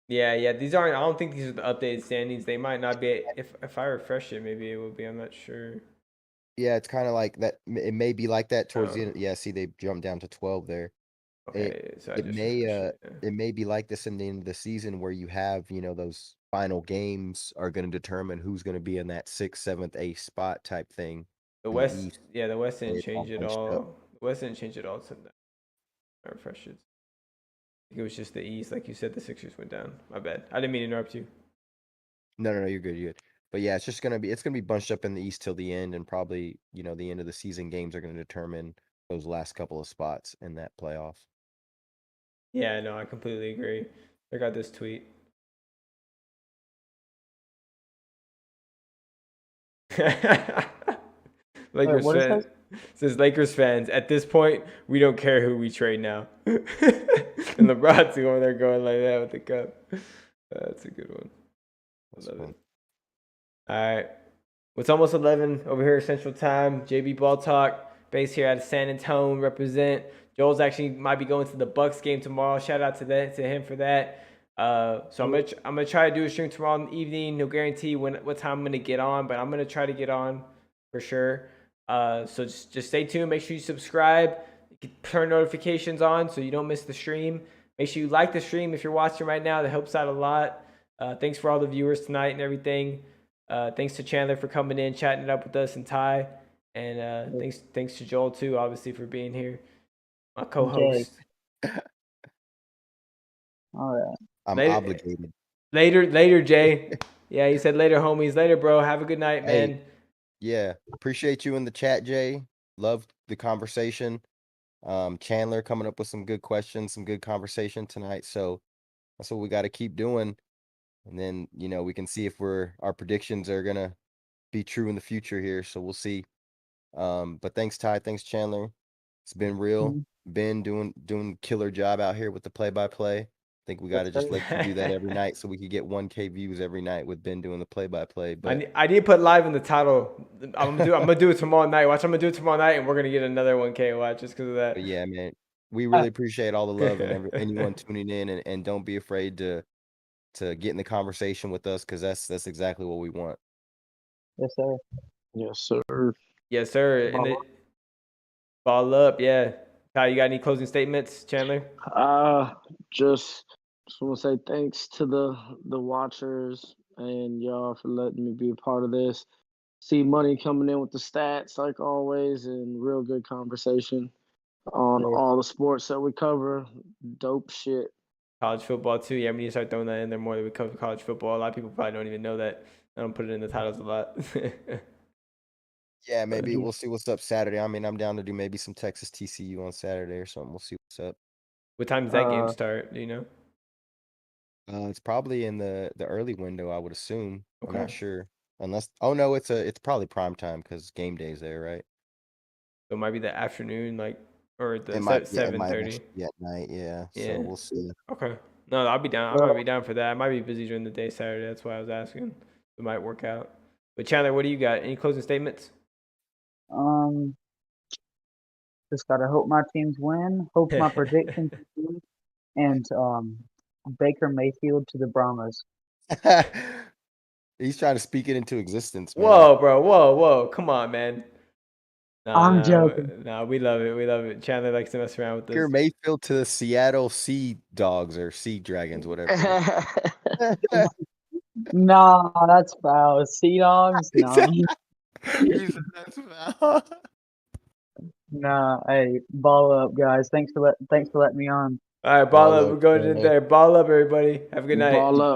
Yeah. These aren't. I don't think these are the updated standings. They might not be. If I refresh it, maybe it will be. I'm not sure. Yeah, it's kind of like that. It may be like that towards the end. Yeah, see, they jumped down to 12 there. Okay, so I It just may refreshed it. it may be like this in the end of the season where you have those final games are going to determine who's going to be in that 6th, 7th, 8th spot type thing. The in West, East. yeah, the West didn't It's all change it bunched up. all. The West didn't change it all to that. I refreshed it. I think it was just the East, like you said. The Sixers went down. My bad. I didn't mean to interrupt you. No, you're good. You're good. But yeah, it's gonna be bunched up in the East till the end, and probably the end of the season games are going to determine those last couple of spots in that playoff. Yeah, no, I completely agree. I got this tweet. Lakers what is fans says Lakers fans. At this point, we don't care who we trade now. And LeBron's over there going like that with the cup. That's a good one. I love it. All right. It's almost 11 over here Central Time. JB BallTalk, based here out of San Antonio, represent. Joel's actually might be going to the Bucks game tomorrow. Shout out to him for that. So I'm gonna try to do a stream tomorrow evening. No guarantee what time I'm gonna get on, but I'm gonna try to get on for sure. So just stay tuned. Make sure you subscribe. Turn notifications on so you don't miss the stream. Make sure you like the stream if you're watching right now. That helps out a lot. Thanks for all the viewers tonight and everything. Thanks to Chandler for coming in, chatting it up with us, and Ty. And thanks to Joel too, obviously, for being here. My co-host. All right. I'm obligated. Later, Jay. Yeah, he said later, homies. Later, bro. Have a good night, man. Hey, yeah, appreciate you in the chat, Jay. Love the conversation. Chandler coming up with some good questions, some good conversation tonight. So that's what we got to keep doing. And then, we can see if our predictions are going to be true in the future here. So we'll see. But thanks, Ty. Thanks, Chandler. It's been real. Ben doing killer job out here with the play-by-play. I think we got to just let you do that every night so we could get 1K views every night with Ben doing the play-by-play. But I need to put live in the title. I'm gonna do it tomorrow night. Watch, I'm gonna do it tomorrow night, and we're gonna get another 1K watch just because of that. But yeah, man, we really appreciate all the love and anyone tuning in, and don't be afraid to get in the conversation with us because that's exactly what we want. Yes, sir. Yes, sir. Yes, sir. And ball up, yeah. Kyle, you got any closing statements, Chandler? Just want to say thanks to the watchers and y'all for letting me be a part of this. See Money coming in with the stats like always, and real good conversation on Yeah. all the sports that we cover. Dope shit. College football too. Yeah, we need to start throwing that in there more that we cover college football. A lot of people probably don't even know that. I don't put it in the titles a lot. Yeah, maybe we'll see what's up Saturday. I mean, I'm down to do maybe some Texas TCU on Saturday or something. We'll see what's up. What time does that game start? Do you know? It's probably in the early window, I would assume. I'm Okay. not sure. Unless no, it's probably prime time because game day's there, right? So it might be the afternoon, like, or the It might 7:30. actually be at night, yeah. Yeah. So we'll see. Okay. No, I'll be down. I might be down for that. I might be busy during the day Saturday. That's why I was asking. It might work out. But Chandler, what do you got? Any closing statements? Just gotta hope my teams win. Hope my predictions win. And Baker Mayfield to the Brahmas. He's trying to speak it into existence, man. Whoa, bro. Whoa. Come on, man. I'm joking. No, we love it. We love it. Chandler likes to mess around with Baker this. Mayfield to the Seattle Sea Dogs or Sea Dragons, whatever. Nah, that's foul. Sea Dogs? No. That's foul. Nah, hey, ball up, guys. Thanks for letting me on. All right, ball up. We're going in there. Ball up, everybody. Have a good night. Ball up.